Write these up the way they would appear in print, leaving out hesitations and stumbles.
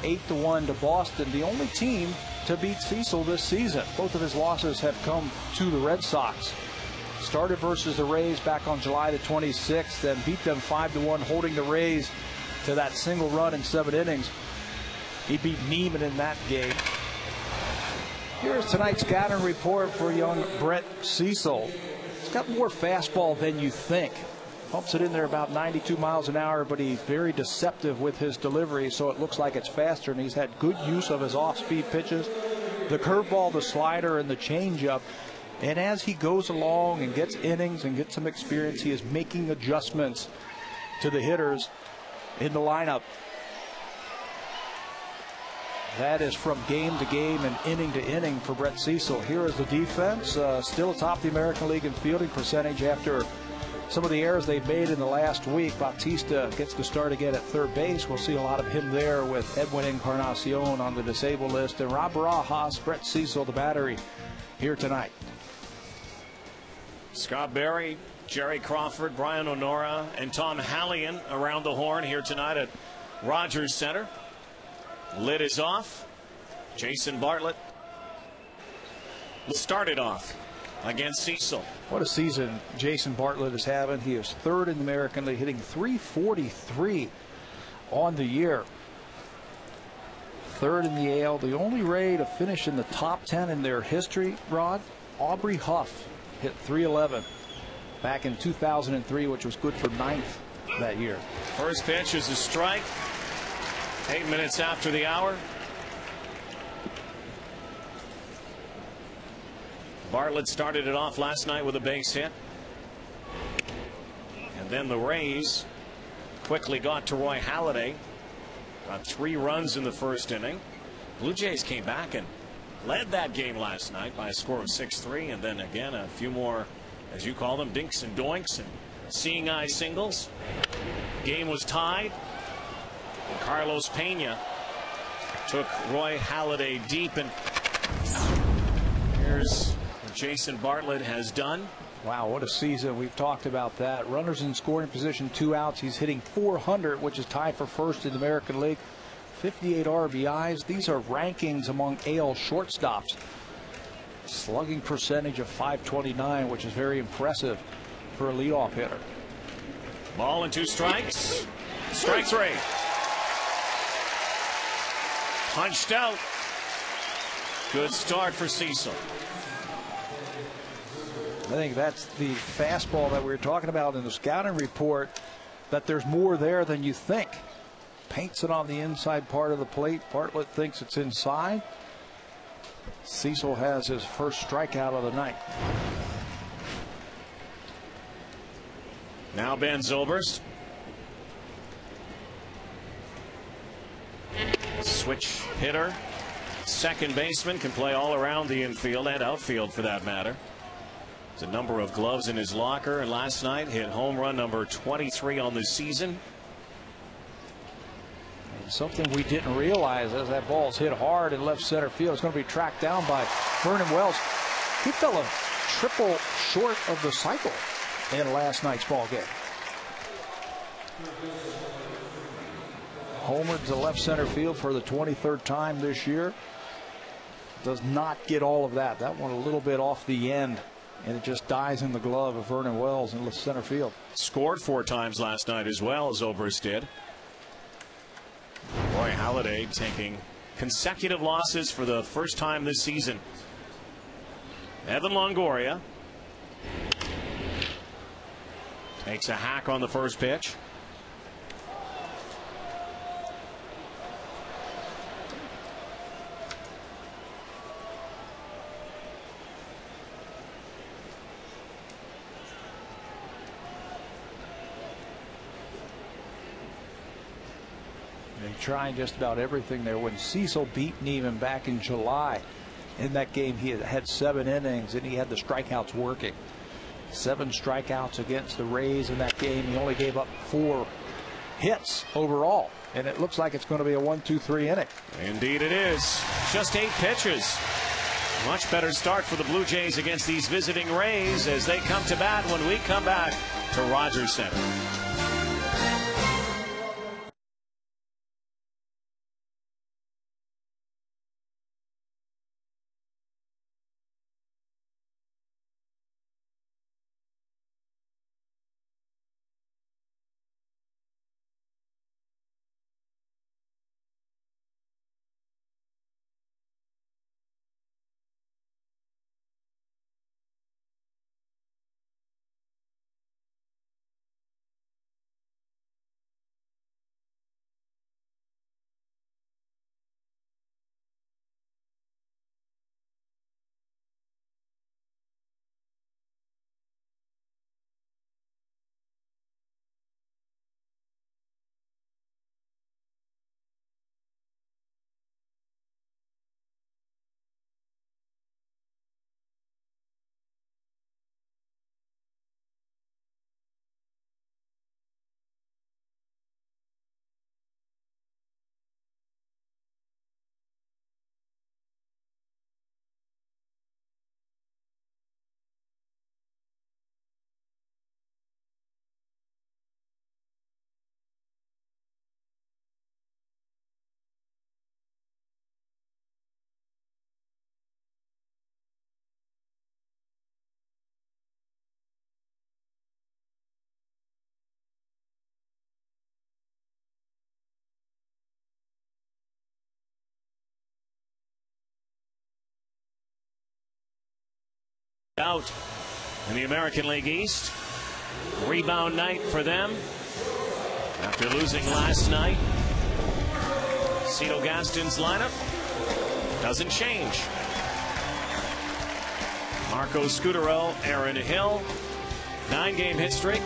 8-1 to Boston, the only team to beat Cecil this season. Both of his losses have come to the Red Sox. Started versus the Rays back on July the 26th, then beat them 5-1, holding the Rays to that single run in 7 innings. He beat Neiman in that game. Here's tonight's scouting report for young Brett Cecil. He's got more fastball than you think. Pumps it in there about 92 miles an hour, but he's very deceptive with his delivery, so it looks like it's faster, and he's had good use of his off-speed pitches, the curveball, the slider, and the changeup. And as he goes along and gets innings and gets some experience, he is making adjustments to the hitters in the lineup. That is from game to game and inning to inning for Brett Cecil. Here is the defense, still atop the American League in fielding percentage after some of the errors they've made in the last week. Bautista gets to start again at third base. We'll see a lot of him there with Edwin Encarnacion on the disabled list. And Rob Barajas, Brett Cecil, the battery here tonight. Scott Berry, Jerry Crawford, Brian Onora, and Tom Hallion around the horn here tonight at Rogers Center. Lid is off. Jason Bartlett started off against Cecil. What a season Jason Bartlett is having. He is third in the American League, hitting .343 on the year. Third in the AL. The only Ray to finish in the top 10 in their history, Rod, Aubrey Huff, hit .311 back in 2003, which was good for 9th that year. First pitch is a strike. 8 minutes after the hour. Bartlett started it off last night with a base hit. And then the Rays quickly got to Roy Halladay. Got 3 runs in the first inning. Blue Jays came back and led that game last night by a score of 6-3. And then again, a few more, as you call them, dinks and doinks and seeing eye singles. Game was tied. And Carlos Pena took Roy Halladay deep, and here's what Jason Bartlett has done. Wow, what a season. We've talked about that. Runners in scoring position, 2 outs. He's hitting .400, which is tied for first in the American League. 58 RBIs. These are rankings among AL shortstops. Slugging percentage of .529, which is very impressive for a leadoff hitter. Ball and 2 strikes. Strike 3. Punched out. Good start for Cecil. I think that's the fastball that we were talking about in the scouting report, that there's more there than you think. Paints it on the inside part of the plate. Bartlett thinks it's inside. Cecil has his first strikeout of the night. Now Ben Zobrist. Switch hitter. Second baseman, can play all around the infield and outfield for that matter. There's a number of gloves in his locker, and last night hit home run number 23 on the season. And something we didn't realize, as that ball's hit hard in left center field, it's going to be tracked down by Vernon Wells. He fell a triple short of the cycle in last night's ball game. Homered to left center field for the 23rd time this year. Does not get all of that. That one a little bit off the end, and it just dies in the glove of Vernon Wells in left center field. Scored 4 times last night as well, as Zobrist did. Roy Halladay taking consecutive losses for the first time this season. Evan Longoria takes a hack on the first pitch. They trying just about everything there. When Cecil beat Neiman back in July, in that game he had 7 innings and he had the strikeouts working. 7 strikeouts against the Rays in that game. He only gave up 4 hits overall, and it looks like it's going to be a 1-2-3 inning. Indeed it is. Just 8 pitches. Much better start for the Blue Jays against these visiting Rays as they come to bat when we come back to Rogers Center. out in the American League East. Rebound night for them after losing last night. Cito Gaston's lineup doesn't change. Marco Scutaro, Aaron Hill, 9-game hit streak.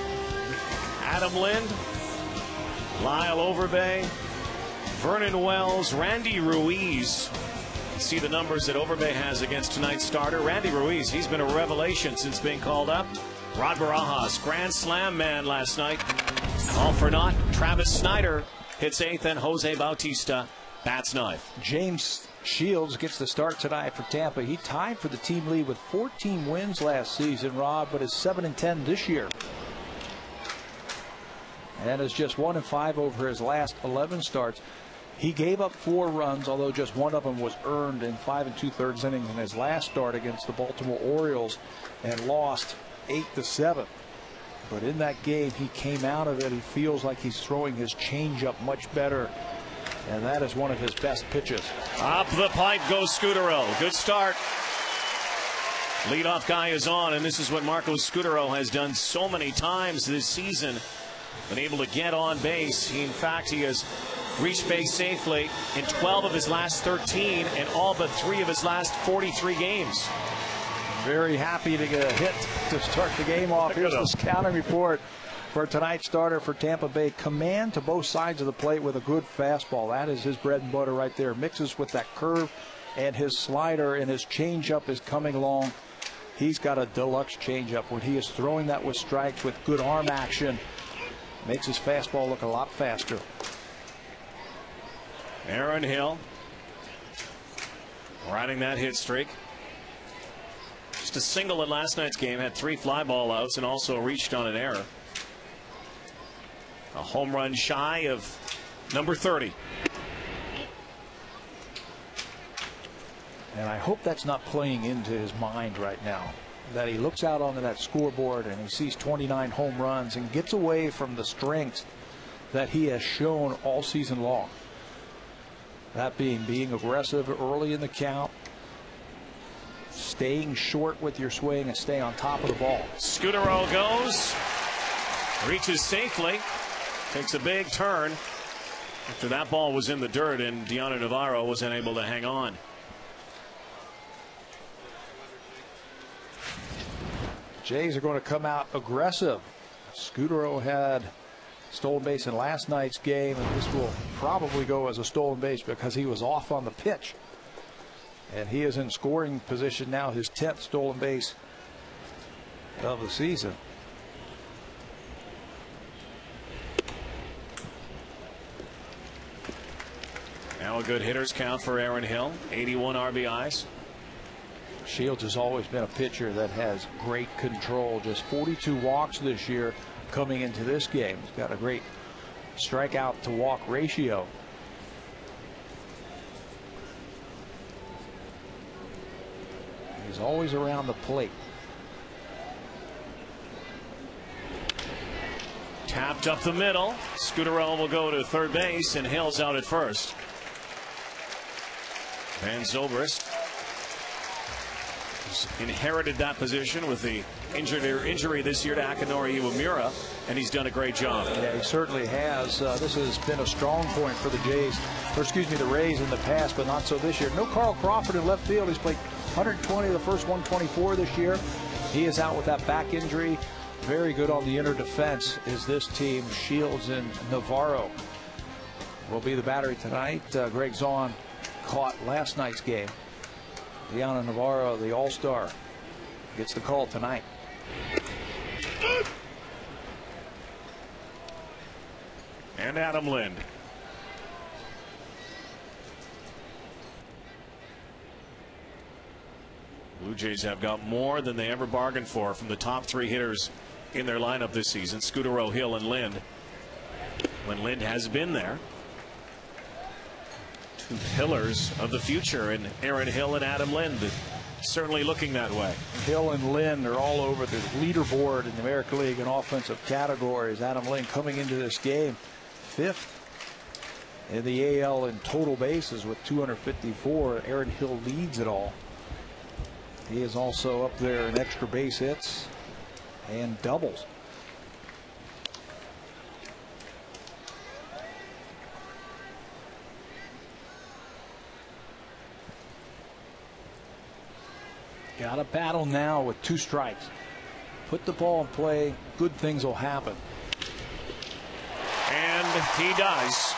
Adam Lind, Lyle Overbay, Vernon Wells, Randy Ruiz. See the numbers that Overbay has against tonight's starter. Randy Ruiz, he's been a revelation since being called up. Rod Barajas, grand slam man last night. All for naught. Travis Snyder hits 8th, and Jose Bautista bats 9th. James Shields gets the start tonight for Tampa. He tied for the team lead with 14 wins last season, Rob, but is 7-10 this year. And is just 1-5 over his last 11 starts. He gave up 4 runs, although just one of them was earned in 5 2/3 innings in his last start against the Baltimore Orioles, and lost 8-7. But in that game, he came out of it. He feels like he's throwing his changeup much better, and that is one of his best pitches. Up the pipe goes Scutaro. Good start. Leadoff guy is on, and this is what Marco Scutaro has done so many times this season. Been able to get on base. He has reached base safely in 12 of his last 13 and all but 3 of his last 43 games. Very happy to get a hit to start the game off. Here's the scouting report for tonight's starter for Tampa Bay. Command to both sides of the plate with a good fastball. That is his bread and butter right there. Mixes with that curve and his slider, and his changeup is coming along. He's got a deluxe changeup. When he is throwing that with strikes with good arm action, makes his fastball look a lot faster. Aaron Hill riding that hit streak. Just a single in last night's game, had 3 fly ball outs and also reached on an error. A home run shy of number 30. And I hope that's not playing into his mind right now, that he looks out onto that scoreboard and he sees 29 home runs and gets away from the strengths that he has shown all season long. That being aggressive early in the count, staying short with your swing, and staying on top of the ball. Scutaro goes, reaches safely, takes a big turn after that ball was in the dirt, and Deanna Navarro was unable to hang on. Jays are going to come out aggressive. Scutaro had stolen base in last night's game, and this will probably go as a stolen base because he was off on the pitch. And he is in scoring position now, his 10th stolen base of the season. Now a good hitter's count for Aaron Hill, 81 RBIs. Shields has always been a pitcher that has great control. Just 42 walks this year coming into this game. He's got a great strikeout to walk ratio. He's always around the plate. Tapped up the middle. Scutaro will go to third base, and Hill's out at first. Van Zobrist inherited that position with the injury this year to Akinori Iwamura, and he's done a great job. Yeah, he certainly has. This has been a strong point for the Jays, or excuse me, the Rays in the past, but not so this year. No Carl Crawford in left field. He's played 120 of the first 124 this year. He is out with that back injury. Very good on the inner defense is this team. Shields and Navarro will be the battery tonight. Greg Zahn caught last night's game. Deanna Navarro, the All-Star, gets the call tonight. And Adam Lind. Blue Jays have got more than they ever bargained for from the top 3 hitters in their lineup this season, Scutaro, Hill, and Lind. When Lind has been there. 2 pillars of the future in Aaron Hill and Adam Lind. Certainly looking that way. Hill and Lind are all over the leaderboard in the American League in offensive categories. Adam Lind coming into this game 5th in the AL in total bases with 254. Aaron Hill leads it all. He is also up there in extra base hits and doubles. Got to battle now with 2 strikes. Put the ball in play, good things will happen. And he does.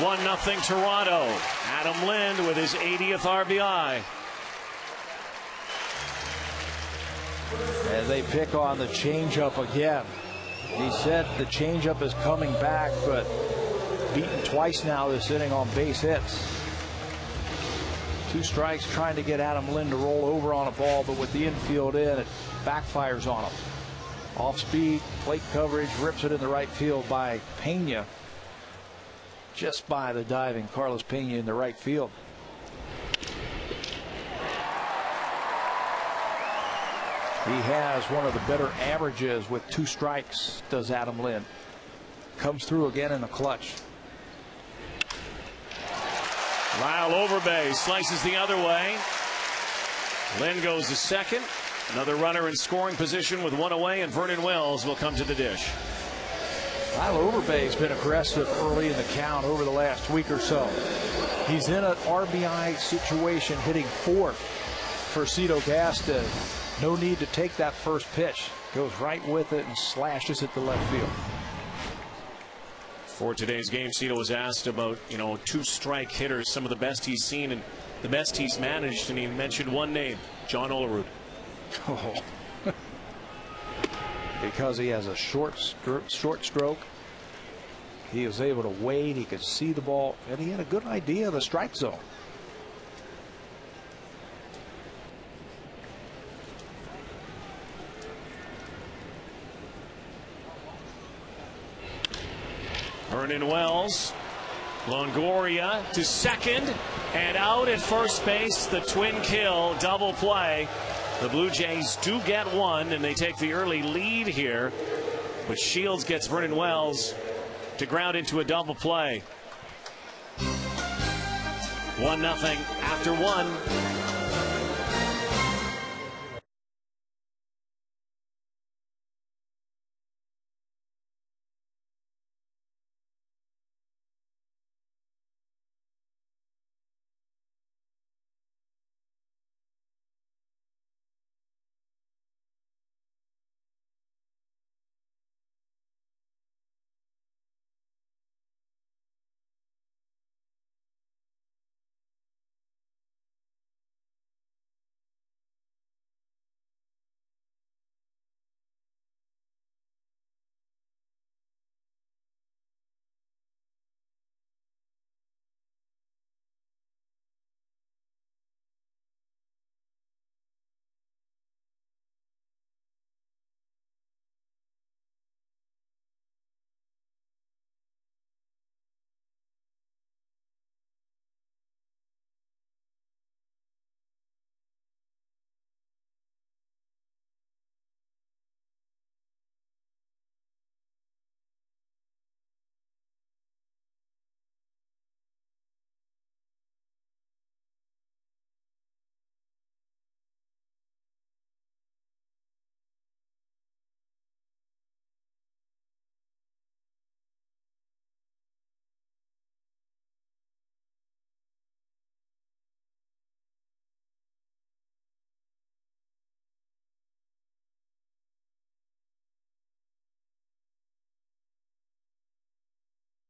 1-0 Toronto. Adam Lind with his 80th RBI. And they pick on the changeup again. He said the changeup is coming back, but beaten twice now this inning on base hits. 2 strikes trying to get Adam Lind to roll over on a ball, but with the infield in, it backfires on him. Off speed, plate coverage, rips it in the right field by Pena. Just by the diving Carlos Pena in the right field. He has one of the better averages with 2 strikes, does Adam Lind. Comes through again in the clutch. Lyle Overbay slices the other way. Lind goes to second. Another runner in scoring position with 1 away, and Vernon Wells will come to the dish. Lyle Overbay has been aggressive early in the count over the last week or so. He's in an RBI situation, hitting 4th for Cito Gaston. No need to take that first pitch. Goes right with it and slashes it to left field. For today's game, Cito was asked about, 2-strike hitters, some of the best he's seen and the best he's managed, and he mentioned one name, John Olerud. Oh. Because he has a short stroke. He was able to wait, he could see the ball, and he had a good idea of the strike zone. Vernon Wells, Longoria to second, and out at first base. The twin kill, double play. The Blue Jays do get 1, and they take the early lead here. But Shields gets Vernon Wells to ground into a double play. 1-0 after 1.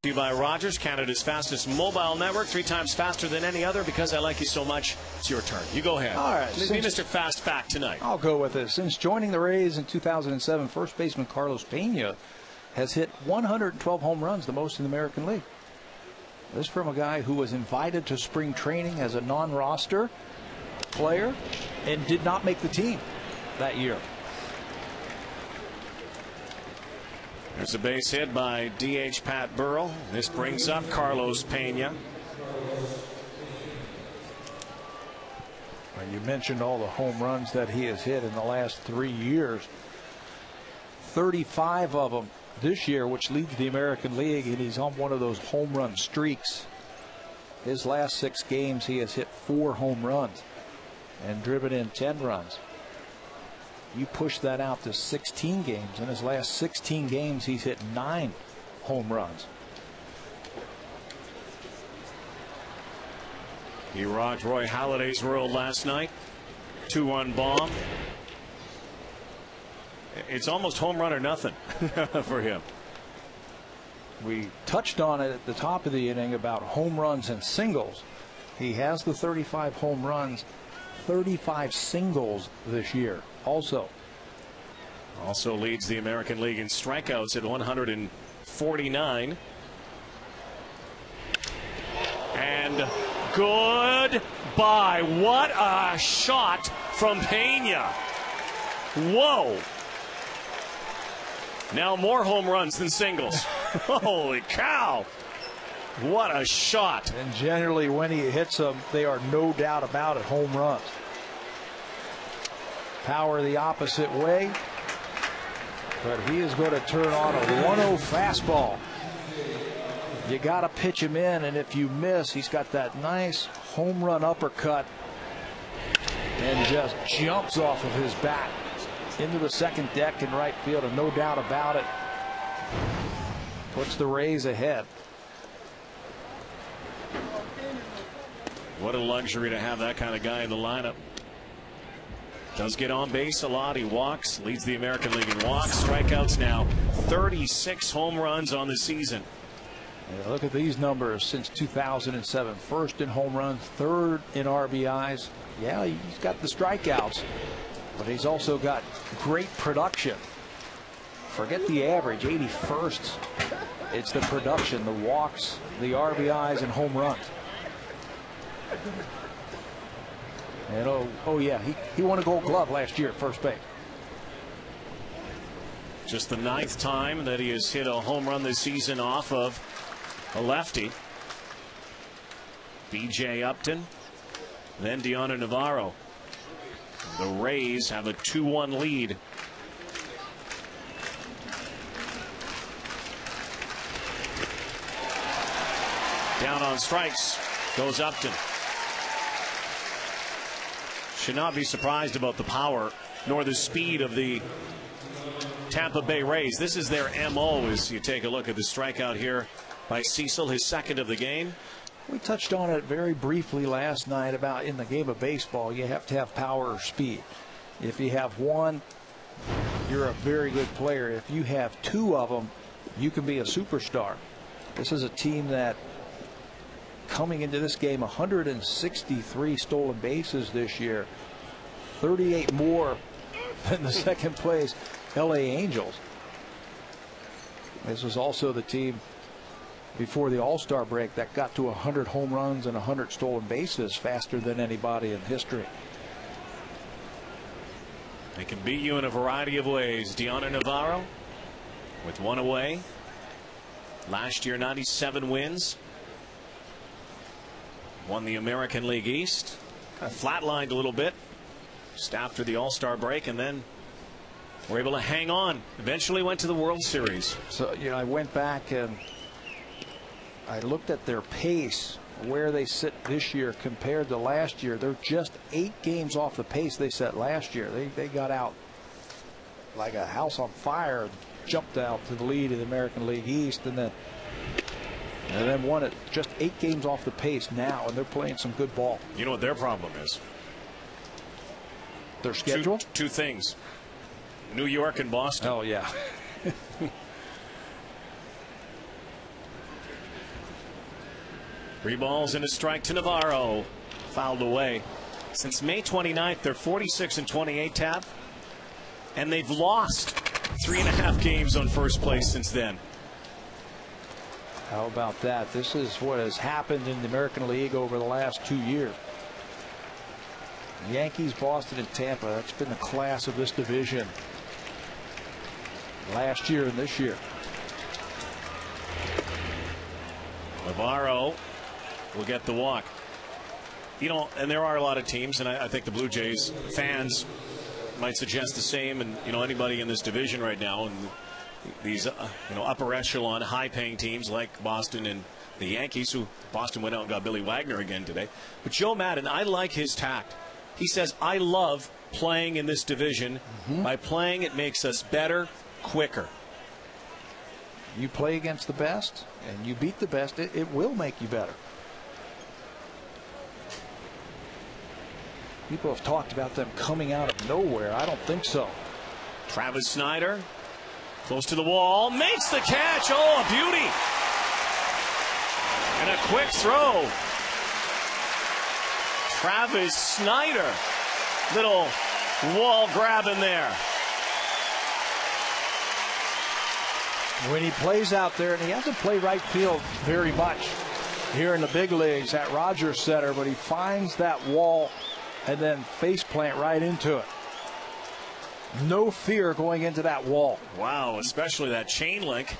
To you by Rogers, Canada's fastest mobile network, 3 times faster than any other. Because I like you so much, it's your turn. You go ahead. All right. Be Mr. Fast Fact tonight. I'll go with it. Since joining the Rays in 2007, first baseman Carlos Pena has hit 112 home runs, the most in the American League. This from a guy who was invited to spring training as a non-roster player and did not make the team that year. There's a base hit by DH Pat Burrell. This brings up Carlos Pena. Well, you mentioned all the home runs that he has hit in the last 3 years. 35 of them this year, which leads the American League, and he's on one of those home run streaks. His last 6 games, he has hit 4 home runs. and driven in 10 runs. You push that out to 16 games. In his last 16 games, he's hit 9 home runs. He rocked Roy Halladay's world last night. 2-1 bomb. It's almost home run or nothing for him. We touched on it at the top of the inning about home runs and singles. He has the 35 home runs, 35 singles this year also. Also leads the American League in strikeouts at 149. And goodbye. What a shot from Pena. Whoa. Now more home runs than singles. Holy cow. What a shot. And generally when he hits them, they are no doubt about it home runs. Power the opposite way. But he is going to turn on a 1-0 fastball. You got to pitch him in, and if you miss, he's got that nice home run uppercut and just jumps off of his bat into the second deck in right field, and no doubt about it, puts the Rays ahead. What a luxury to have that kind of guy in the lineup. Does get on base a lot. He walks, leads the American League in walks, strikeouts now. 36 home runs on the season. Yeah, look at these numbers since 2007. First in home runs, third in RBIs. Yeah, he's got the strikeouts, but he's also got great production. Forget the average, 81st. It's the production, the walks, the RBIs, and home runs. And oh yeah, he won a Gold Glove last year at first base. Just the 9th time that he has hit a home run this season off of a lefty. B.J. Upton, then Deonna Navarro. The Rays have a 2-1 lead. Down on strikes goes Upton. Should not be surprised about the power nor the speed of the Tampa Bay Rays. This is their MO as you take a look at the strikeout here by Cecil, his second of the game. We touched on it very briefly last night about in the game of baseball, you have to have power or speed. If you have one, you're a very good player. If you have 2 of them, you can be a superstar. This is a team that coming into this game 163 stolen bases this year, 38 more than the second place LA Angels. This was also the team before the All-Star break that got to 100 home runs and 100 stolen bases faster than anybody in history. They can beat you in a variety of ways. Deonna Navarro with 1 away. Last year 97 wins. Won the American League East. Kind of flatlined a little bit just after the All-Star break, and then were able to hang on. Eventually went to the World Series. So, you know, I went back and I looked at their pace, where they sit this year compared to last year. They're just 8 games off the pace they set last year. They got out like a house on fire, jumped out to the lead in the American League East, and then won it. Just 8 games off the pace now, and they're playing some good ball. You know what their problem is? Their schedule? Two things. New York and Boston. Oh, yeah. 3 balls and a strike to Navarro. Fouled away. Since May 29th, they're 46-28, Tab. And they've lost 3.5 games on first place since then. How about that? This is what has happened in the American League over the last 2 years. Yankees, Boston, and Tampa. That's been the class of this division last year and this year. Navarro will get the walk. You know, and there are a lot of teams, and I think the Blue Jays fans might suggest the same, and you know, anybody in this division right now, and these you know, upper echelon, high-paying teams like Boston and the Yankees, who Boston went out and got Billy Wagner again today. But Joe Madden, I like his tact. He says, I love playing in this division. By playing, it makes us better, quicker. You play against the best and you beat the best, it will make you better. People have talked about them coming out of nowhere. I don't think so. Travis Snider, close to the wall, makes the catch. Oh, a beauty. And a quick throw. Travis Snider. Little wall grab in there. When he plays out there, and he hasn't played right field very much here in the big leagues at Rogers Center, but he finds that wall and then face plant right into it. No fear going into that wall. Wow, especially that chain link.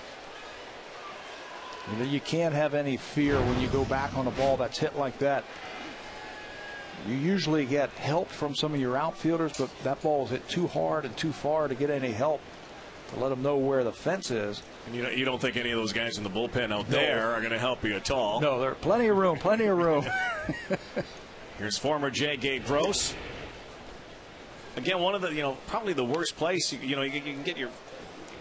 You can't have any fear when you go back on a ball that's hit like that. You usually get help from some of your outfielders, but that ball is hit too hard and too far to get any help to let them know where the fence is. And you don't think any of those guys in the bullpen out there are going to help you at all? No, there's plenty of room, plenty of room. Here's former J. Gabe Gross. Again, one of the, probably the worst place. You can get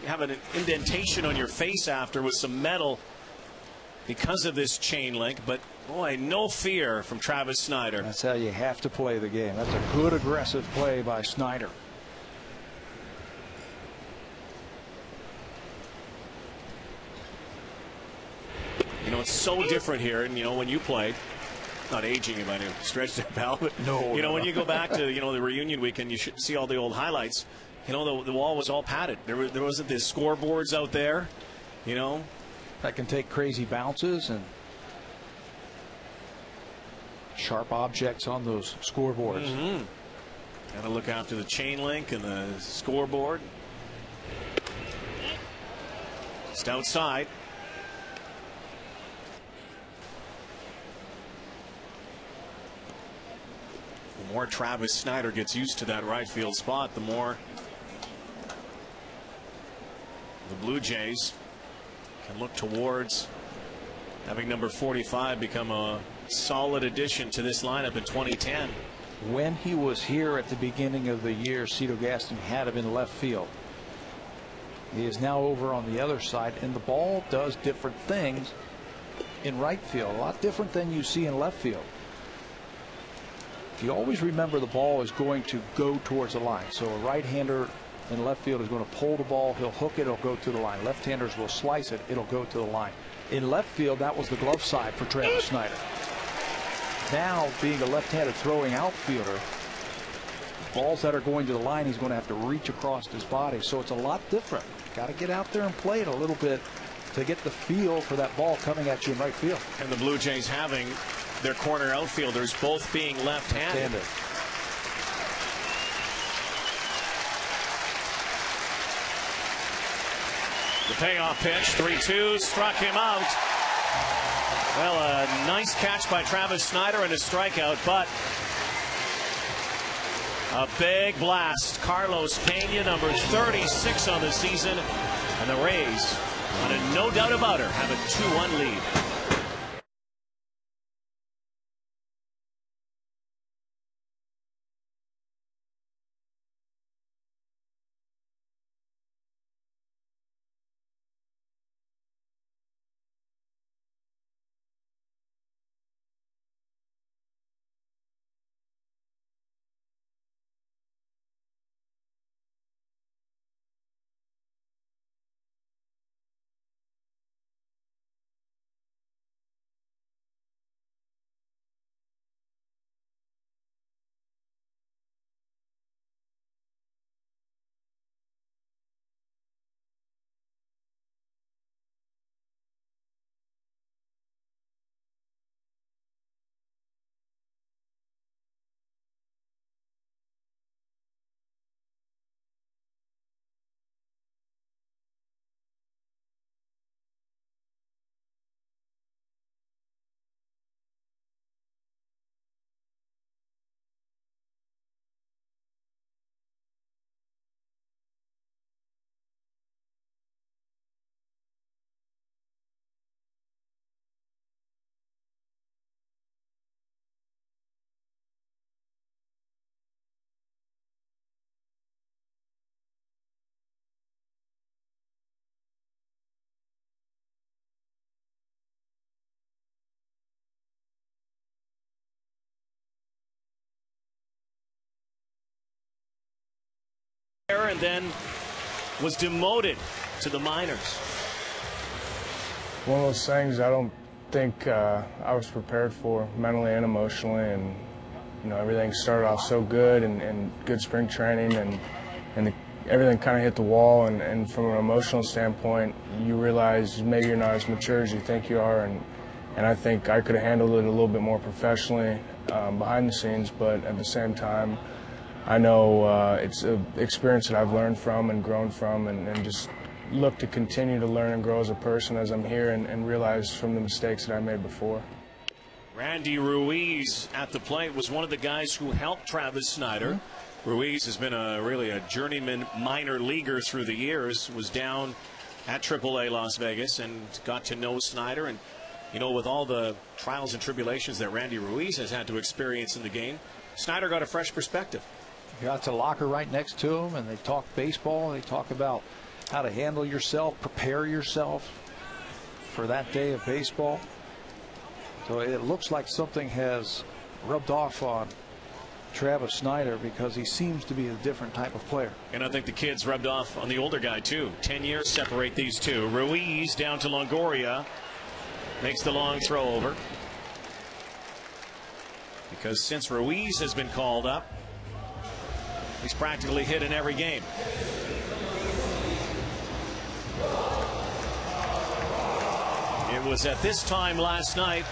have an indentation on your face after with some metal because of this chain link. But boy, no fear from Travis Snider. That's how you have to play the game. That's a good aggressive play by Snider. It's so different here. And when you played. Not aging you by any stretch there, pal, but when you go back to the reunion weekend, you should see all the old highlights. The wall was all padded. There wasn't this scoreboards out there, that can take crazy bounces and sharp objects on those scoreboards. Got to look after the chain link and the scoreboard. Just outside. The more Travis Snider gets used to that right field spot, the more the Blue Jays can look towards having number 45 become a solid addition to this lineup in 2010. When he was here at the beginning of the year, Cito Gaston had him in left field. He is now over on the other side, and the ball does different things in right field, a lot different than you see in left field. You always remember the ball is going to go towards the line. So a right-hander in left field is going to pull the ball. He'll hook it. It'll go to the line. Left-handers will slice it. It'll go to the line. In left field, that was the glove side for Travis Snider. Now, being a left-handed throwing outfielder, balls that are going to the line, he's going to have to reach across his body. So it's a lot different. Got to get out there and play it a little bit to get the feel for that ball coming at you in right field. And the Blue Jays having their corner outfielders both being left-handed. The payoff pitch, 3-2, struck him out. Well, a nice catch by Travis Snider and a strikeout, but a big blast. Carlos Pena, number 36 on the season, and the Rays, on a no doubt about it, have a 2-1 lead. and then was demoted to the minors. One of those things I don't think I was prepared for mentally and emotionally, and everything started off so good and good spring training, and everything kind of hit the wall, and from an emotional standpoint you realize maybe you're not as mature as you think you are, and I think I could have handled it a little bit more professionally behind the scenes, but at the same time I know it's an experience that I've learned from and grown from, and just look to continue to learn and grow as a person as I'm here, and realize from the mistakes that I made before. Randy Ruiz at the plate was one of the guys who helped Travis Snider. Ruiz has been really a journeyman minor leaguer through the years, was down at TBA Las Vegas and got to know Snider, and with all the trials and tribulations that Randy Ruiz has had to experience in the game, Snider got a fresh perspective. Got to locker right next to him, and they talk baseball. They talk about how to handle yourself, prepare yourself for that day of baseball. So it looks like something has rubbed off on Travis Snider, because he seems to be a different type of player. And I think the kids rubbed off on the older guy too. 10 years separate these two. Ruiz down to Longoria, makes the long throw over, because since Ruiz has been called up, he's practically hit in every game. It was at this time last night,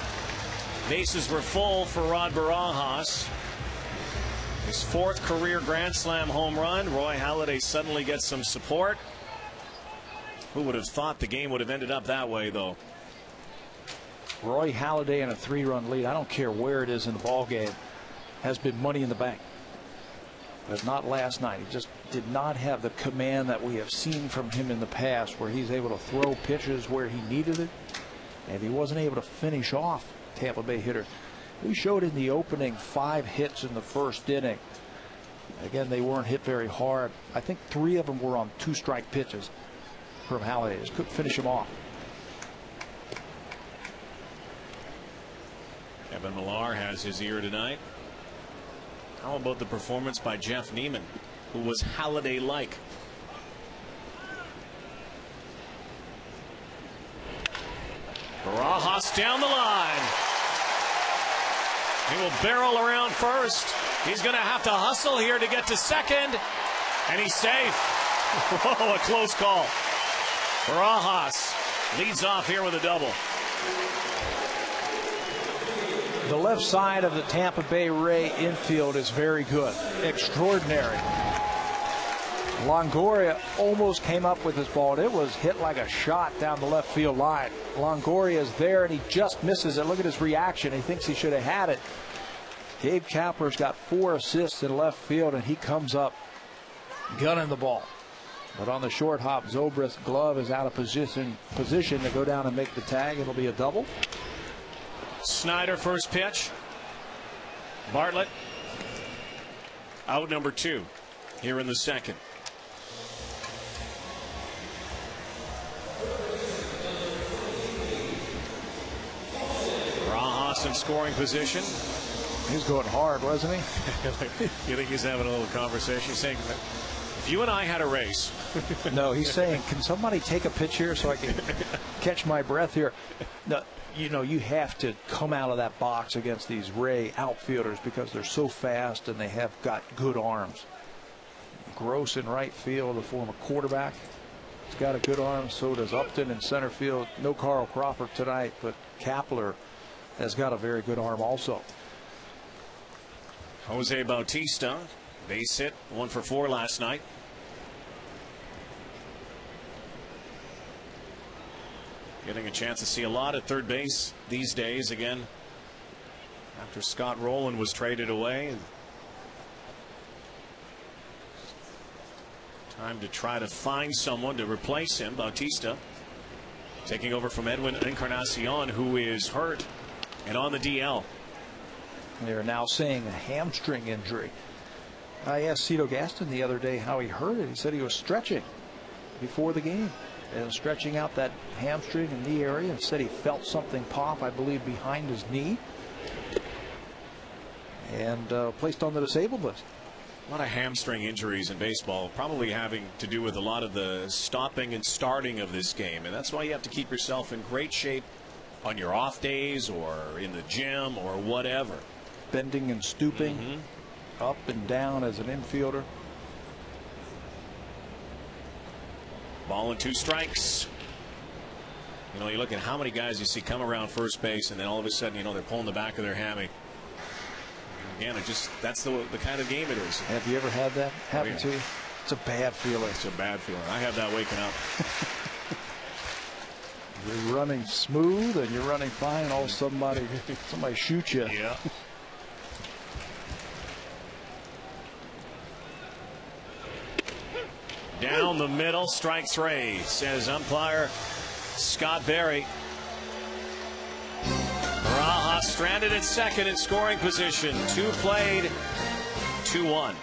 bases were full for Rod Barajas. His 4th career Grand Slam home run. Roy Halladay suddenly gets some support. Who would have thought the game would have ended up that way, though? Roy Halladay in a 3-run lead, I don't care where it is in the ball game, has been money in the bank. But not last night. He just did not have the command that we have seen from him in the past, where he's able to throw pitches where he needed it, and he wasn't able to finish off Tampa Bay hitter. We showed in the opening 5 hits in the first inning. Again, they weren't hit very hard. I think 3 of them were on 2-strike pitches from Halladay. Just couldn't finish him off. Evan Millar has his ear tonight. How about the performance by Jeff Neiman, who was Halladay-like? Barajas down the line. He will barrel around first. He's going to have to hustle here to get to second, and he's safe. Whoa, a close call. Barajas leads off here with a double. The left side of the Tampa Bay Ray infield is very good. Extraordinary. Longoria almost came up with his ball. It was hit like a shot down the left field line. Longoria is there, and he just misses it. Look at his reaction. He thinks he should have had it. Gabe Kapler's got 4 assists in left field, and he comes up gunning the ball. But on the short hop, Zobrist's glove is out of position to go down and make the tag. It'll be a double. Snider first pitch. Bartlett out number 2 here in the second. Barajas in scoring position. He's going hard, wasn't he? You think he's having a little conversation, saying, if you and I had a race. No, he's saying, can somebody take a pitch here so I can catch my breath here? No, you have to come out of that box against these Ray outfielders, because they're so fast and they have got good arms. Gross in right field, the former quarterback, he's got a good arm. So does Upton in center field. No Carl Crawford tonight, but Kapler has got a very good arm also. Jose Bautista, base hit, 1 for 4 last night. Getting a chance to see a lot at third base these days again, after Scott Rowland was traded away. Time to try to find someone to replace him. Bautista taking over from Edwin Encarnacion, who is hurt and on the DL. They're now saying a hamstring injury. I asked Cito Gaston the other day how he hurt it. He said he was stretching before the game and stretching out that hamstring and knee area, and said he felt something pop, I believe, behind his knee, and placed on the disabled list. A lot of hamstring injuries in baseball, probably having to do with a lot of the stopping and starting of this game. And that's why you have to keep yourself in great shape on your off days or in the gym or whatever. Bending and stooping, up and down as an infielder. Ball and 2 strikes. You know, you look at how many guys you see come around first base, and then all of a sudden, you know, they're pulling the back of their hammy. Again, that's the kind of game it is. Have you ever had that happen to you? It's a bad feeling. It's a bad feeling. I have that waking up. You're running smooth and you're running fine, and all of a sudden somebody shoots you. Yeah. Down the middle, strike 3, says umpire Scott Berry. Barajas stranded at second in scoring position. 2 played, 2-1.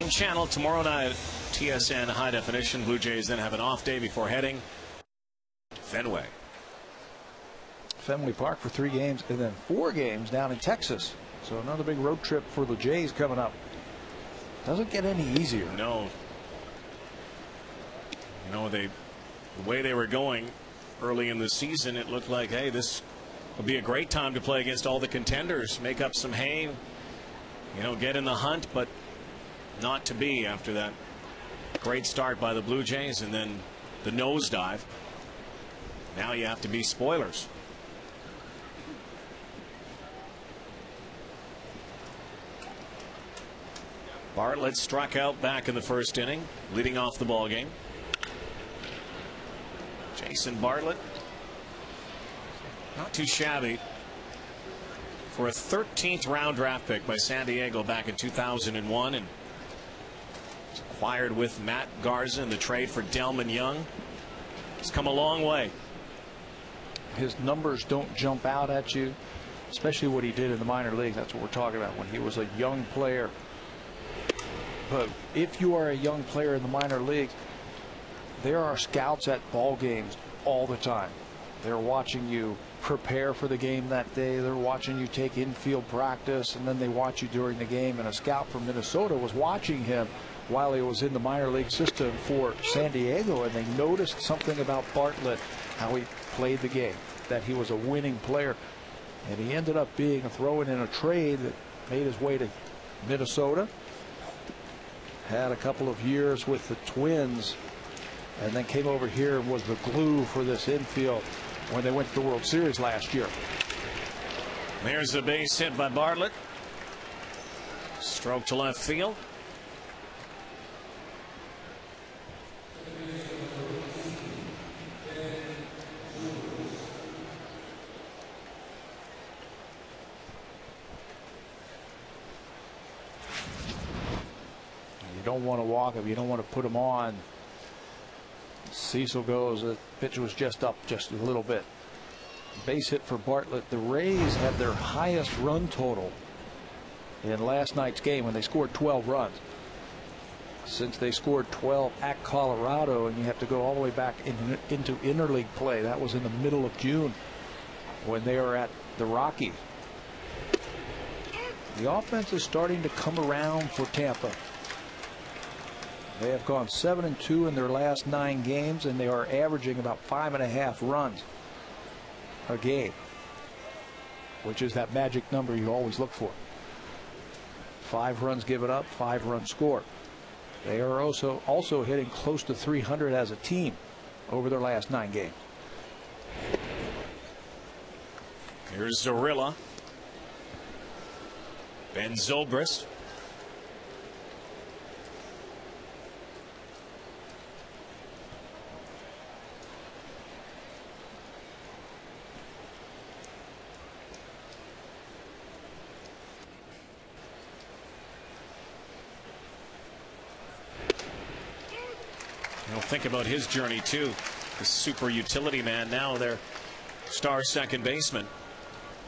Channel tomorrow night, TSN high definition. Blue Jays then have an off day before heading Fenway Park for 3 games and then 4 games down in Texas. So another big road trip for the Jays coming up. Doesn't get any easier. No. You know, the way they were going early in the season, it looked like, hey, this would be a great time to play against all the contenders, make up some hay, you know, get in the hunt, but not to be after that great start by the Blue Jays and then the nosedive. Now you have to be spoilers. Bartlett struck out back in the first inning, leading off the ball game. Jason Bartlett, not too shabby for a 13th round draft pick by San Diego back in 2001, and acquired with Matt Garza in the trade for Delman Young. He's come a long way. His numbers don't jump out at you, especially what he did in the minor leagues. That's what we're talking about when he was a young player. But if you are a young player in the minor leagues, there are scouts at ball games all the time. They're watching you prepare for the game that day. They're watching you take infield practice, and then they watch you during the game. And a scout from Minnesota was watching him while he was in the minor league system for San Diego, and they noticed something about Bartlett, how he played the game, that he was a winning player. And he ended up being a throw-in in a trade that made his way to Minnesota. Had a couple of years with the Twins, and then came over here and was the glue for this infield when they went to the World Series last year. There's a base hit by Bartlett. Stroke to left field. don't want to walk him. You don't want to put him on. Cecil goes. The pitch was just up just a little bit. Base hit for Bartlett. The Rays had their highest run total in last night's game when they scored 12 runs. Since they scored 12 at Colorado, and you have to go all the way back into interleague play. That was in the middle of June when they were at the Rockies. The offense is starting to come around for Tampa. They have gone 7-2 in their last 9 games, and they are averaging about 5.5 runs a game, which is that magic number you always look for. 5 runs given up, 5 runs scored. They are also hitting close to 300 as a team over their last 9 games. Here's Zorilla. Ben Zobrist. You'll think about his journey too. The super utility man, now their star second baseman.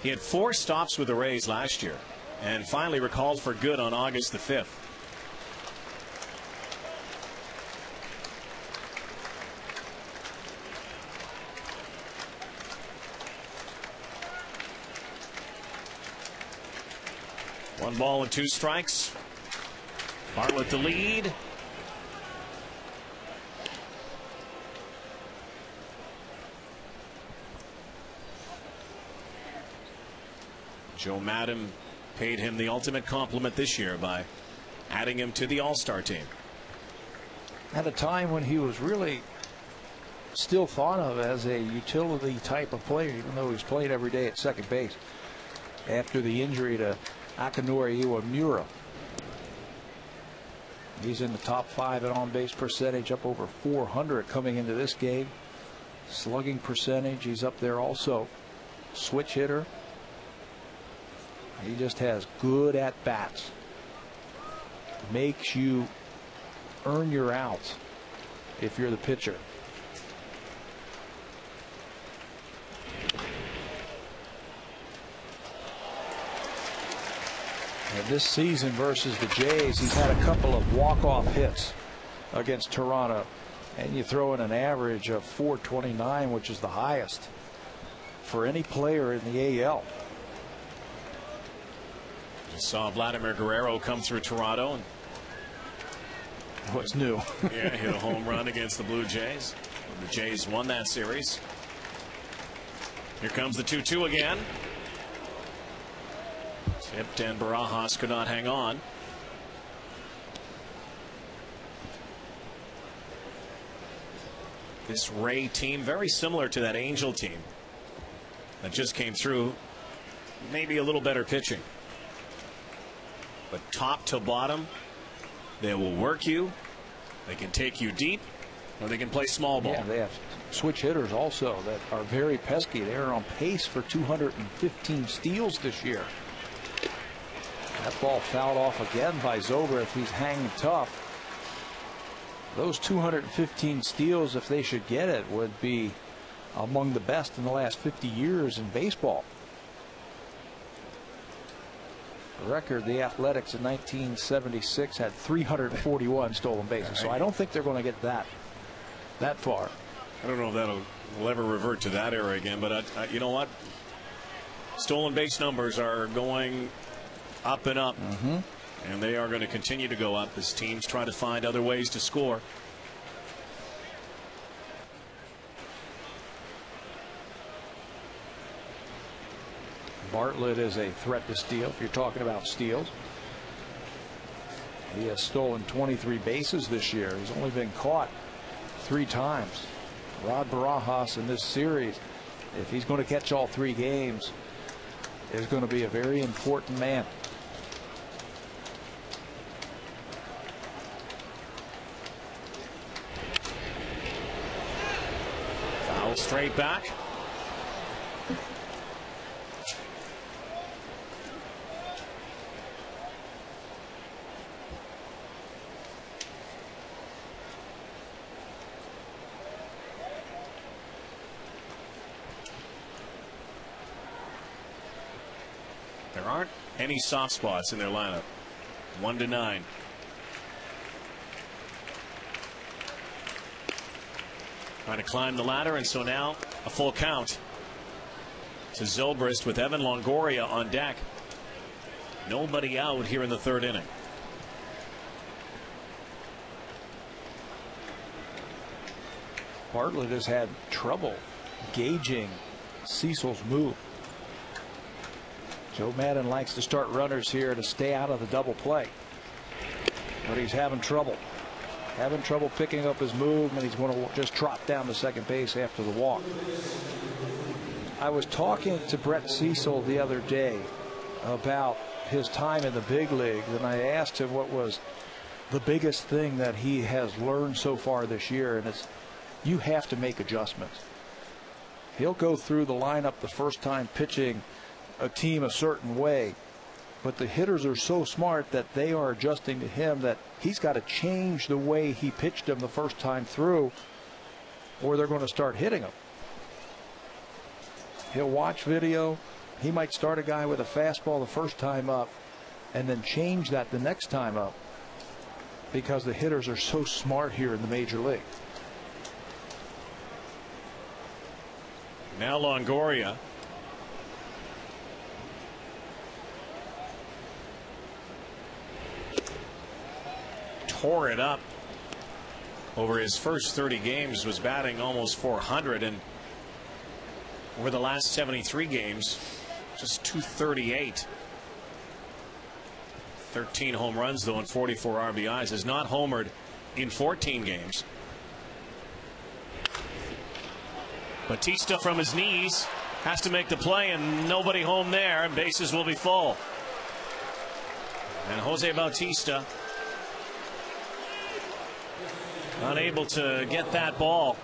He had 4 stops with the Rays last year and finally recalled for good on August the 5th. One ball and 2 strikes. Bartlett the lead. Joe Madden paid him the ultimate compliment this year by adding him to the All-Star team. At a time when he was really still thought of as a utility type of player, even though he's played every day at second base after the injury to Akinori Iwamura. He's in the top 5 in on-base percentage, up over 400 coming into this game. Slugging percentage, he's up there also. Switch hitter. He just has good at-bats. Makes you earn your outs if you're the pitcher. And this season versus the Jays, he's had a couple of walk-off hits against Toronto. And you throw in an average of .429, which is the highest for any player in the AL. Just saw Vladimir Guerrero come through Toronto and what's new? Yeah, hit a home run against the Blue Jays. The Jays won that series. Here comes the 2-2 again. Tipped and Barajas could not hang on. This Ray team very similar to that Angel team that just came through. Maybe a little better pitching. But top to bottom, they will work you. They can take you deep, or they can play small ball. Yeah, they have switch hitters also that are very pesky. They are on pace for 215 steals this year. That ball fouled off again by Zober if he's hanging tough. Those 215 steals, if they should get it, would be among the best in the last 50 years in baseball. Record, the Athletics in 1976 had 341 stolen bases. So I don't think they're going to get that far. I don't know if will ever revert to that era again, but you know what? Stolen base numbers are going up and up, and they are going to continue to go up as teams try to find other ways to score. Bartlett is a threat to steal if you're talking about steals. He has stolen 23 bases this year. He's only been caught 3 times. Rod Barajas in this series, if he's going to catch all 3 games, is going to be a very important man. Foul straight back. There aren't any soft spots in their lineup. 1-9. Trying to climb the ladder, and so now a full count to Zobrist with Evan Longoria on deck. Nobody out here in the third inning. Bartlett has had trouble gauging Cecil's move. Joe Madden likes to start runners here to stay out of the double play, but he's having trouble picking up his move, and he's going to just trot down to second base after the walk. I was talking to Brett Cecil the other day about his time in the big leagues, and I asked him what was the biggest thing that he has learned so far this year, and it's you have to make adjustments. He'll go through the lineup the first time pitching a team a certain way, but the hitters are so smart that they are adjusting to him that he's got to change the way he pitched them the first time through, or they're going to start hitting him. He'll watch video. He might start a guy with a fastball the first time up and then change that the next time up, because the hitters are so smart here in the major league. Now Longoria. Tore it up over his first 30 games, was batting almost 400, and over the last 73 games, just 238. 13 home runs, though, and 44 RBIs. Has not homered in 14 games. Batista from his knees has to make the play, and nobody home there, and bases will be full. And Jose Bautista unable to get that ball.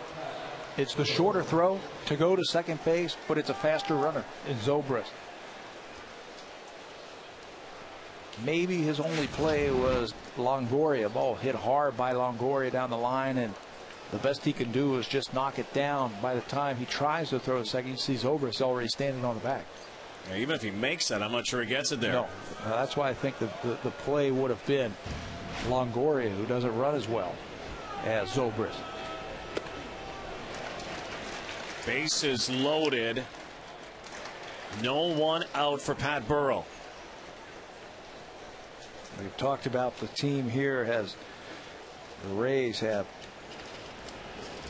It's the shorter throw to go to second base, but it's a faster runner in Zobrist. Maybe his only play was Longoria. Ball hit hard by Longoria down the line, and the best he can do is just knock it down. By the time he tries to throw a second, you see Zobrist already standing on the back. Yeah, even if he makes that, I'm not sure he gets it there. No, that's why I think the play would have been Longoria, who doesn't run as well as Zobrist. Bases loaded. No one out for Pat Burrell. We've talked about the team here as the Rays have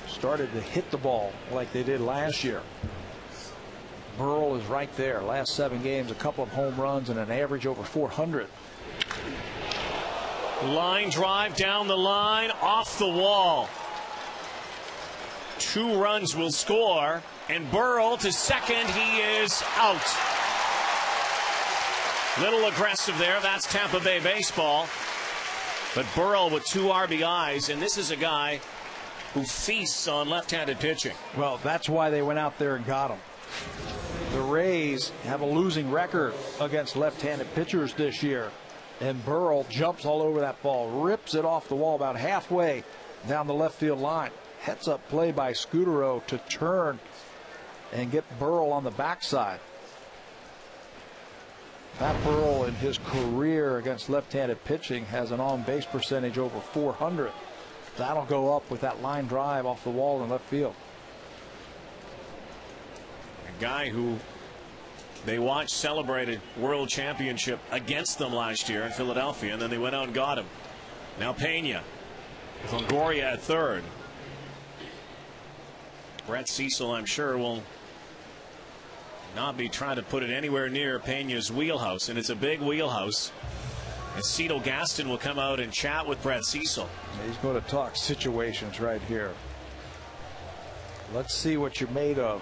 started to hit the ball like they did last year. Burrell is right there. Last 7 games, a couple of home runs and an average over 400. Line drive down the line, off the wall. 2 runs will score, and Burrell to second. He is out. Little aggressive there. That's Tampa Bay baseball. But Burrell with 2 RBIs, and this is a guy who feasts on left-handed pitching. Well, that's why they went out there and got him. The Rays have a losing record against left-handed pitchers this year, and Burrell jumps all over that ball, rips it off the wall about halfway down the left field line. Heads up play by Scudero to turn and get Burrell on the backside. Pat Burrell in his career against left-handed pitching has an on-base percentage over 400. That'll go up with that line drive off the wall in left field. A guy who they watched celebrated world championship against them last year in Philadelphia, and then they went out and got him. Now Pena with Longoria at third. Brett Cecil, I'm sure, will not be trying to put it anywhere near Pena's wheelhouse, and it's a big wheelhouse. And Cito Gaston will come out and chat with Brett Cecil. He's going to talk situations right here. Let's see what you're made of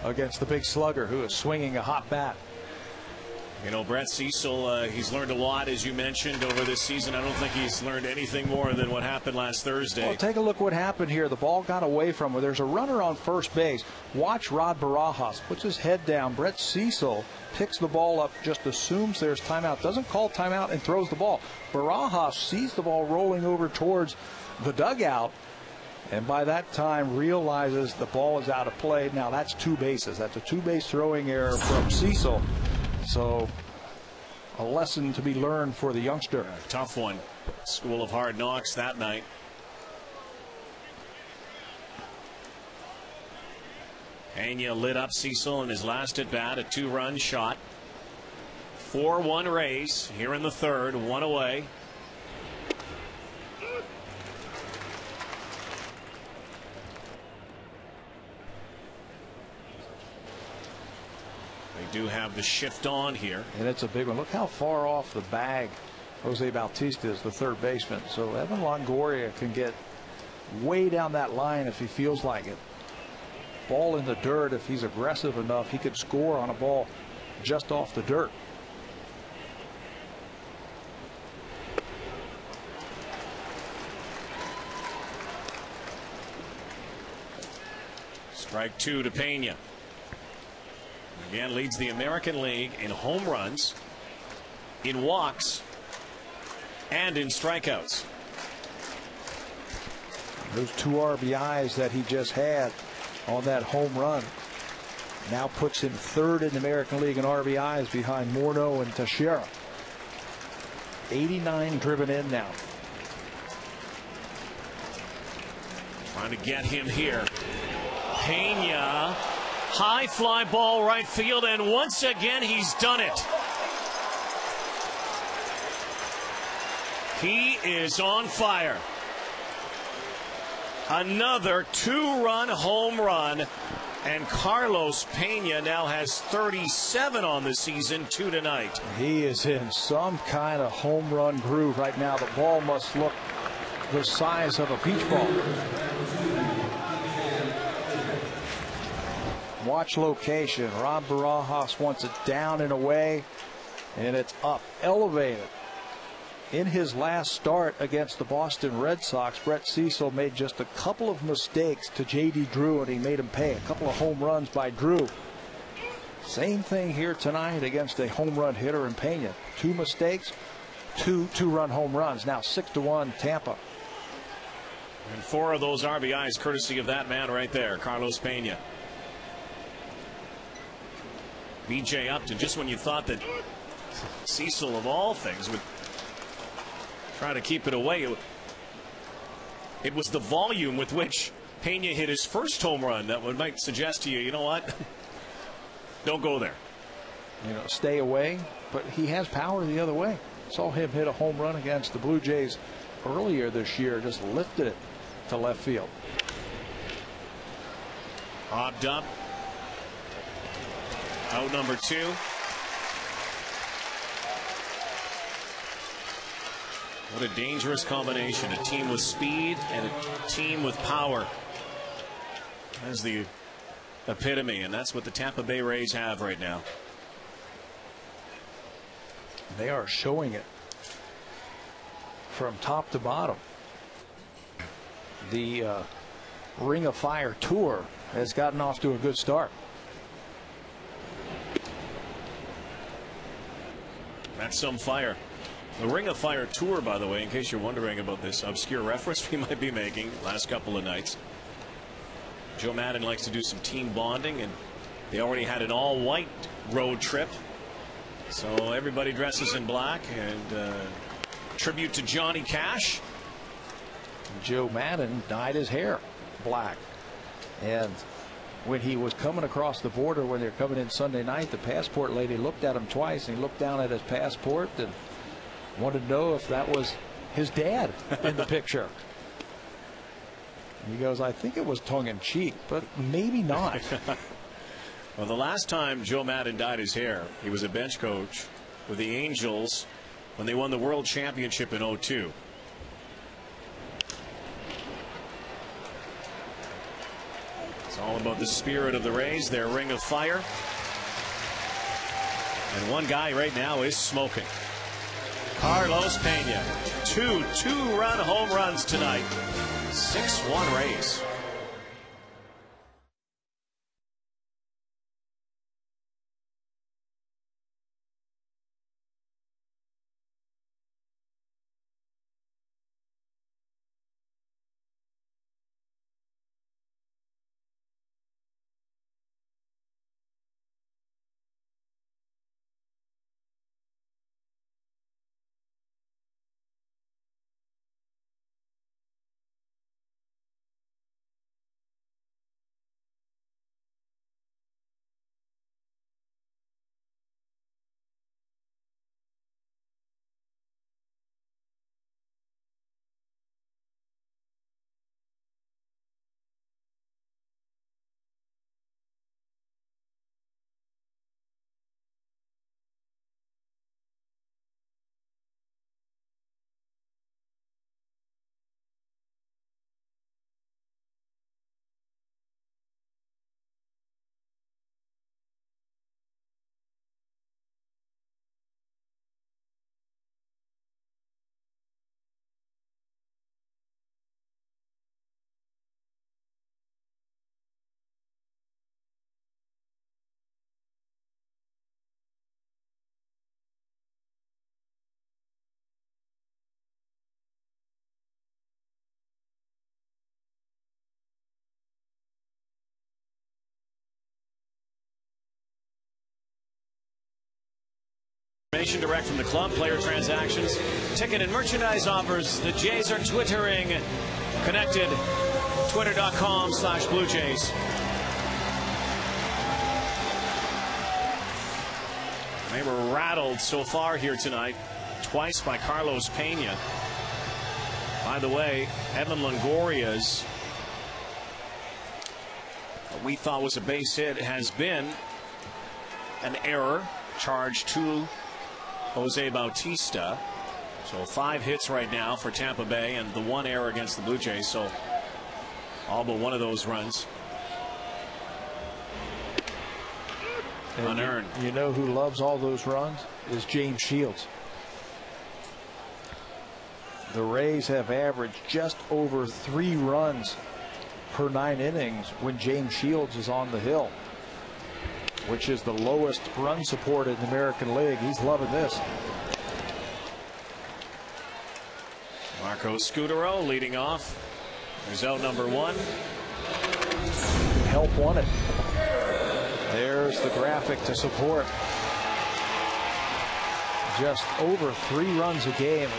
against the big slugger who is swinging a hot bat. You know, Brett Cecil, he's learned a lot, as you mentioned, over this season. I don't think he's learned anything more than what happened last Thursday. Well, take a look what happened here. The ball got away from him. There's a runner on first base. Watch Rod Barajas. Puts his head down. Brett Cecil picks the ball up, just assumes there's timeout, doesn't call timeout, and throws the ball. Barajas sees the ball rolling over towards the dugout, and by that time realizes the ball is out of play. Now that's 2 bases. That's a 2-base throwing error from Cecil. So a lesson to be learned for the youngster. Tough one. School of hard knocks that night. Pena lit up Cecil in his last at bat, a 2-run shot. 4-1 Rays here in the third, one away. They do have the shift on here. And it's a big one. Look how far off the bag Jose Bautista is, the third baseman. So Evan Longoria can get way down that line if he feels like it. Ball in the dirt, if he's aggressive enough, he could score on a ball just off the dirt. Strike 2 to Pena. Again, leads the American League in home runs, in walks, and in strikeouts. Those 2 RBIs that he just had on that home run now puts him third in the American League in RBIs behind Morneau and Teixeira. 89 driven in now. Trying to get him here. Pena, high fly ball right field, and once again he's done it. He is on fire. Another 2-run home run, and Carlos Pena now has 37 on the season, 2 tonight. He is in some kind of home run groove right now. The ball must look the size of a beach ball. Watch location. Rob Barajas wants it down and away, and it's up, elevated. In his last start against the Boston Red Sox, Brett Cecil made just a couple of mistakes to J.D. Drew, and he made him pay. A couple of home runs by Drew. Same thing here tonight against a home run hitter in Pena. 2 mistakes, 2 2-run home runs. Now 6-1 Tampa. And 4 of those RBIs courtesy of that man right there, Carlos Pena. B.J. Upton, just when you thought that Cecil of all things would try to keep it away, it was the volume with which Pena hit his first home run that might suggest to you, you know what, don't go there. You know, stay away, but he has power the other way. Saw him hit a home run against the Blue Jays earlier this year, just lifted it to left field. Hobbed up. Out number 2. What a dangerous combination. A team with speed and a team with power. That's the epitome, and that's what the Tampa Bay Rays have right now. They are showing it from top to bottom. The Ring of Fire tour has gotten off to a good start. That's some fire. The Ring of Fire tour, by the way, in case you're wondering about this obscure reference we might be making last couple of nights. Joe Maddon likes to do some team bonding, and they already had an all-white road trip. So everybody dresses in black, and tribute to Johnny Cash. Joe Maddon dyed his hair black, and when he was coming across the border, when they're coming in Sunday night, the passport lady looked at him twice, and he looked down at his passport and wanted to know if that was his dad in the picture. And he goes, I think it was tongue-in-cheek, but maybe not. Well, the last time Joe Maddon dyed his hair, he was a bench coach with the Angels when they won the World Championship in '02. It's all about the spirit of the Rays, their Ring of Fire. And one guy right now is smoking. Carlos Pena. 2 2-run home runs tonight. 6-1 Rays. Information direct from the club, player transactions, ticket and merchandise offers. The Jays are twittering. Connected. Twitter.com/Blue Jays. They were rattled so far here tonight. Twice by Carlos Pena. By the way, Evan Longoria's, what we thought was a base hit, has been an error charged to Jose Bautista. So 5 hits right now for Tampa Bay and the 1 error against the Blue Jays. So all but one of those runs unearned. You know who loves all those runs is James Shields. The Rays have averaged just over 3 runs per 9 innings when James Shields is on the hill, which is the lowest run support in the American League. He's loving this. Marco Scutaro leading off. There's out number 1. Help wanted. There's the graphic to support. Just over 3 runs a game.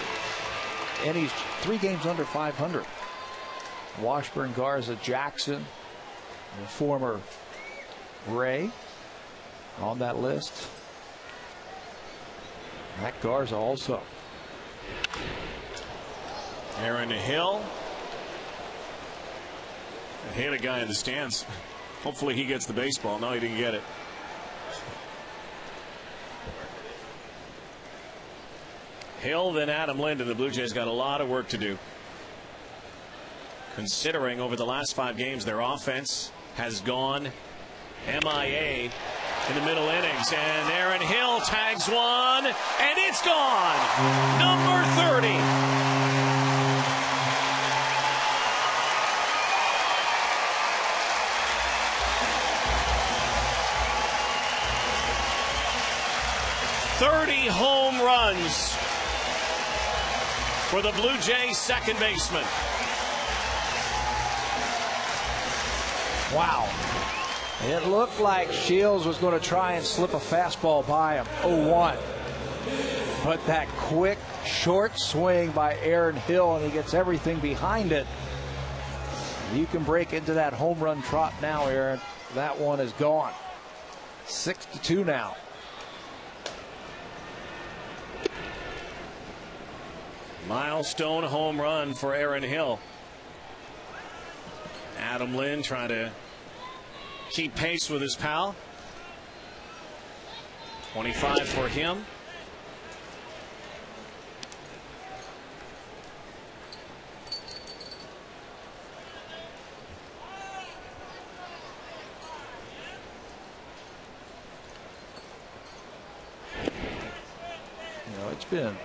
And he's 3 games under 500. Washburn, Garza, Jackson, the former Ray on that list. Matt Garza also. Aaron Hill. Hit a guy in the stands. Hopefully he gets the baseball. No, he didn't get it. Hill, then Adam Lind, and the Blue Jays got a lot of work to do. Considering over the last 5 games their offense has gone MIA in the middle innings. And Aaron Hill tags one, and it's gone. Number 30. Home runs for the Blue Jays second baseman. Wow. It looked like Shields was going to try and slip a fastball by him. 0-1. But that quick, short swing by Aaron Hill, and he gets everything behind it. You can break into that home run trot now, Aaron. That one is gone. 6-2 now. Milestone home run for Aaron Hill. Adam Lind trying to keep pace with his pal. 25 for him. You know, it's been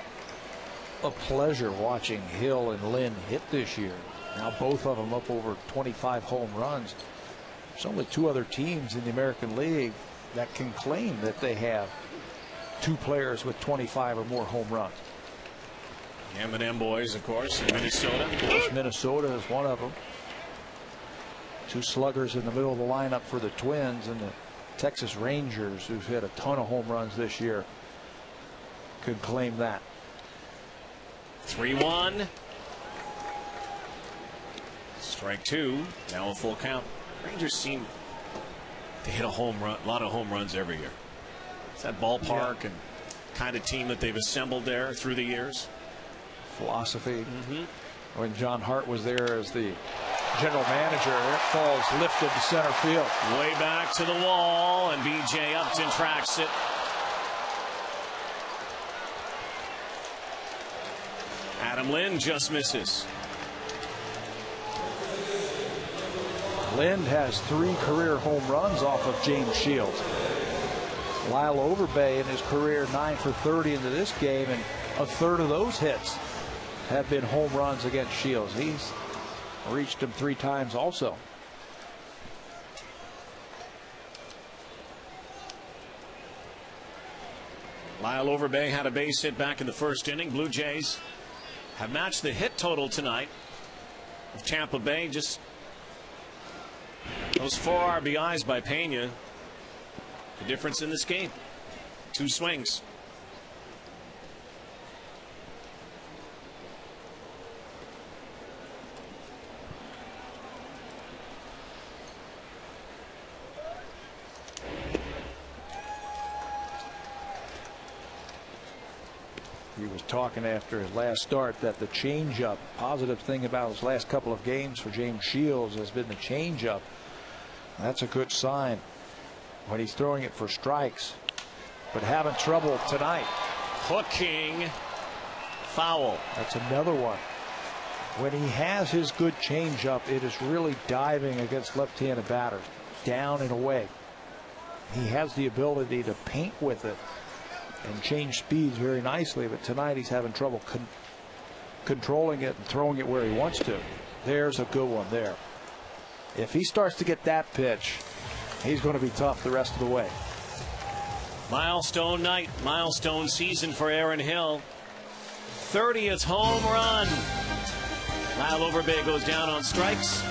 a pleasure watching Hill and Lynn hit this year. Now both of them up over 25 home runs. There's only 2 other teams in the American League that can claim that they have 2 players with 25 or more home runs. M&M boys, of course, in Minnesota. Of course, Minnesota is one of them. 2 sluggers in the middle of the lineup for the Twins, and the Texas Rangers, who've hit a ton of home runs this year, could claim that. 3-1. Strike 2. Now a full count. Rangers seem to hit a home run, a lot of home runs every year. It's that ballpark and kind of team that they've assembled there through the years. Philosophy. When John Hart was there as the general manager, it falls lifted to center field. Way back to the wall, and B.J. Upton tracks it. Adam Lind just misses. Lind has 3 career home runs off of James Shields. Lyle Overbay in his career 9 for 30 into this game, and a third of those hits have been home runs against Shields. He's reached him 3 times also. Lyle Overbay had a base hit back in the first inning. Blue Jays have matched the hit total tonight of Tampa Bay. Just those 4 RBIs by Pena. The difference in this game. 2 swings. He was talking after his last start that the changeup, positive thing about his last couple of games for James Shields has been the changeup. That's a good sign when he's throwing it for strikes, but having trouble tonight. Hooking foul. That's another one. When he has his good changeup, it is really diving against left-handed batters, down and away. He has the ability to paint with it and change speeds very nicely, but tonight he's having trouble controlling it and throwing it where he wants to. There's a good one there. If he starts to get that pitch, he's going to be tough the rest of the way. Milestone night, milestone season for Aaron Hill. 30th home run. Lyle Overbay goes down on strikes.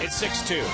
It's 6-2.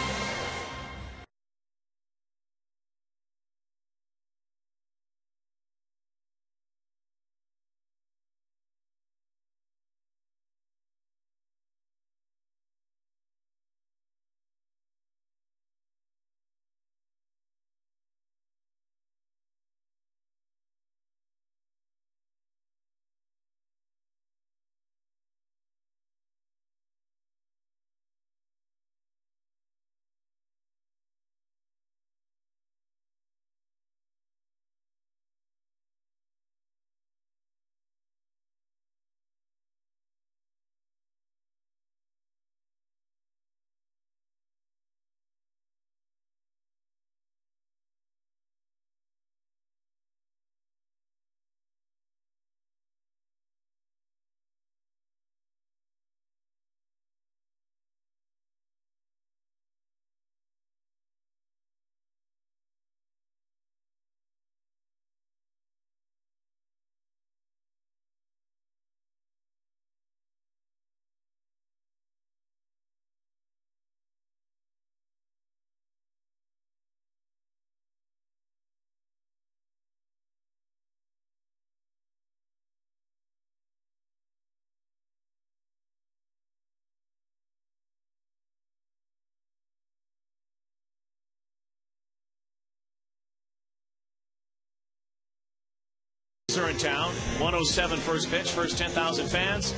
In town, 107 first pitch. First 10,000 fans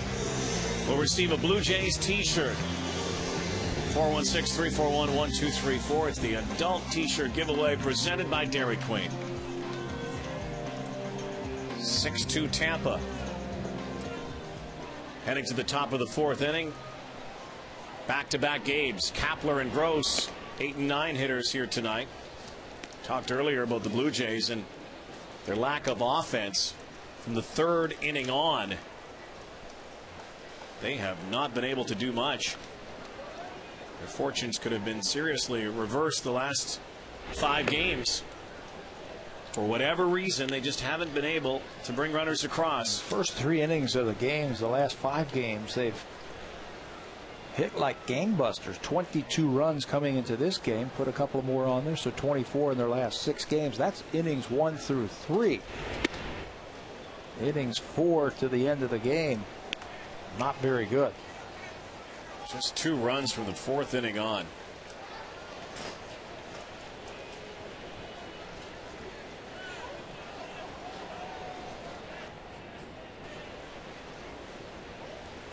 will receive a Blue Jays t-shirt. 416-341-1234. It's the adult t-shirt giveaway presented by Dairy Queen. 6-2 Tampa. Heading to the top of the fourth inning. Back-to-back games. Kapler and Gross, 8 and 9 hitters here tonight. Talked earlier about the Blue Jays and their lack of offense from the third inning on. They have not been able to do much. Their fortunes could have been seriously reversed the last 5 games. For whatever reason, they just haven't been able to bring runners across. First 3 innings of the games, the last 5 games, they've hit like gangbusters. 22 runs coming into this game. Put a couple more on there, so 24 in their last 6 games. That's innings 1 through 3. Innings 4 to the end of the game. Not very good. Just 2 runs from the 4th inning on.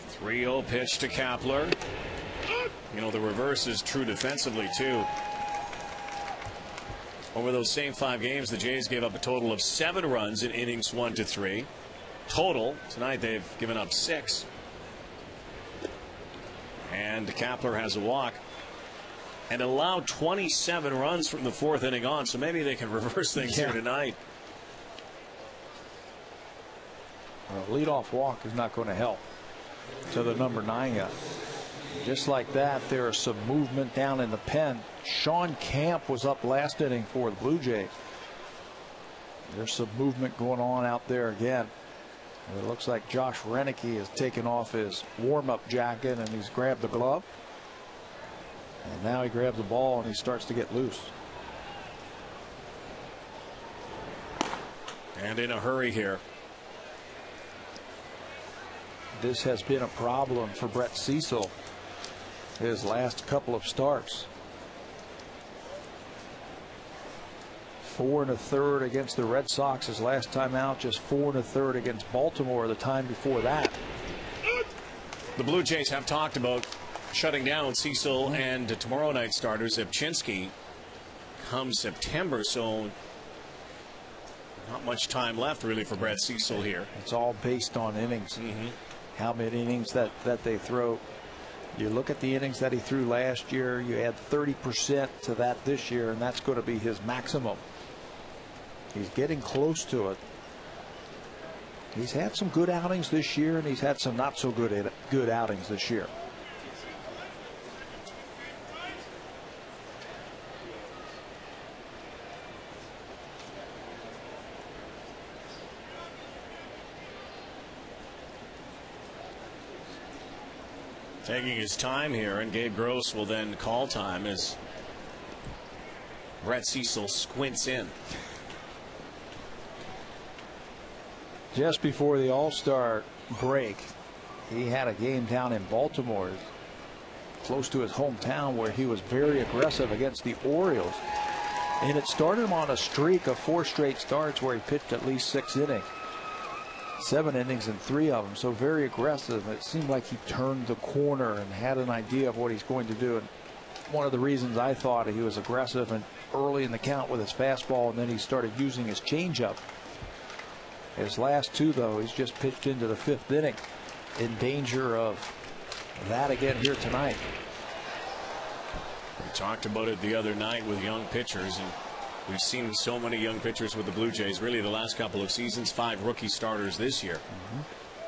Three-0 pitch to Kapler. You know, the reverse is true defensively, too. Over those same 5 games, the Jays gave up a total of 7 runs in innings 1 to 3. Total, tonight they've given up 6. And Kapler has a walk. And allowed 27 runs from the 4th inning on, so maybe they can reverse things here tonight. A leadoff walk is not going to help to the number 9 guy. Just like that, there is some movement down in the pen. Sean Camp was up last inning for the Blue Jays. There's some movement going on out there again. And it looks like Josh Renicky has taken off his warm-up jacket and he's grabbed the glove. And now he grabs the ball and he starts to get loose. And in a hurry here. This has been a problem for Brett Cecil his last couple of starts. 4 1/3 against the Red Sox his last time out, just 4 1/3 against Baltimore the time before that. The Blue Jays have talked about shutting down Cecil and tomorrow night starter Zipchinski come September, so not much time left really for Brett Cecil here. It's all based on innings. How many innings that they throw. You look at the innings that he threw last year, you add 30% to that this year, and that's going to be his maximum. He's getting close to it. He's had some good outings this year, and he's had some not so good outings this year. Taking his time here, and Gabe Gross will then call time as Brett Cecil squints in. Just before the All-Star break, he had a game down in Baltimore, close to his hometown, where he was very aggressive against the Orioles. And it started him on a streak of 4 straight starts where he pitched at least 6 innings. 7 innings in 3 of them, so very aggressive. It seemed like he turned the corner and had an idea of what he's going to do. And one of the reasons I thought he was aggressive and early in the count with his fastball, and then he started using his changeup. His last 2, though, he's just pitched into the 5th inning, in danger of that again here tonight. We talked about it the other night with young pitchers, and we've seen so many young pitchers with the Blue Jays really the last couple of seasons, 5 rookie starters this year.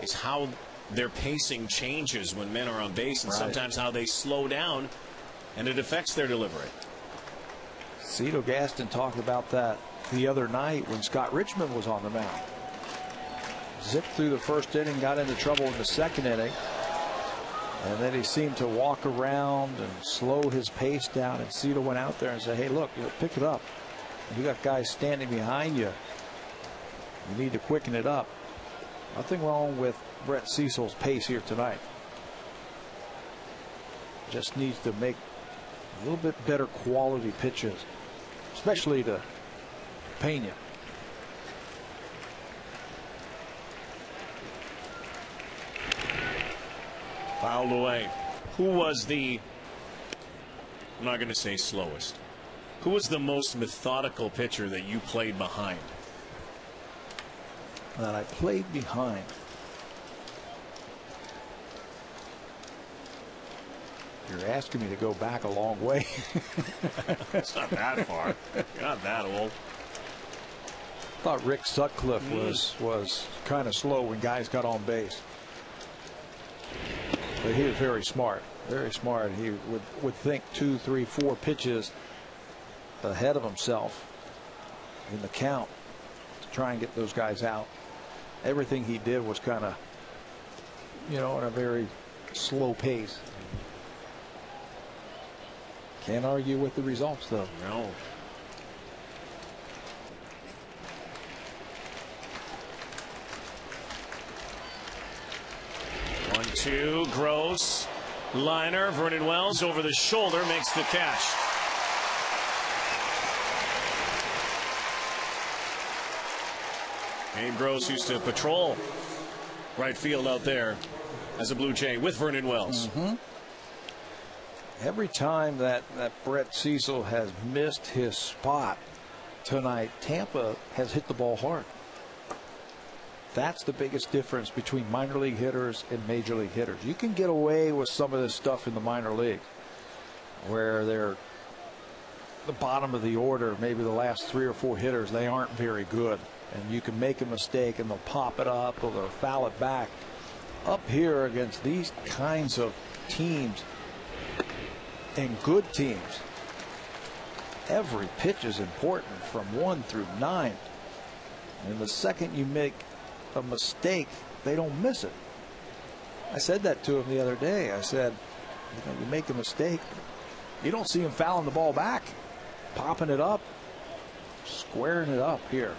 It's how their pacing changes when men are on base, and sometimes how they slow down, and it affects their delivery. Cito Gaston talked about that the other night when Scott Richmond was on the mound. Zipped through the 1st inning, got into trouble in the 2nd inning, and then he seemed to walk around and slow his pace down, and Cito went out there and said, hey, look, pick it up. You got guys standing behind you. You need to quicken it up. Nothing wrong with Brett Cecil's pace here tonight. Just needs to make a little bit better quality pitches, especially to Pena. Fouled away. Who was the, I'm not going to say slowest, who was the most methodical pitcher that you played behind? That I played behind. You're asking me to go back a long way. It's not that far. You're not that old. I thought Rick Sutcliffe was kind of slow when guys got on base. But he was very smart. Very smart. He would think 2, 3, 4 pitches ahead of himself in the count to try and get those guys out. Everything he did was kind of, in a very slow pace. Can't argue with the results, though. No. One, two, Gross. Liner, Vernon Wells over the shoulder makes the catch. Gabe Gross used to patrol right field out there as a Blue Jay with Vernon Wells. Every time that Brett Cecil has missed his spot tonight, Tampa has hit the ball hard. That's the biggest difference between minor league hitters and major league hitters. You can get away with some of this stuff in the minor league where they're the bottom of the order, maybe the last 3 or 4 hitters, they aren't very good. And you can make a mistake and they'll pop it up or they'll foul it back. Up here against these kinds of teams and good teams, every pitch is important from 1 through 9. And the second you make a mistake, they don't miss it. I said that to him the other day. I said, you make a mistake, you don't see him fouling the ball back, popping it up, squaring it up here.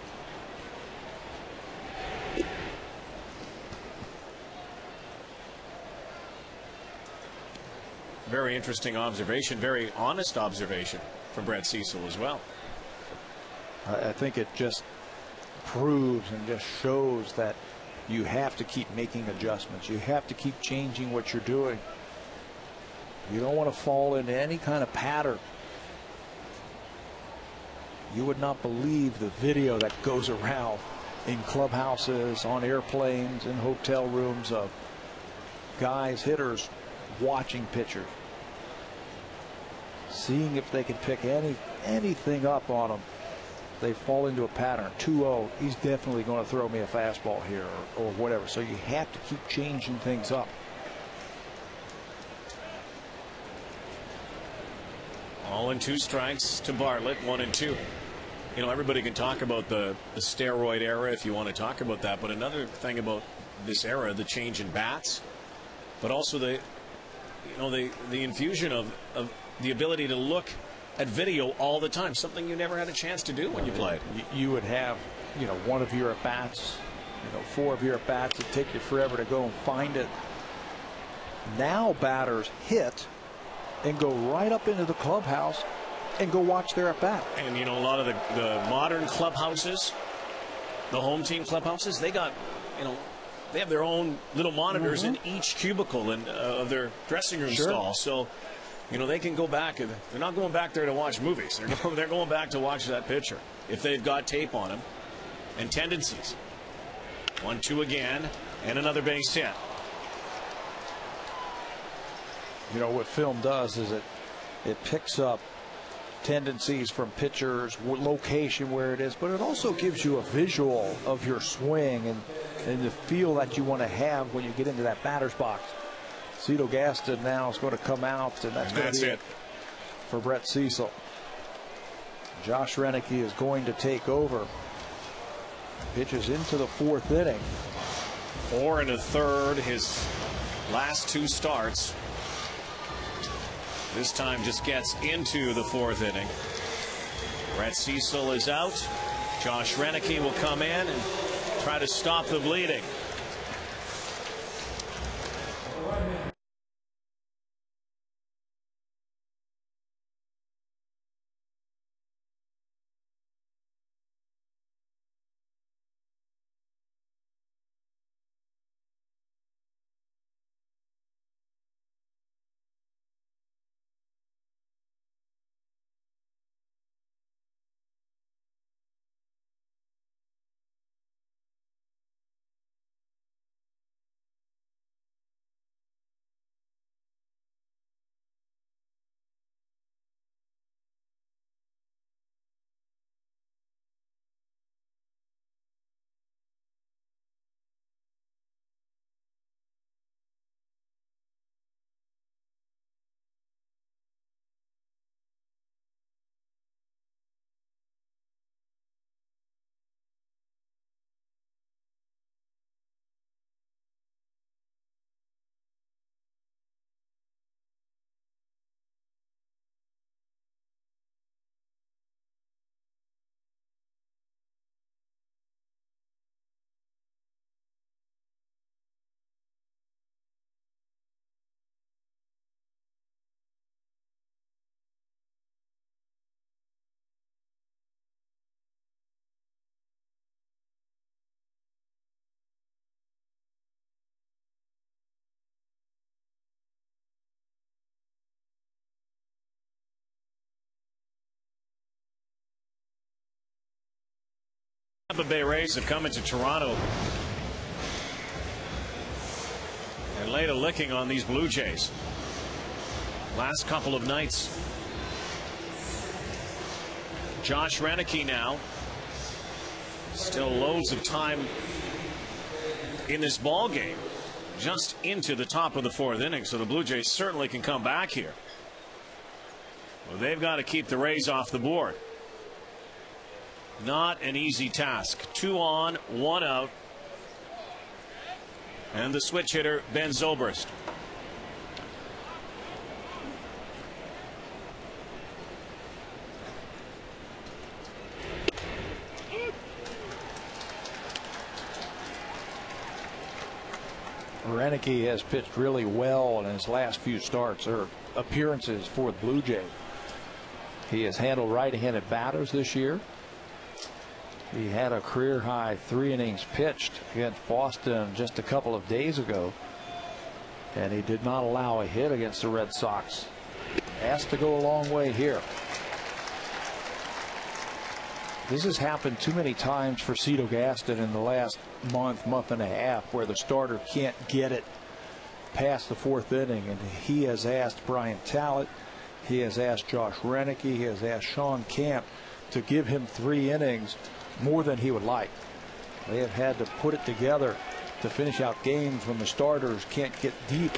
Very interesting observation, very honest observation from Brett Cecil as well. I think it just proves and just shows that you have to keep making adjustments. You have to keep changing what you're doing. You don't want to fall into any kind of pattern. You would not believe the video that goes around in clubhouses, on airplanes, in hotel rooms of guys, hitters, watching pitchers, seeing if they can pick anything up on them. They fall into a pattern. 2-0, he's definitely going to throw me a fastball here, or whatever. So you have to keep changing things up. All in 2 strikes to Bartlett, 1-2. You know, everybody can talk about the steroid era if you want to talk about that, but another thing about this era, the change in bats, but also the infusion of the ability to look at video all the time, something you never had a chance to do when you played. You would have, one of your at bats, 4 of your at bats. It'd take you forever to go and find it. Now batters hit and go right up into the clubhouse and go watch their at bat. And a lot of the modern clubhouses, the home team clubhouses, they got, they have their own little monitors in each cubicle of their dressing room stall. So, they can go back. They're not going back there to watch movies. They're going back to watch that pitcher if they've got tape on him and tendencies. 1-2 again, and another base hit. What film does is it picks up tendencies from pitchers, location where it is, but it also gives you a visual of your swing and the feel that you want to have when you get into that batter's box. Cito Gaston now is going to come out, and that's going to be it for Brett Cecil. Josh Renicky is going to take over. Pitches into the 4th inning. 4 1/3, his last 2 starts. This time just gets into the 4th inning. Brett Cecil is out. Josh Renicky will come in and try to stop the bleeding. Tampa Bay Rays have come into Toronto and laid a licking on these Blue Jays. Last couple of nights. Josh Renicky now. Still loads of time in this ball game. Just into the top of the 4th inning, so the Blue Jays certainly can come back here. Well, they've got to keep the Rays off the board. Not an easy task. 2 on, 1 out. And the switch hitter, Ben Zobrist. Renicky has pitched really well in his last few starts or appearances for the Blue Jays. He has handled right-handed batters this year. He had a career high 3 innings pitched against Boston just a couple of days ago, and he did not allow a hit against the Red Sox. Asked to go a long way here. This has happened too many times for Cito Gaston in the last month and a half, where the starter can't get it past the 4th inning, and he has asked Brian Talent, he has asked Josh Renick, he has asked Sean Camp to give him 3 innings more than he would like. They have had to put it together to finish out games when the starters can't get deep.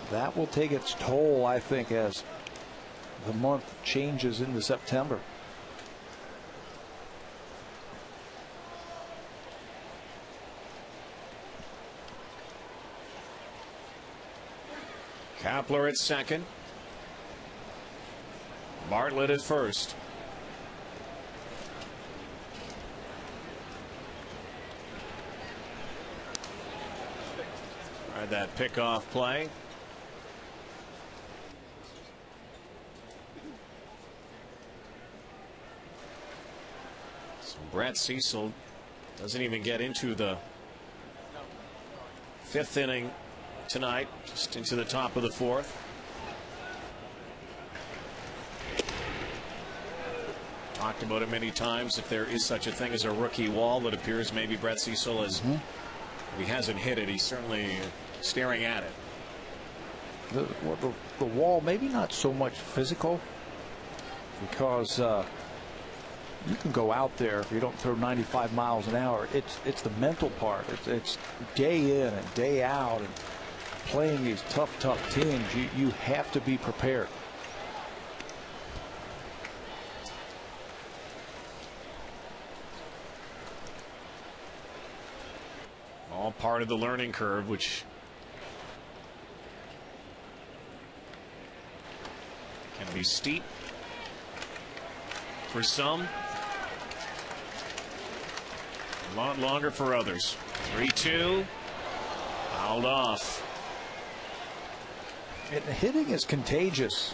That will take its toll, I think, as the month changes into September. Kapler at second. Bartlett at first. Tried that pickoff play. So Brett Cecil doesn't even get into the 5th inning tonight, just into the top of the 4th. Talked about it many times. If there is such a thing as a rookie wall, it appears maybe Brett Cecil is. If he hasn't hit it, he's certainly staring at it. The wall, maybe not so much physical, because you can go out there if you don't throw 95 miles an hour. It's the mental part. It's day in and day out, and playing these tough teams. You have to be prepared. All part of the learning curve, which can be steep for some, a lot longer for others. 3-2, fouled off. And hitting is contagious.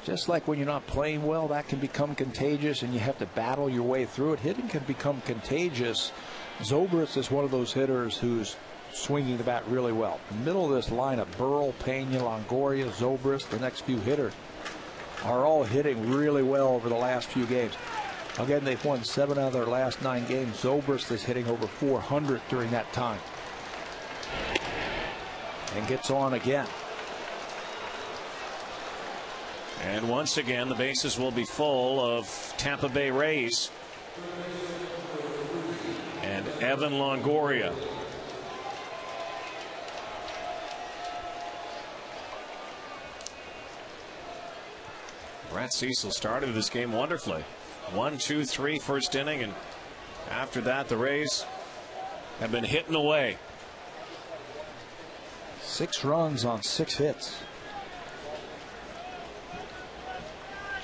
Just like when you're not playing well, that can become contagious and you have to battle your way through it. Hitting can become contagious. Zobrist is one of those hitters who's swinging the bat really well. In the middle of this lineup, Burrell, Pena, Longoria, Zobrist, the next few hitters are all hitting really well over the last few games. Again, they've won 7 out of their last 9 games. Zobrist is hitting over 400 during that time. And gets on again. And once again, the bases will be full of Tampa Bay Rays. And Evan Longoria. Brett Cecil started this game wonderfully. 1-2-3 first inning, and after that, the Rays have been hitting away. 6 runs on 6 hits.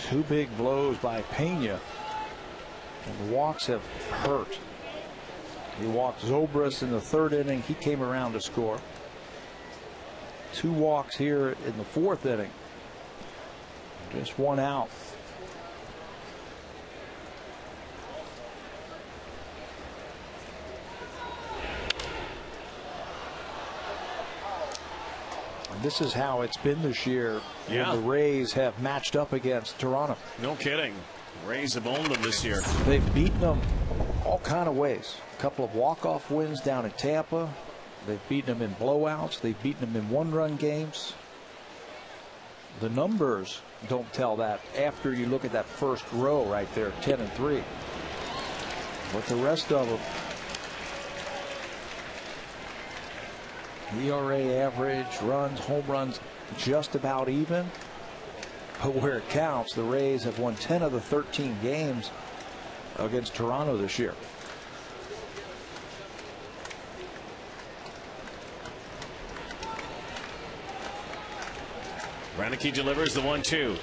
2 big blows by Pena, and the walks have hurt. He walked Zobrist in the 3rd inning. He came around to score. 2 walks here in the 4th inning. Just 1 out. This is how it's been this year when the Rays have matched up against Toronto. No kidding. Rays have owned them this year. They've beaten them all kind of ways. A couple of walk-off wins down in Tampa. They've beaten them in blowouts. They've beaten them in 1-run games. The numbers don't tell that after you look at that first row right there, 10-3. But the rest of them, ERA average, runs, home runs, just about even. But where it counts, the Rays have won 10 of the 13 games against Toronto this year. Renick delivers the 1-2.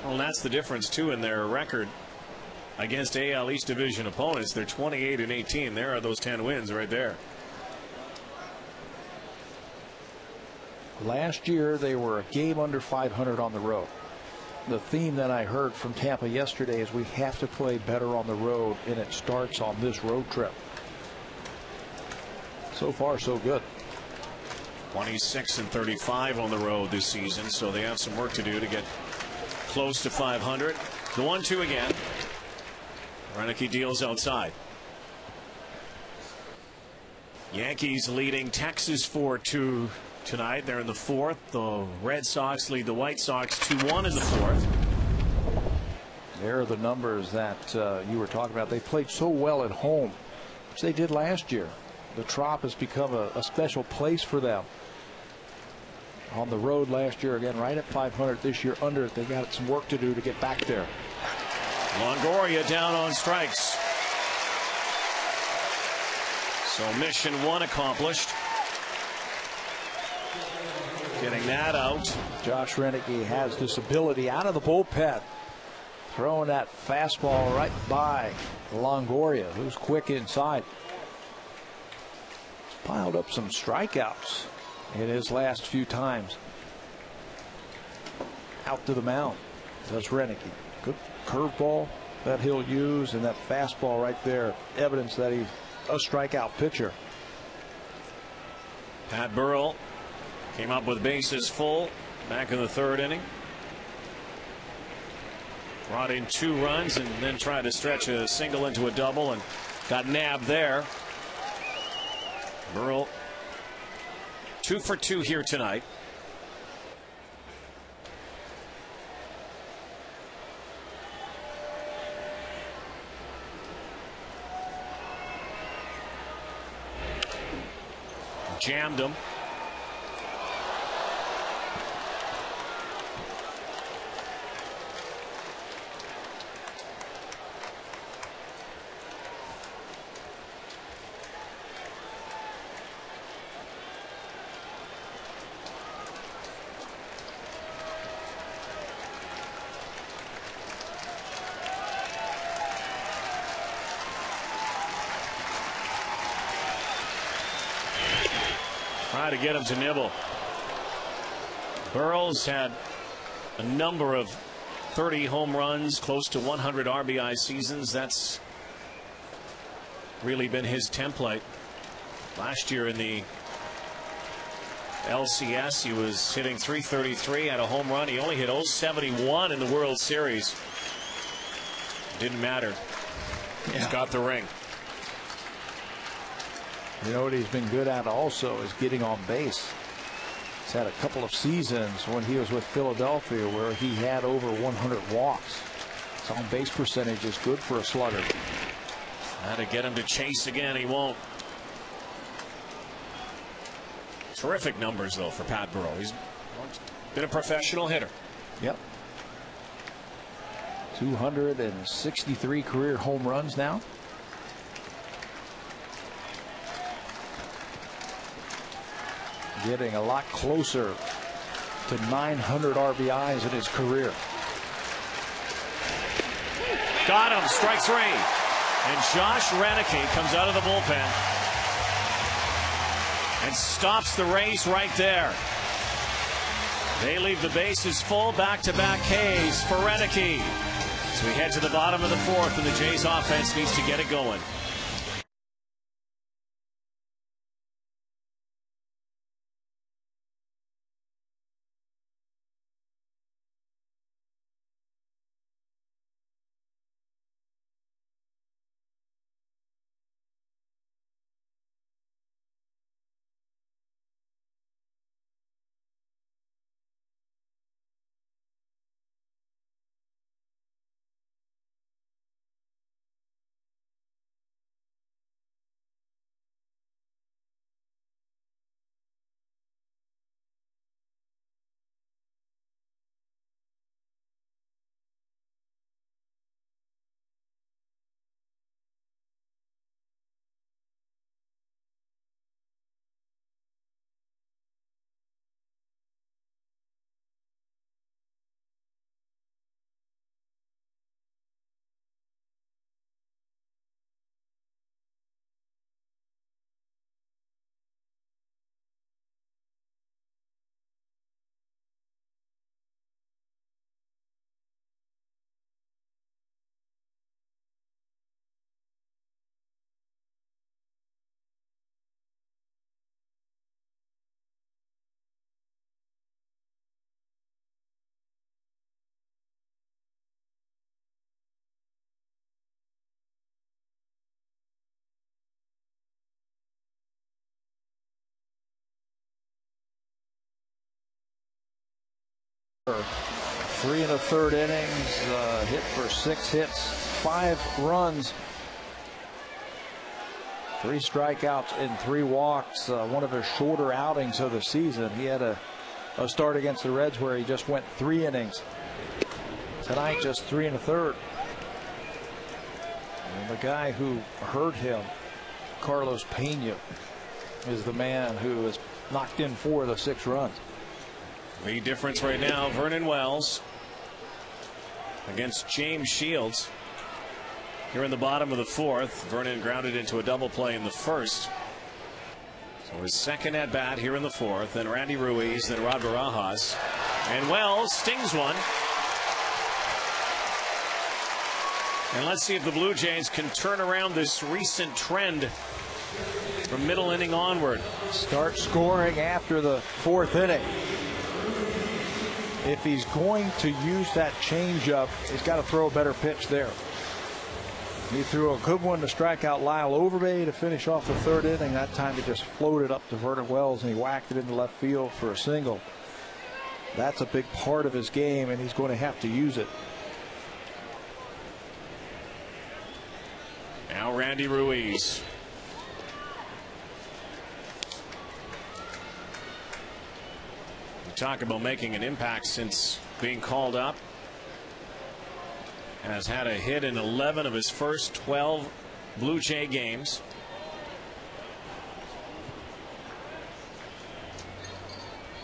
Well, that's the difference too in their record against AL East Division opponents. They're 28-18. There are those 10 wins right there. Last year they were a game under 500 on the road. The theme that I heard from Tampa yesterday is we have to play better on the road, and it starts on this road trip. So far, so good. 26-35 on the road this season, so they have some work to do to get close to 500. The 1-2 again. Renicky deals outside. Yankees leading Texas 4-2 tonight. They're in the fourth. The Red Sox lead the White Sox 2-1 in the fourth. There are the numbers that you were talking about. They played so well at home, which they did last year. The Trop has become a special place for them. On the road last year, again, right at 500. This year, under it. They got some work to do to get back there. Longoria down on strikes. So mission 1 accomplished. Getting that out. Josh Renicky has this ability out of the bullpen, throwing that fastball right by Longoria, who's quick inside. He's piled up some strikeouts in his last few times. Out to the mound. That's Renicky. Good curveball that he'll use, and that fastball right there, evidence that he's a strikeout pitcher. Pat Burrell came up with bases full back in the third inning. Brought in 2 runs and then tried to stretch a single into a double and got nabbed there. Burrell 2 for 2 here tonight. Jammed him. Try to get him to nibble. Burrell's had a number of 30 home runs, close to 100 RBI seasons. That's really been his template. Last year in the LCS, he was hitting .333, had a home run. He only hit .071 in the World Series. Didn't matter. He's got the ring. You know what he's been good at also is getting on base. He's had a couple of seasons when he was with Philadelphia where he had over 100 walks. His on base percentage is good for a slugger. Had to get him to chase again. He won't. Terrific numbers though for Pat Burrell. He's been a professional hitter. Yep. 263 career home runs now. Getting a lot closer to 900 RBIs in his career. Got him. Strike 3. And Josh Renicky comes out of the bullpen and stops the race right there. They leave the bases full. Back-to-back Ks for Renicky. So we head to the bottom of the fourth, and the Jays offense needs to get it going. 3 1/3 innings, hit for 6 hits, 5 runs, 3 strikeouts and 3 walks. One of his shorter outings of the season. He had a start against the Reds where he just went 3 innings. Tonight, just 3 1/3. And the guy who hurt him, Carlos Pena, is the man who has knocked in 4 of the 6 runs. The difference right now, Vernon Wells against James Shields. Here in the bottom of the 4th, Vernon grounded into a double play in the 1st. So his second at bat here in the 4th, then Randy Ruiz, then Rod Barajas, and Wells stings one. And let's see if the Blue Jays can turn around this recent trend from middle inning onward. Start scoring after the 4th inning. If he's going to use that changeup, he's got to throw a better pitch there. He threw a good one to strike out Lyle Overbay to finish off the 3rd inning. That time he just floated up to Vernon Wells and he whacked it into left field for a single. That's a big part of his game, and he's going to have to use it. Now Randy Ruiz. We talk about making an impact since being called up. Has had a hit in 11 of his first 12 Blue Jay games.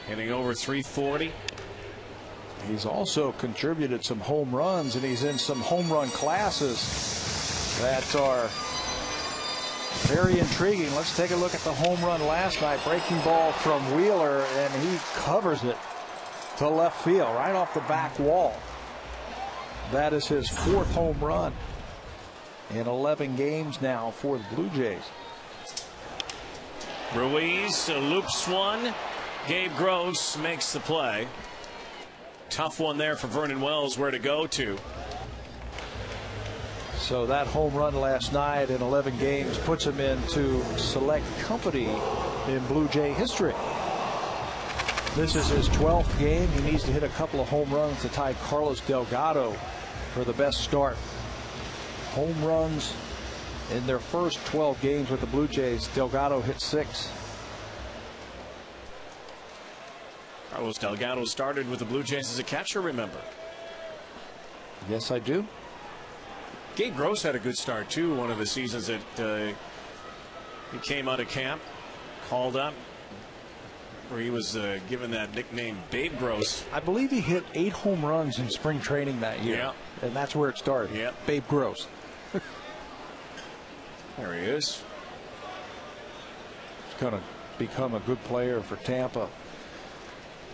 Hitting over 340. He's also contributed some home runs, and he's in some home run classes that are very intriguing. Let's take a look at the home run last night. Breaking ball from Wheeler, and he covers it to left field right off the back wall. That is his 4th home run in 11 games now for the Blue Jays. Ruiz loops one. Gabe Gross makes the play. Tough one there for Vernon Wells, where to go to. So that home run last night in 11 games puts him into select company in Blue Jay history. This is his 12th game. He needs to hit a couple of home runs to tie Carlos Delgado for the best start. Home runs in their first 12 games with the Blue Jays. Delgado hit 6. Carlos Delgado started with the Blue Jays as a catcher, remember? Yes, I do. Gabe Gross had a good start, too, one of the seasons that he came out of camp, called up, where he was given that nickname Babe Gross. I believe he hit 8 home runs in spring training that year. Yeah. And that's where it started. Yeah. Babe Gross. There he is. He's going to become a good player for Tampa.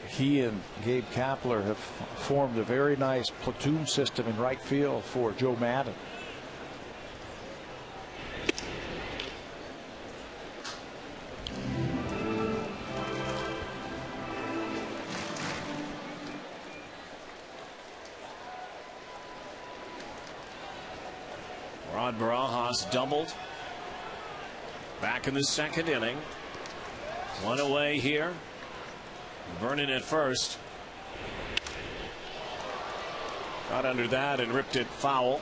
He and Gabe Kapler have formed a very nice platoon system in right field for Joe Madden. Rod Barajas doubled. Back in the 2nd inning. One away here. Vernon at first. Got under that and ripped it foul.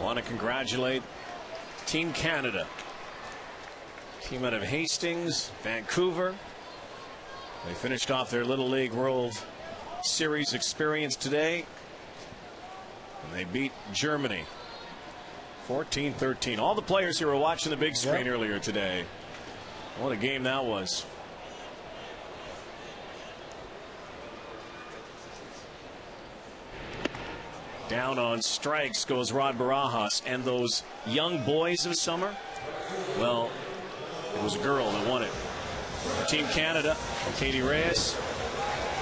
Want to congratulate Team Canada. Team out of Hastings, Vancouver. They finished off their Little League World Series experience today. And they beat Germany 14-13. All the players who were watching the big screen earlier today. What a game that was. Down on strikes goes Rod Barajas, and those young boys of summer, well, it was a girl that won it. For Team Canada, Katie Reyes.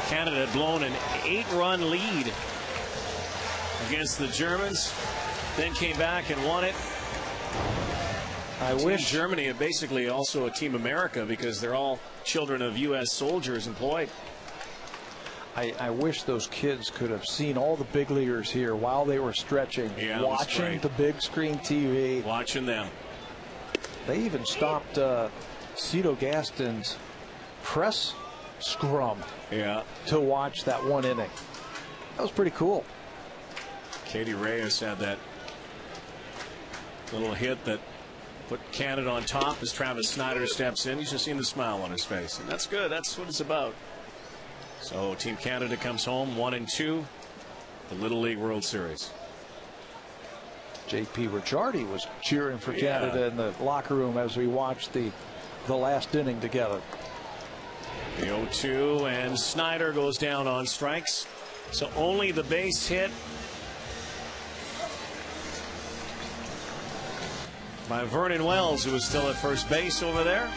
Canada had blown an 8-run lead against the Germans, then came back and won it. I wish Germany are basically also a Team America because they're all children of U.S. soldiers employed. I wish those kids could have seen all the big leaguers here while they were stretching, watching the big screen TV. Watching them. They even stopped Cito Gaston's press scrum to watch that one inning. That was pretty cool. Katie Reyes had that little hit that put Canada on top as Travis Snyder steps in. You should have seen the smile on his face, and that's good. That's what it's about. So Team Canada comes home 1-2, the Little League World Series. J.P. Ricciardi was cheering for Canada in the locker room as we watched the last inning together. The 0-2, and Snyder goes down on strikes. So only the base hit by Vernon Wells, who is still at first base over there.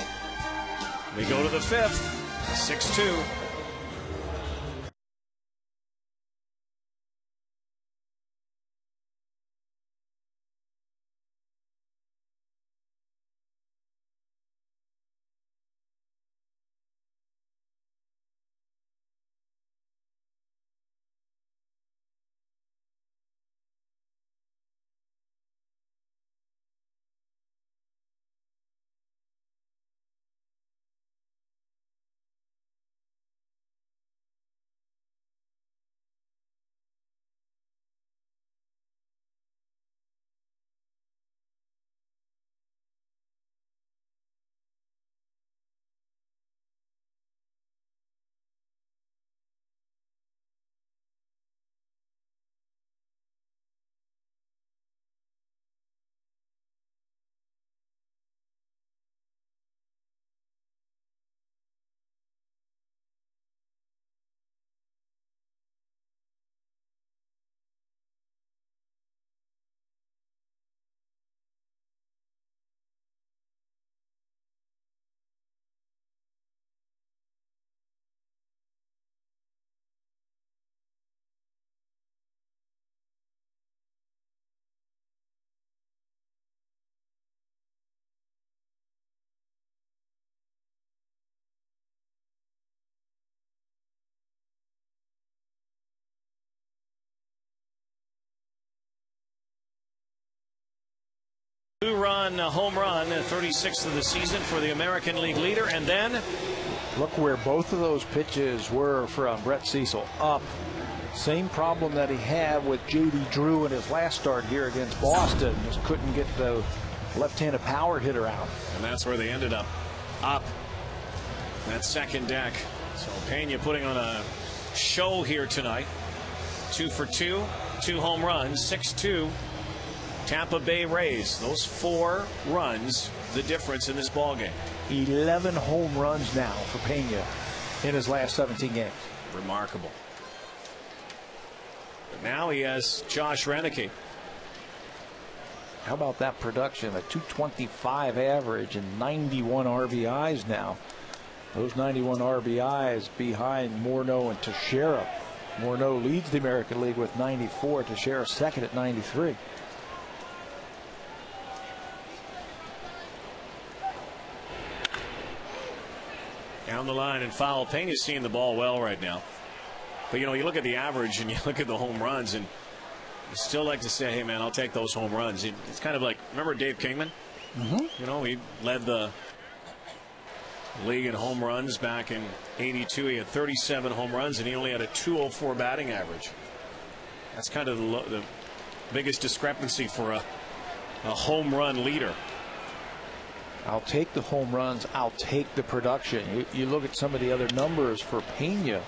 We go to the fifth, 6-2. Two-run home run, 36th of the season for the American League leader, and then look where both of those pitches were from Brett Cecil. Up. Same problem that he had with J.D. Drew in his last start here against Boston. Just couldn't get the left-handed power hitter out. And that's where they ended up. Up. That second deck. So Pena putting on a show here tonight. 2 for 2, 2 home runs, 6-2. Tampa Bay Rays. Those 4 runs, the difference in this ballgame. 11 home runs now for Pena in his last 17 games. Remarkable. But now he has Josh Renicky. How about that production? A 225 average and 91 RBIs now. Those 91 RBIs behind Morneau and Teixeira. Morneau leads the American League with 94. Teixeira second at 93. Down the line and foul. Pena's seeing the ball well right now. But, you know, you look at the average and you look at the home runs, and you still like to say, hey, man, I'll take those home runs. It's kind of like, remember Dave Kingman? You know, he led the league in home runs back in '82. He had 37 home runs, and he only had a .204 batting average. That's kind of the biggest discrepancy for a home run leader. I'll take the home runs. I'll take the production. You look at some of the other numbers for Pena.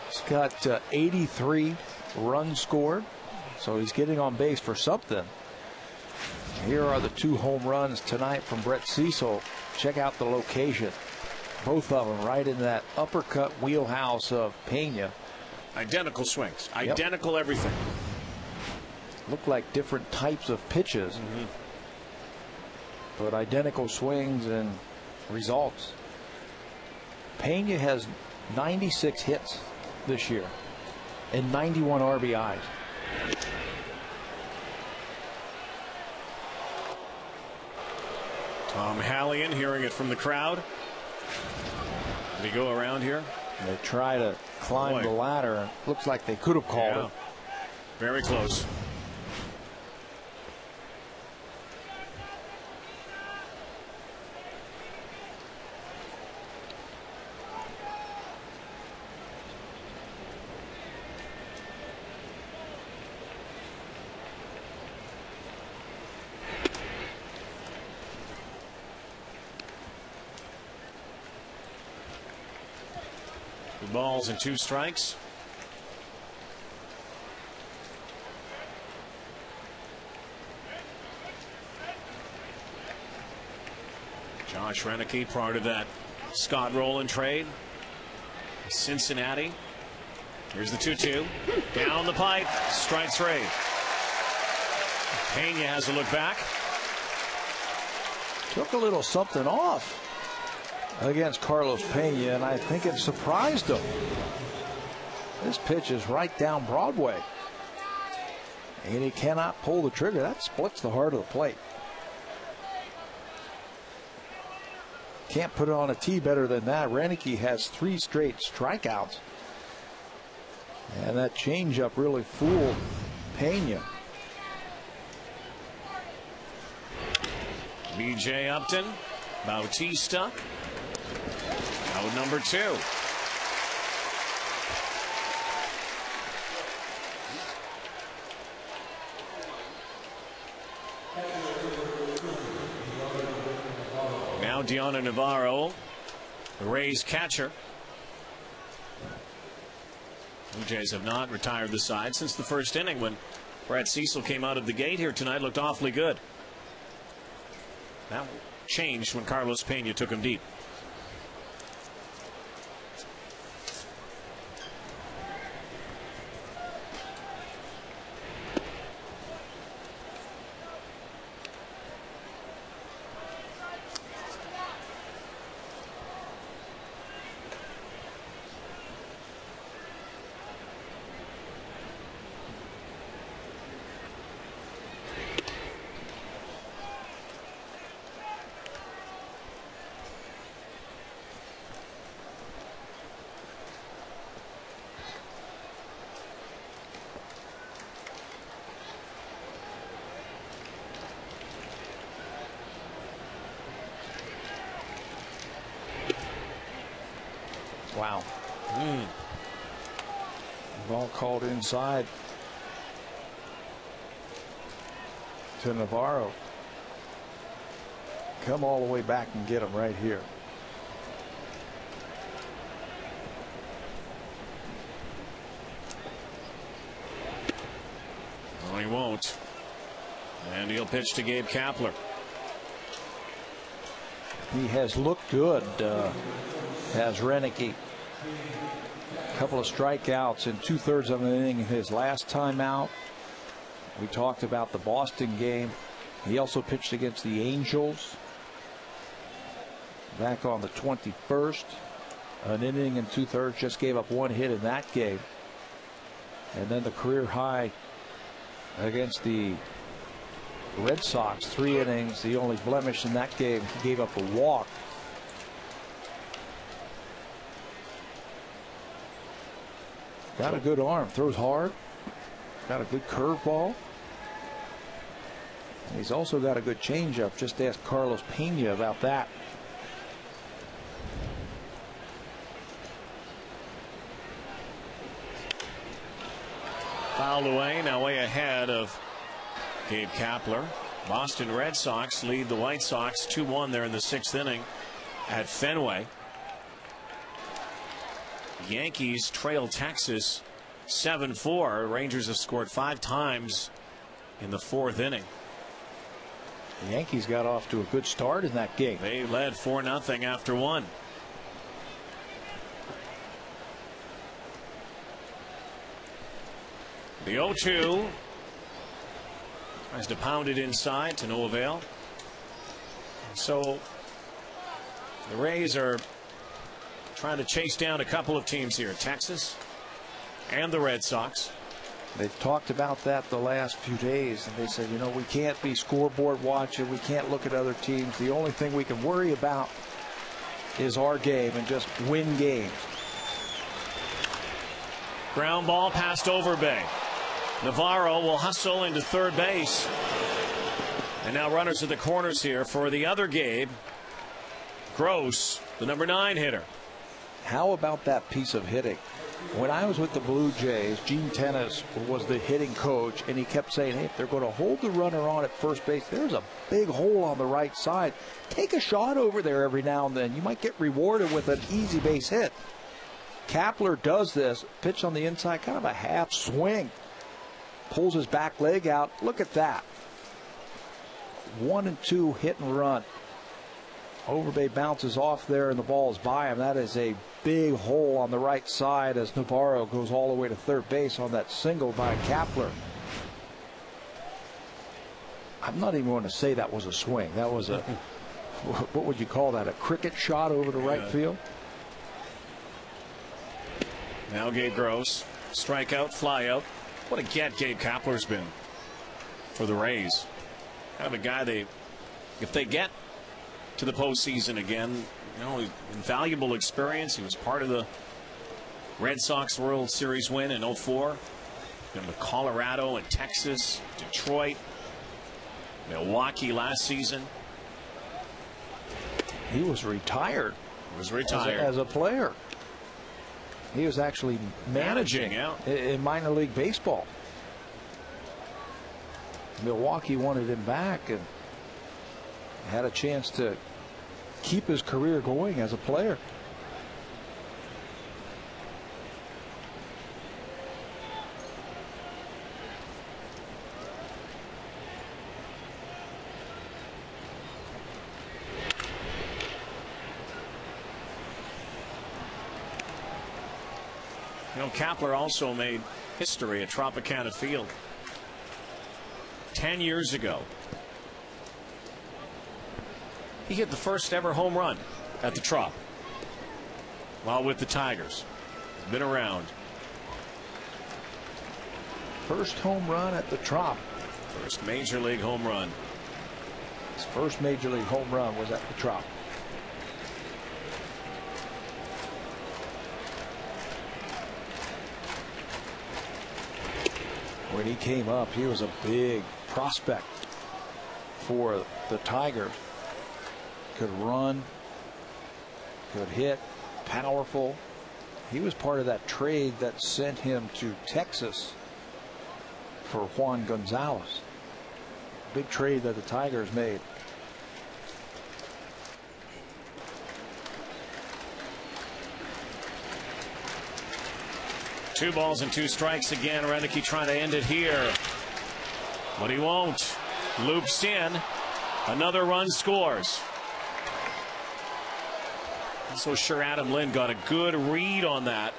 He's got 83 runs scored, so he's getting on base for something. Here are the 2 home runs tonight from Brett Cecil. Check out the location. Both of them right in that uppercut wheelhouse of Pena. Identical swings. Identical everything. Look like different types of pitches. But identical swings and results. Pena has 96 hits this year and 91 RBIs. Tom Hallion hearing it from the crowd. Did he go around here? They try to climb the ladder. Looks like they could have called it. Very close. Balls and 2 strikes. Josh Renicky, part of that Scott Rowland trade. Cincinnati. Here's the 2-2. Down the pipe. Strike 3. Pena has a look back. Took a little something off against Carlos Pena, and I think it surprised him. This pitch is right down Broadway, and he cannot pull the trigger. That splits the heart of the plate. Can't put it on a tee better than that. Renicky has 3 straight strikeouts, and that changeup really fooled Pena. B.J. Upton, Bautista. Out number 2. Now Deanna Navarro, the Rays catcher. Blue Jays have not retired the side since the first inning when Brett Cecil came out of the gate here tonight. Looked awfully good. That changed when Carlos Pena took him deep. Wow. Ball called inside to Navarro. Come all the way back and get him right here. No, he won't. And he'll pitch to Gabe Kapler. He has looked good, has Renicky. A couple of strikeouts in 2/3 of an inning his last time out. We talked about the Boston game. He also pitched against the Angels back on the 21st. An inning and 2/3, just gave up 1 hit in that game. And then the career high against the Red Sox, 3 innings. The only blemish in that game, he gave up a walk. Got a good arm, throws hard, got a good curveball. And he's also got a good changeup. Just ask Carlos Pena about that. Fouled away, now way ahead of Gabe Kapler. Boston Red Sox lead the White Sox 2-1 there in the 6th inning at Fenway. Yankees trail Texas 7-4. Rangers have scored 5 times in the 4th inning. The Yankees got off to a good start in that game. They led 4-0 after 1. The 0-2 tries to pound it inside to no avail. So the Rays are trying to chase down a couple of teams here, Texas and the Red Sox. They've talked about that the last few days, and they said, you know, we can't be scoreboard watching. We can't look at other teams. The only thing we can worry about is our game and just win games. Ground ball past Overbay. Navarro will hustle into third base. And now runners at the corners here for the other Gabe. Gross, the number 9 hitter. How about that piece of hitting? When I was with the Blue Jays, Gene Tennis was the hitting coach, and he kept saying, hey, if they're going to hold the runner on at first base, there's a big hole on the right side. Take a shot over there every now and then. You might get rewarded with an easy base hit. Kapler does this, pitch on the inside, kind of a half swing. Pulls his back leg out. Look at that. 1-2 hit and run. Overbay bounces off there and the ball is by him. That is a big hole on the right side as Navarro goes all the way to third base on that single by Kapler. I'm not even going to say that was a swing. That was a, what would you call that? A cricket shot over the right field? Now Gabe Gross. Strikeout, flyout. What a get Gabe Kapler's been for the Rays. Kind of a guy if they get to the postseason again, you know, invaluable experience. He was part of the Red Sox World Series win in 04. Been to Colorado and Texas, Detroit, Milwaukee last season. He was retired. As a player. He was actually managing in minor league baseball. Milwaukee wanted him back and had a chance to keep his career going as a player. You know, Kapler also made history at Tropicana Field 10 years ago. He hit the first ever home run at the Trop while with the Tigers. He's been around. First home run at the Trop. First major league home run. His first major league home run was at the Trop. When he came up, he was a big prospect for the Tigers. Could run, could hit, powerful. He was part of that trade that sent him to Texas for Juan Gonzalez. Big trade that the Tigers made. Two balls and two strikes again. Renicky trying to end it here, but he won't. Loops in. Another run scores. I'm so sure Adam Lynn got a good read on that.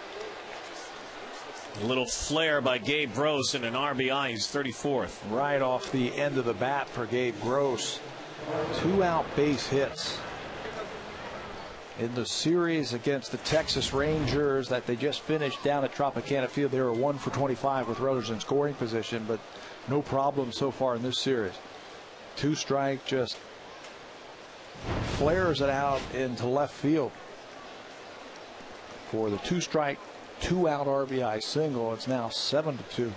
A little flare by Gabe Gross and an RBI. He's 34th. Right off the end of the bat for Gabe Gross. 2 out base hits in the series against the Texas Rangers that they just finished down at Tropicana Field. They were 1 for 25 with runners in scoring position, but no problem so far in this series. 2 strike, just flares it out into left field for the 2 strike, 2 out RBI single. It's now 7-2.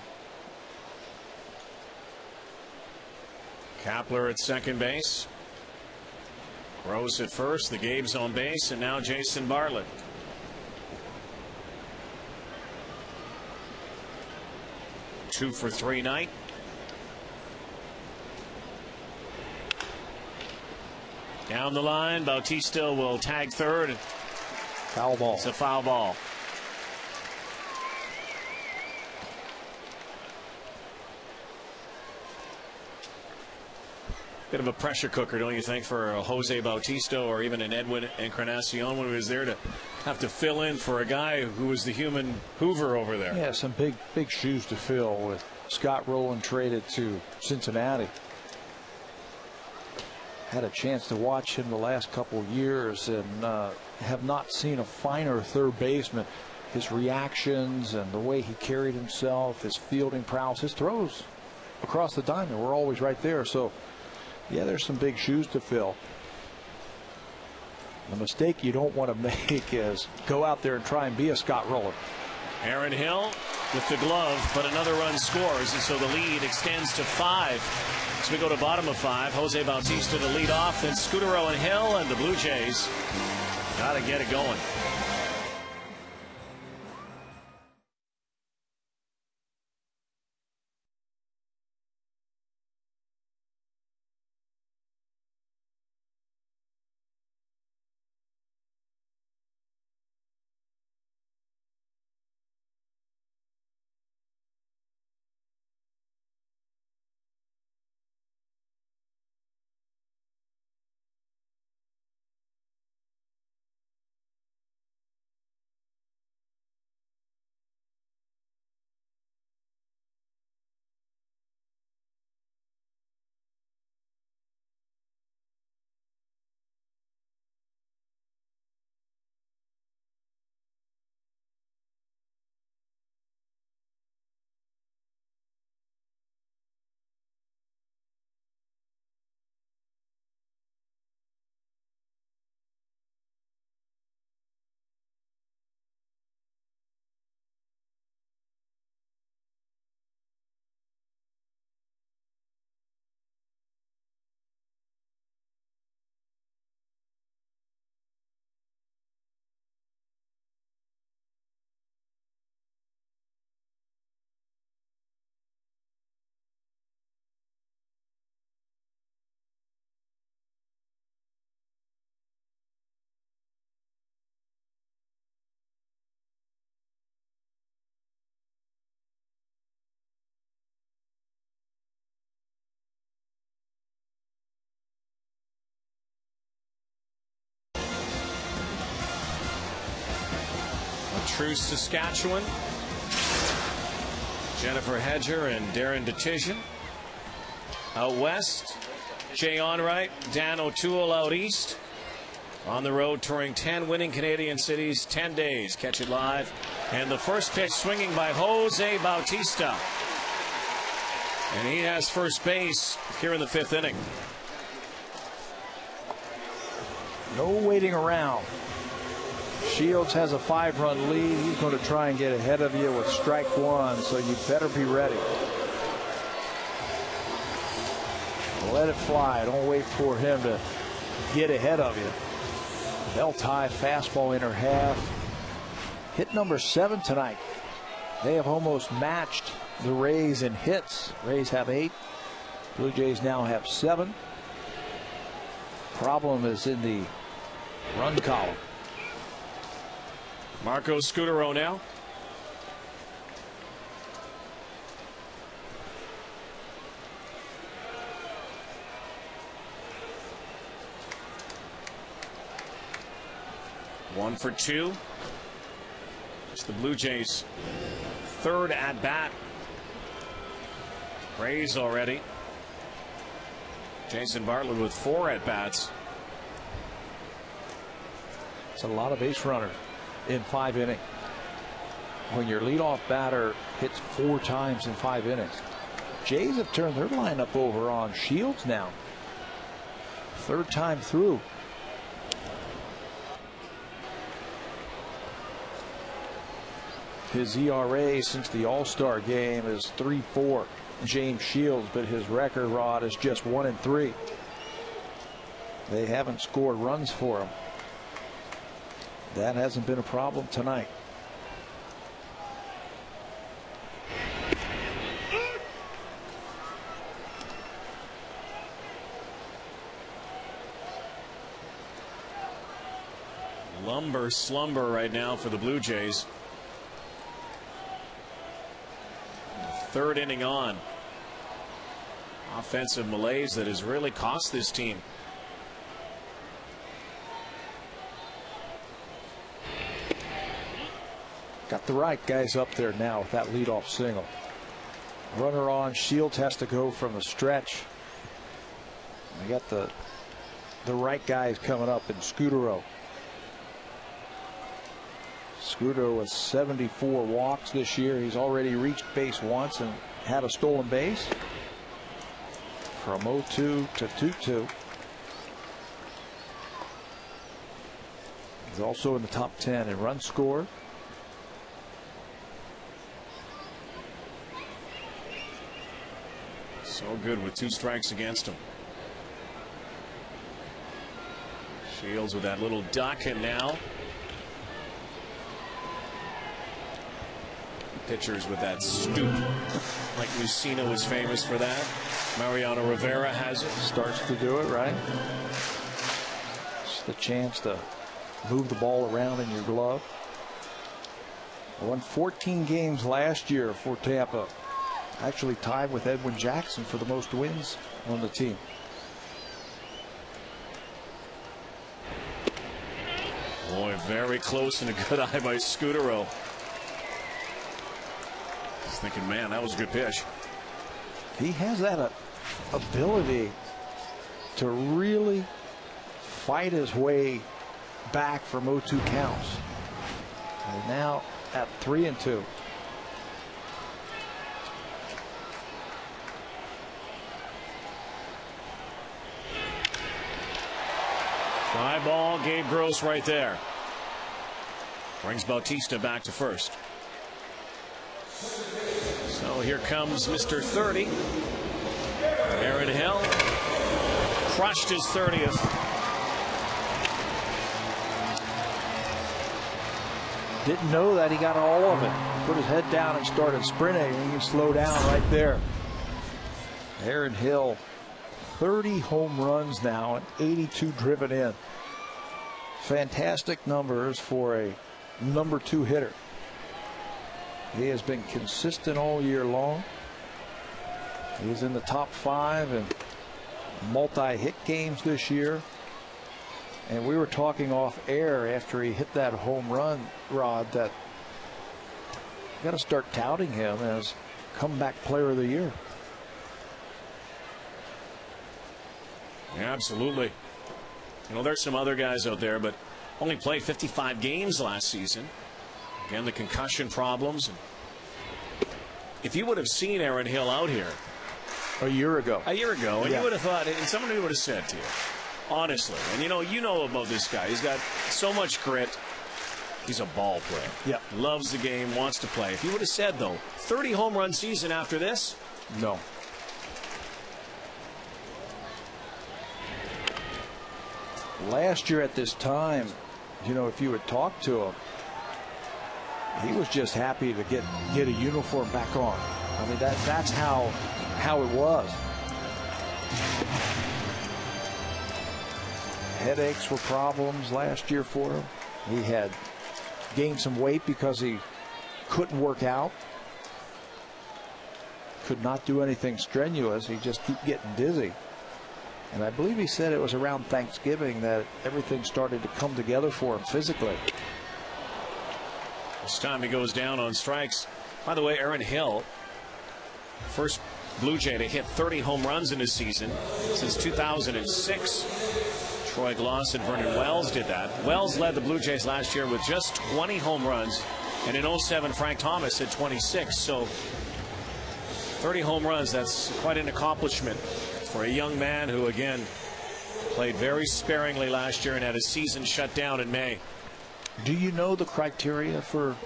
Kapler at second base. Gross at first. The Gabe's on base, and now Jason Bartlett. Two for 3 night. Down the line, Bautista will tag third. Foul ball. It's a foul ball. Bit of a pressure cooker, don't you think, for a Jose Bautista or even an Edwin Encarnacion when he was there to have to fill in for a guy who was the human Hoover over there. Yeah, some big shoes to fill with Scott Rowland traded to Cincinnati. Had a chance to watch him the last couple of years and have not seen a finer third baseman. his reactions and the way he carried himself, his fielding prowess, his throws across the diamond were always right there. So, yeah, there's some big shoes to fill. The mistake you don't want to make is go out there and try and be a Scott Rowland. Aaron Hill with the glove, but another run scores, and so the lead extends to 5. So we go to bottom of 5. Jose Bautista to lead off, then Scutaro and Hill, and the Blue Jays got to get it going. True Saskatchewan. Jennifer Hedger and Darren DeTision. Out west, Jay Onright, Dan O'Toole out east. On the road, touring 10 winning Canadian cities, 10 days. Catch it live. And the first pitch swinging by Jose Bautista. And he has first base here in the 5th inning. No waiting around. Shields has a 5-run lead. He's going to try and get ahead of you with strike 1, so you better be ready. Let it fly. Don't wait for him to get ahead of you. Belt high fastball inner half. Hit number 7 tonight. They have almost matched the Rays in hits. Rays have 8. Blue Jays now have 7. Problem is in the run column. Marco Scutaro now. One for 2. It's the Blue Jays' 3rd at bat. Rays already. Jason Bartlett with 4 at bats. It's a lot of base runners in 5 innings. When your leadoff batter hits 4 times in 5 innings. Jays have turned their lineup over on Shields now. 3rd time through. His ERA since the All-Star game is 3.4. James Shields, but his record, Rod, is just 1-3. They haven't scored runs for him. That hasn't been a problem tonight. Lumber slumber right now for the Blue Jays. 3rd inning on. Offensive malaise that has really cost this team. Got the right guys up there now with that leadoff single. Runner on. Shields has to go from the stretch. They got the right guys coming up in Scutaro. Scudero with 74 walks this year. He's already reached base once and had a stolen base. From 0-2 to 2-2. He's also in the top 10 in runs scored. So good with 2 strikes against him. Shields with that little duck, and now pitchers with that stoop, like Lucino is famous for that. Mariano Rivera has it. Starts to do it, right? Just the chance to move the ball around in your glove. Won 14 games last year for Tampa. Actually tied with Edwin Jackson for the most wins on the team. Boy, very close and a good eye by Scudero. He's thinking, man, that was a good pitch. He has that ability to really fight his way back from 0-2 counts. And now at 3-2. Fly ball, Gabe Gross right there. Brings Bautista back to first. So here comes Mr. 30. Aaron Hill crushed his 30th. Didn't know that he got all of it. Put his head down and started sprinting, and he can slow down right there. Aaron Hill, 30 home runs now and 82 driven in. Fantastic numbers for a number 2 hitter. He has been consistent all year long. He's in the top 5 in multi-hit games this year. And we were talking off air after he hit that home run, Rod, that you got to start touting him as comeback player of the year. Yeah, absolutely. You know, there's some other guys out there, but only played 55 games last season. Again, the concussion problems. If you would have seen Aaron Hill out here a year ago, and you would have thought, and somebody would have said to you, honestly, and you know about this guy. He's got so much grit. He's a ball player. Yep. Loves the game, wants to play. If you would have said, though, 30 home run season after this, no. Last year at this time, you know, if you had talked to him, he was just happy to get a uniform back on. I mean, that's how it was. Headaches were problems last year for him. He had gained some weight because he couldn't work out. Could not do anything strenuous. He just kept getting dizzy. And I believe he said it was around Thanksgiving that everything started to come together for him physically. This time he goes down on strikes. By the way, Aaron Hill, first Blue Jay to hit 30 home runs in his season since 2006. Troy Gloss and Vernon Wells did that. Wells led the Blue Jays last year with just 20 home runs. And in 07, Frank Thomas had 26. So 30 home runs, that's quite an accomplishment for a young man who, again, played very sparingly last year and had his season shut down in May. Do you know the criteria for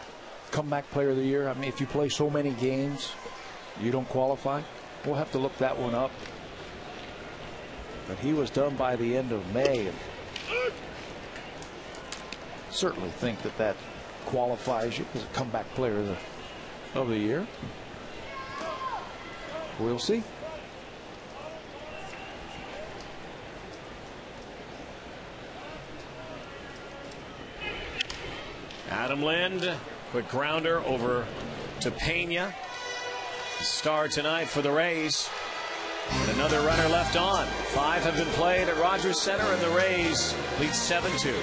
comeback player of the year? I mean, if you play so many games, you don't qualify? We'll have to look that one up. But he was done by the end of May. And certainly think that qualifies you as a comeback player of the year. We'll see. Adam Lind, quick grounder over to Pena. The star tonight for the Rays. And another runner left on. 5 have been played at Rogers Center, and the Rays lead 7-2.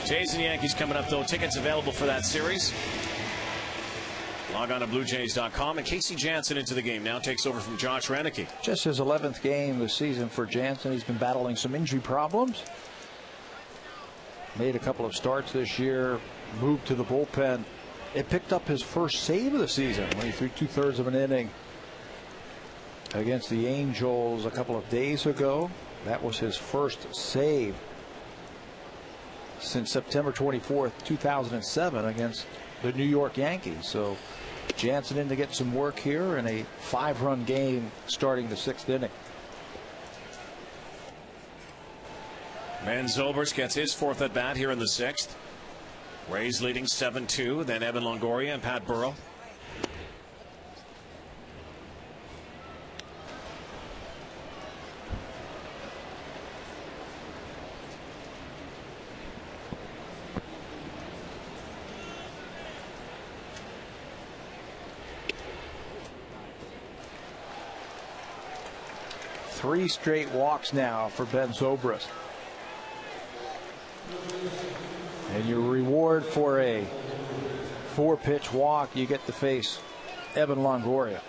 Jays and Yankees coming up, though. Tickets available for that series. Log on to BlueJays.com. And Casey Janssen into the game now, takes over from Josh Renicky. Just his 11th game this season for Janssen. He's been battling some injury problems. Made a couple of starts this year. Moved to the bullpen. It picked up his first save of the season when he threw 2/3 of an inning against the Angels a couple of days ago. That was his first save since September 24th, 2007 against the New York Yankees. So Janssen in to get some work here in a 5-run game starting the 6th inning. Ben Zobrist gets his 4th at bat here in the 6th. Rays leading 7-2. Then Evan Longoria and Pat Burrell. Three straight walks now for Ben Zobrist. And your reward for a 4-pitch walk, you get to face Evan Longoria.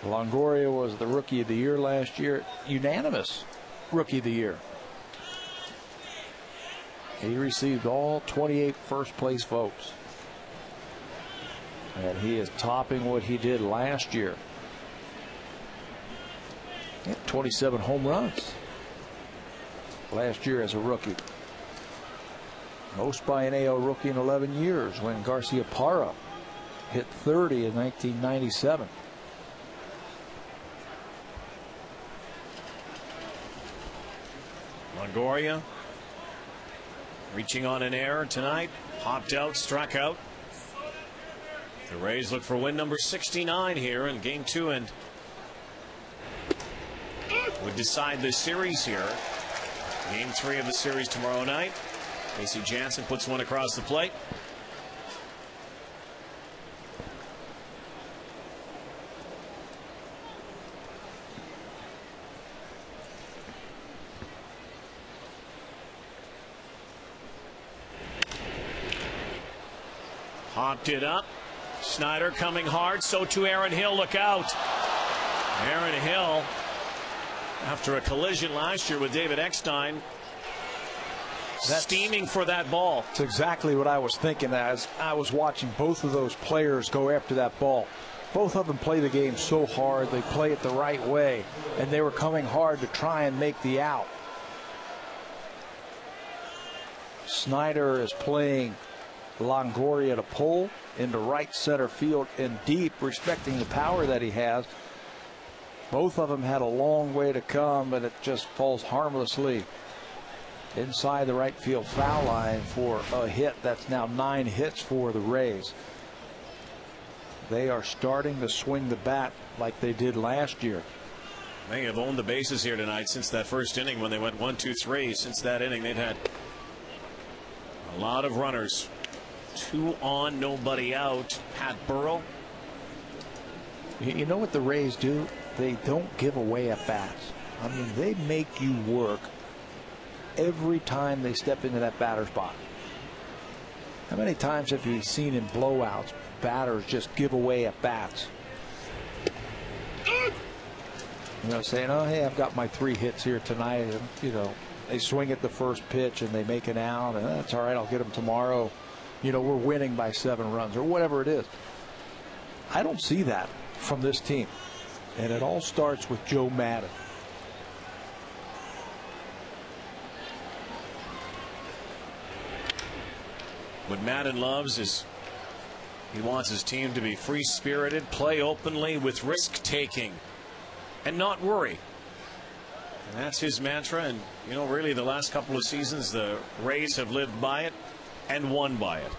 Longoria was the Rookie of the Year last year, unanimous Rookie of the Year. He received all 28 first-place votes. And he is topping what he did last year. He had 27 home runs last year as a rookie. Most by an AL rookie in 11 years when Garcia Parra hit 30 in 1997. Longoria reaching on an error tonight. Popped out, struck out. The Rays look for win number 69 here in game 2 and would decide the series here. Game 3 of the series tomorrow night. Casey Janssen puts one across the plate. Popped it up. Snyder coming hard. So too Aaron Hill. Look out. Aaron Hill, after a collision last year with David Eckstein, steaming for that ball. That's exactly what I was thinking as I was watching both of those players go after that ball. Both of them play the game so hard. They play it the right way. And they were coming hard to try and make the out. Snyder is playing Longoria to pull into right center field and deep, respecting the power that he has. Both of them had a long way to come, but it just falls harmlessly inside the right field foul line for a hit. That's now 9 hits for the Rays. They are starting to swing the bat like they did last year. They have owned the bases here tonight since that first inning when they went 1-2-3. Since that inning, they've had a lot of runners. 2 on, nobody out. Pat Burrell. You know what the Rays do? They don't give away at bats. I mean, they make you work every time they step into that batter's box. How many times have you seen in blowouts batters just give away at bats? You know, saying, oh, hey, I've got my 3 hits here tonight. And, you know, they swing at the first pitch and they make an out, and that's all right, I'll get them tomorrow. You know, we're winning by 7 runs or whatever it is. I don't see that from this team. And it all starts with Joe Maddon. What Maddon loves is he wants his team to be free-spirited, play openly with risk-taking, and not worry. And that's his mantra. And, you know, really the last couple of seasons, the Rays have lived by it and won by it.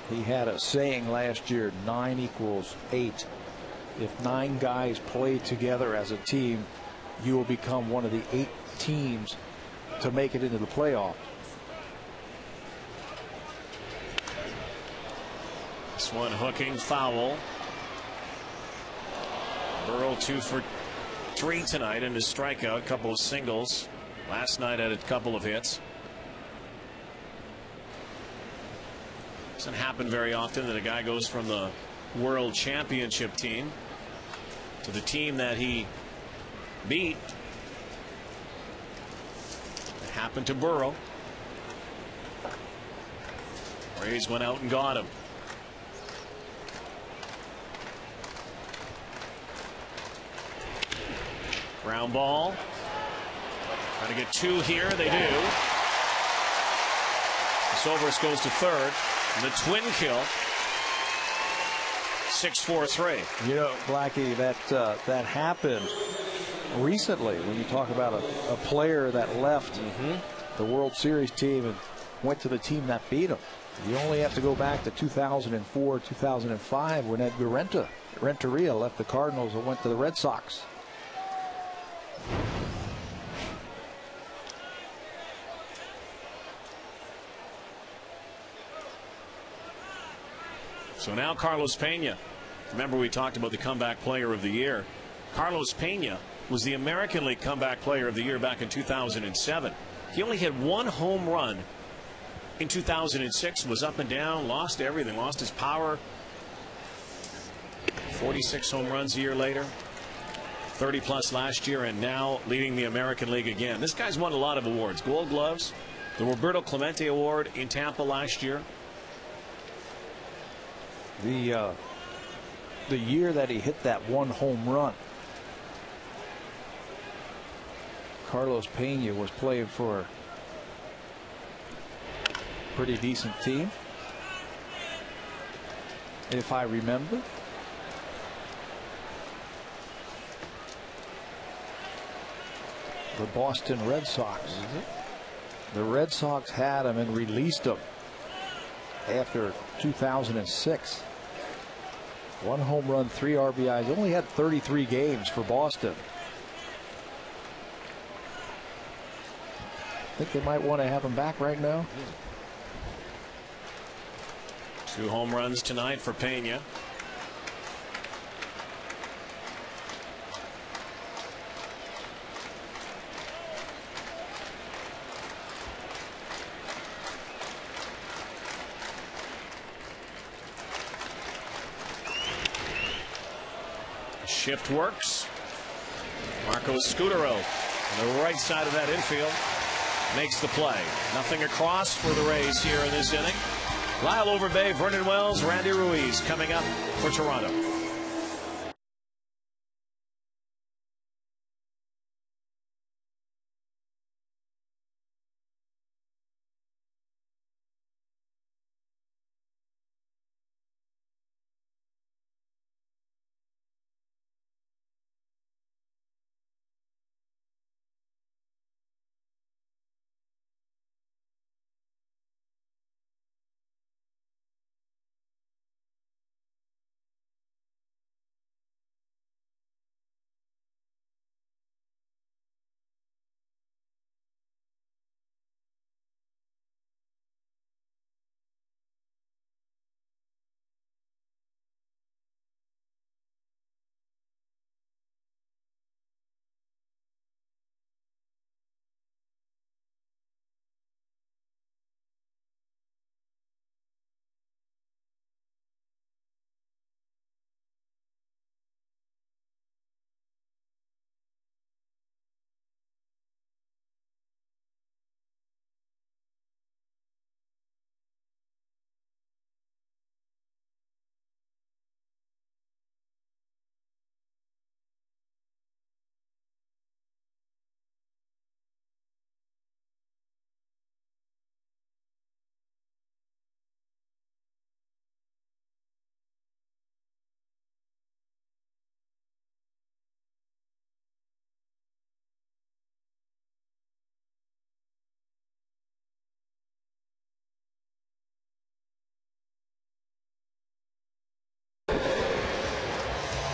He had a saying last year, 9 equals 8. If 9 guys play together as a team, you will become one of the 8 teams to make it into the playoffs. This one hooking foul. Burrell 2 for 3 tonight in his strikeout, a couple of singles. Last night had a couple of hits. Doesn't happen very often that a guy goes from the World Championship team to the team that he beat. It happened to Burrow. Rays went out and got him. Ground ball. Trying to get 2 here. They do. Silvers goes to third. And the twin kill. 6-4-3. You know, Blackie, that happened recently when you talk about a player that left the World Series team and went to the team that beat him. You only have to go back to 2004, 2005 when Edgar Renteria left the Cardinals and went to the Red Sox. So now Carlos Pena. Remember, we talked about the comeback player of the year. Carlos Pena was the American League comeback player of the year back in 2007. He only had 1 home run in 2006, was up and down, lost everything, lost his power. 46 home runs a year later, 30 plus last year, and now leading the American League again. This guy's won a lot of awards. Gold Gloves, the Roberto Clemente Award in Tampa last year. The year that he hit that 1 home run, Carlos Pena was playing for a pretty decent team, if I remember. The Boston Red Sox. The Red Sox had him and released him after 2006. 1 home run, 3 RBIs. Only had 33 games for Boston. I think they might want to have him back right now. 2 home runs tonight for Pena. Shift works. Marco Scutaro on the right side of that infield makes the play. Nothing across for the Rays here in this inning. Lyle Overbay, Vernon Wells, Randy Ruiz coming up for Toronto.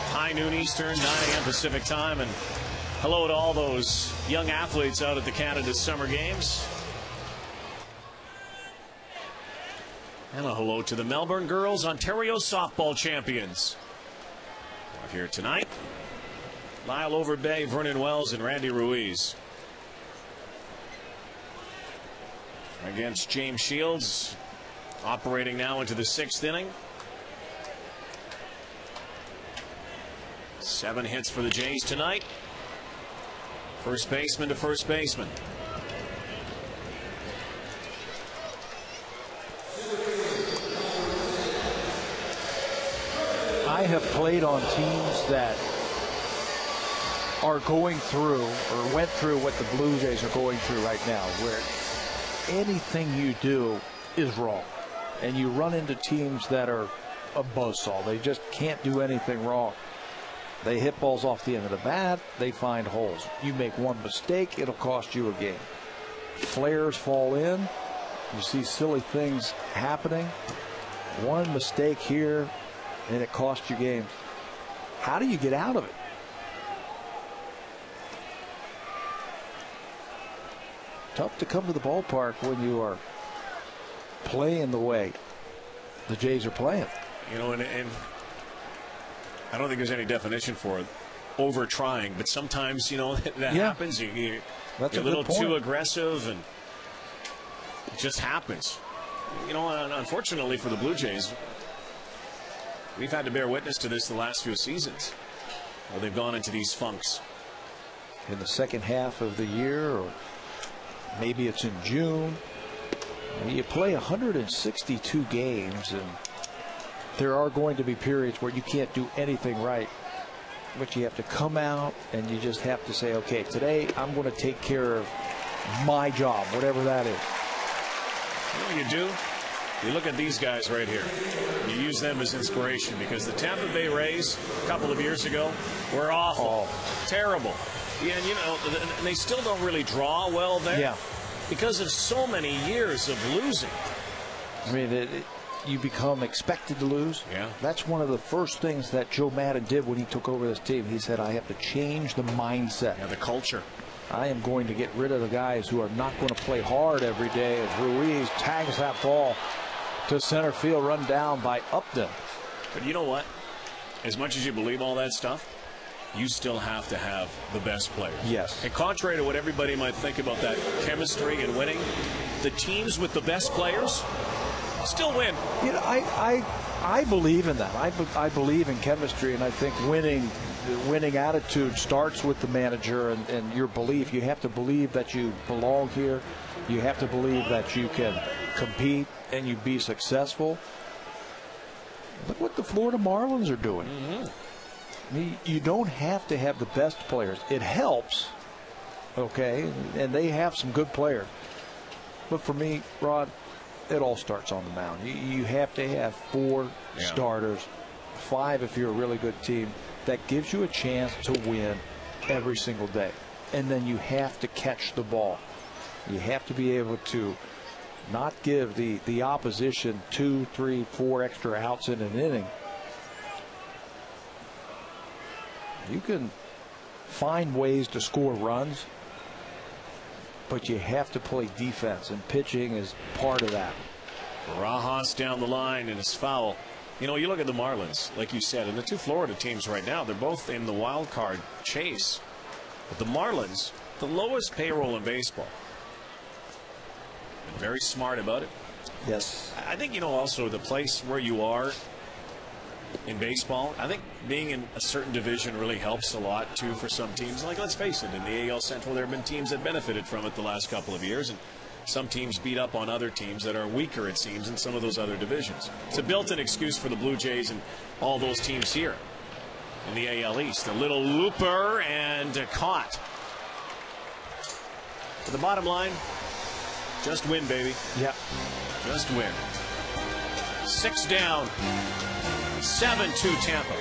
High noon Eastern, 9 a.m. Pacific time, and hello to all those young athletes out at the Canada Summer Games. And a hello to the Melbourne Girls, Ontario softball champions. We're here tonight. Lyle Overbay, Vernon Wells, and Randy Ruiz. Against James Shields, Operating now into the 6th inning. 7 hits for the Jays tonight. First baseman to first baseman. I have played on teams that are going through or went through what the Blue Jays are going through right now, where anything you do is wrong. And you run into teams that are a buzzsaw. They just can't do anything wrong. They hit balls off the end of the bat. They find holes. You make one mistake, it'll cost you a game. Flares fall in. You see silly things happening. One mistake here, and it costs you games. How do you get out of it? Tough to come to the ballpark when you are playing the way the Jays are playing. You know, and I don't think there's any definition for it. Over trying, but sometimes, you know, that happens. You're a little too aggressive, and it just happens. You know, and unfortunately for the Blue Jays, we've had to bear witness to this the last few seasons, where they've gone into these funks. In the second half of the year, or maybe it's in June, you play 162 games, and there are going to be periods where you can't do anything right. But you have to come out and you just have to say, okay, today I'm going to take care of my job, whatever that is. You know what you do? You look at these guys right here. You use them as inspiration, because the Tampa Bay Rays a couple of years ago were awful. Terrible. Yeah, and you know, they still don't really draw well there. Yeah. Because of so many years of losing. I mean, you become expected to lose. Yeah. That's one of the first things that Joe Madden did when he took over this team. He said, I have to change the mindset. Yeah, the culture. I am going to get rid of the guys who are not going to play hard every day. As Ruiz tags that ball to center field, run down by Upton. But you know what? As much as you believe all that stuff, you still have to have the best players. Yes. And contrary to what everybody might think about that chemistry and winning, the teams with the best players still win. You know, I believe in that. I believe in chemistry, and I think winning attitude starts with the manager and your belief. You have to believe that you belong here. You have to believe that you can compete and you be successful. Look what the Florida Marlins are doing. I mean, you don't have to have the best players. It helps, okay, and they have some good players. But for me, Rod, it all starts on the mound. You have to have 4 starters, 5 if you're a really good team. That gives you a chance to win every single day. And then you have to catch the ball. You have to be able to not give the opposition 2, 3, 4 extra outs in an inning. You can find ways to score runs, but you have to play defense, and pitching is part of that. Barajas down the line, and it's foul. You know, you look at the Marlins, like you said, and the 2 Florida teams right now, they're both in the wild card chase. But the Marlins, the lowest payroll in baseball. Been very smart about it. Yes. I think, you know, also the place where you are in baseball, I think being in a certain division really helps a lot too for some teams. Like, let's face it, in the AL Central there have been teams that benefited from it the last couple of years, and some teams beat up on other teams that are weaker, it seems, in some of those other divisions. It's a built-in excuse for the Blue Jays and all those teams here in the AL East. A little looper and caught. But the bottom line, just win, baby. Yeah. Just win. 6 down. 7-2 Tampa.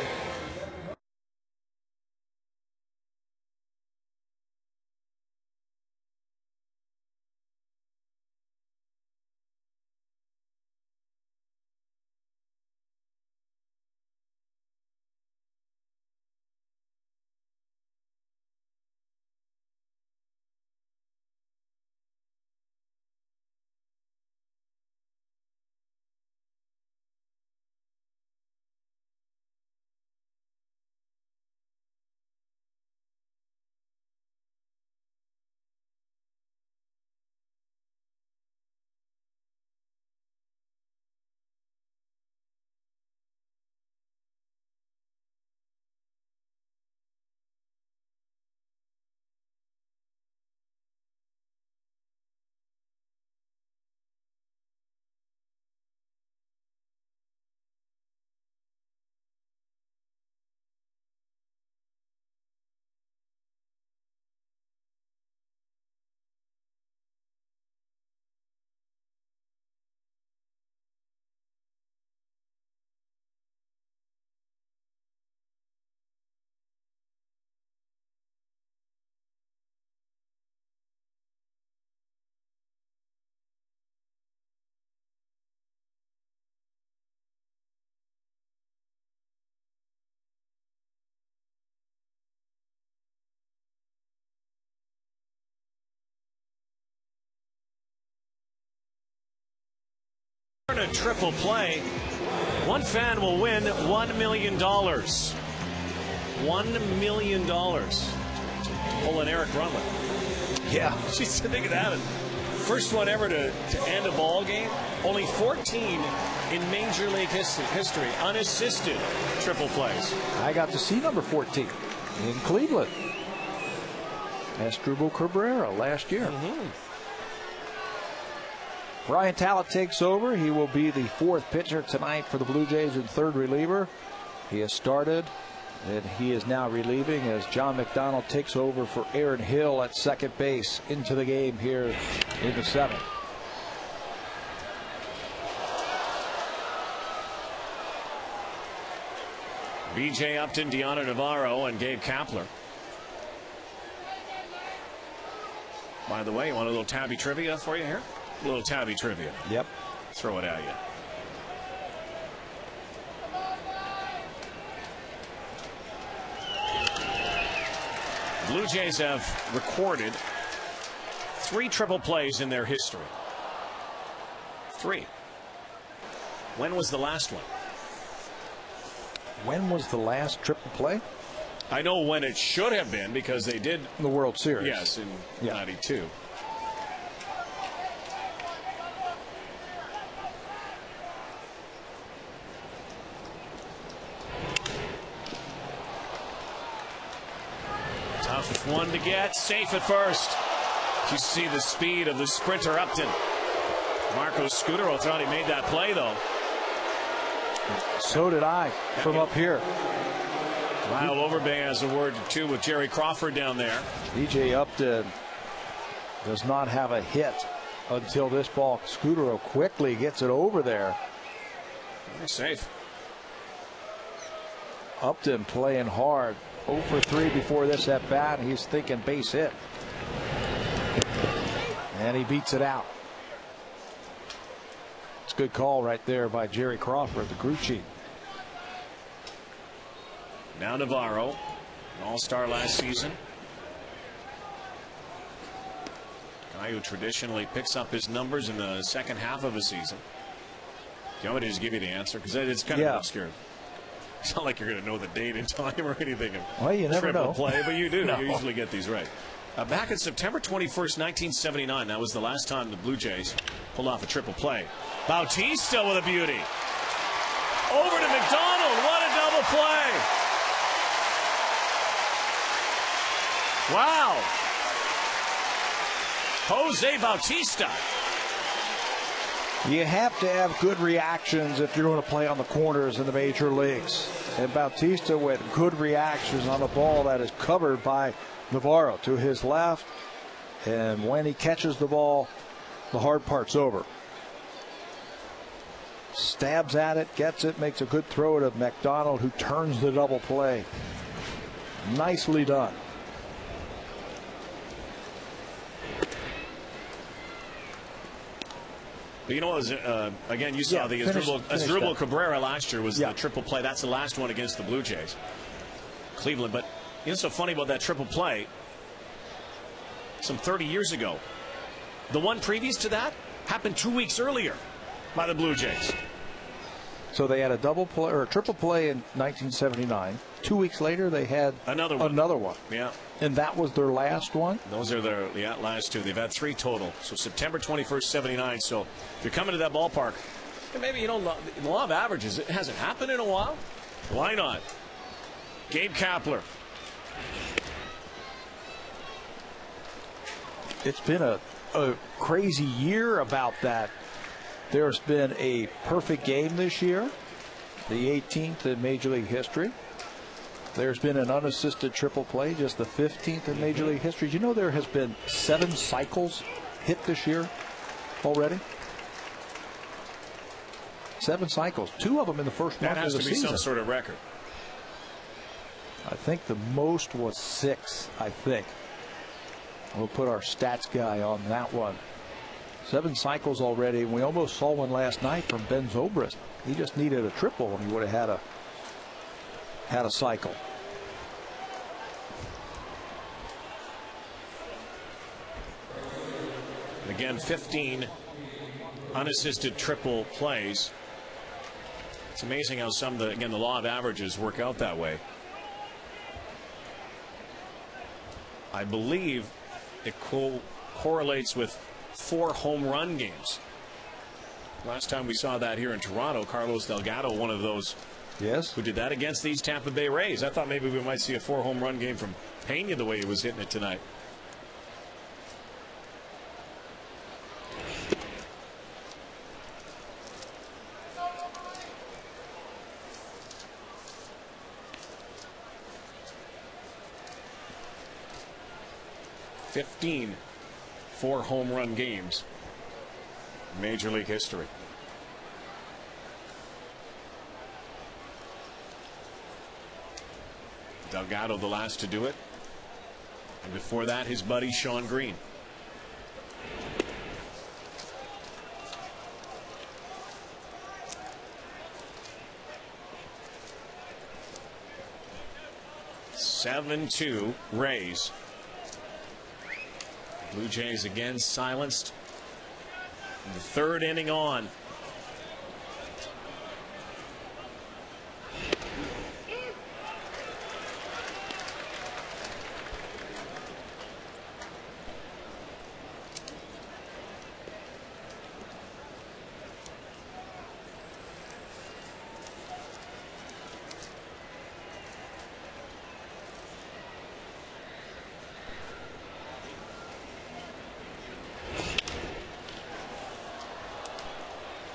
A triple play. One fan will win $1 million. $1 million. Pull an Eric Runley. Yeah. She's think of that. First one ever to end a ball game. Only 14 in Major League history unassisted triple plays. I got to see number 14 in Cleveland. Asdrubal Cabrera last year. Ryan Talent takes over. He will be the fourth pitcher tonight for the Blue Jays and third reliever. He has started, and he is now relieving as John McDonald takes over for Aaron Hill at second base into the game here in the seventh. B.J. Upton, Deanna Navarro, and Gabe Kapler. By the way, you want a little tabby trivia for you here? A little tabby trivia. Yep. Throw it at you. Blue Jays have recorded 3 triple plays in their history. 3. When was the last one? When was the last triple play? I know when it should have been because they did. The World Series. Yes, in '92. Tough one to get. Safe at first. You see the speed of the sprinter Upton. Marco Scudero thought he made that play, though. So did I from up here. Lyle Overbay has a word or two with Jerry Crawford down there. B.J. Upton does not have a hit until this ball. Scudero quickly gets it over there. Very safe. Upton playing hard. 0 for 3 before this at bat. He's thinking base hit. And he beats it out. It's a good call right there by Jerry Crawford, the crew chief. Now Navarro, an all-star last season. Guy who traditionally picks up his numbers in the second half of a season. Do you want me to just give you the answer? Because it's kind of obscure. It's not like you're going to know the date and time or anything. Well, you never know. Play, but you do. No. You usually get these right. Back on September 21st, 1979, that was the last time the Blue Jays pulled off a triple play. Bautista with a beauty. Over to McDonald. What a double play. Wow. Jose Bautista. You have to have good reactions if you're going to play on the corners in the major leagues. And Bautista with good reactions on a ball that is covered by Navarro to his left. And when he catches the ball, the hard part's over. Stabs at it, gets it, makes a good throw to McDonald, who turns the double play. Nicely done. But you know, again, you saw the Asdrubal Cabrera last year was the triple play. That's the last one against the Blue Jays. Cleveland. But you know what's so funny about that triple play? Some 30 years ago. The one previous to that happened 2 weeks earlier by the Blue Jays. So they had a double play or a triple play in 1979. 2 weeks later, they had another one. Yeah. And that was their last one? Those are their last 2. They've had 3 total. So September 21st, 79. So if you're coming to that ballpark, maybe you don't love the law of averages. It hasn't happened in a while. Why not? Gabe Kapler. It's been a crazy year about that. There's been a perfect game this year, the 18th in Major League history. There's been an unassisted triple play, just the 15th in Major League history. You know there has been 7 cycles hit this year already? 7 cycles. 2 of them in the first month of the season. That has to be some sort of record. I think the most was 6, I think. We'll put our stats guy on that one. 7 cycles already. We almost saw one last night from Ben Zobrist. He just needed a triple and he would have had a cycle. Again, 15 unassisted triple plays. It's amazing how some of the, again, the law of averages work out that way. I believe it correlates with 4 home run games. Last time we saw that here in Toronto, Carlos Delgado, one of those, yes, who did that against these Tampa Bay Rays. I thought maybe we might see a 4 home run game from Pena the way he was hitting it tonight. Four home run games in Major League history. Delgado the last to do it, and before that his buddy Sean Green. (7-2) Rays. Blue Jays again silenced in the 3rd inning on.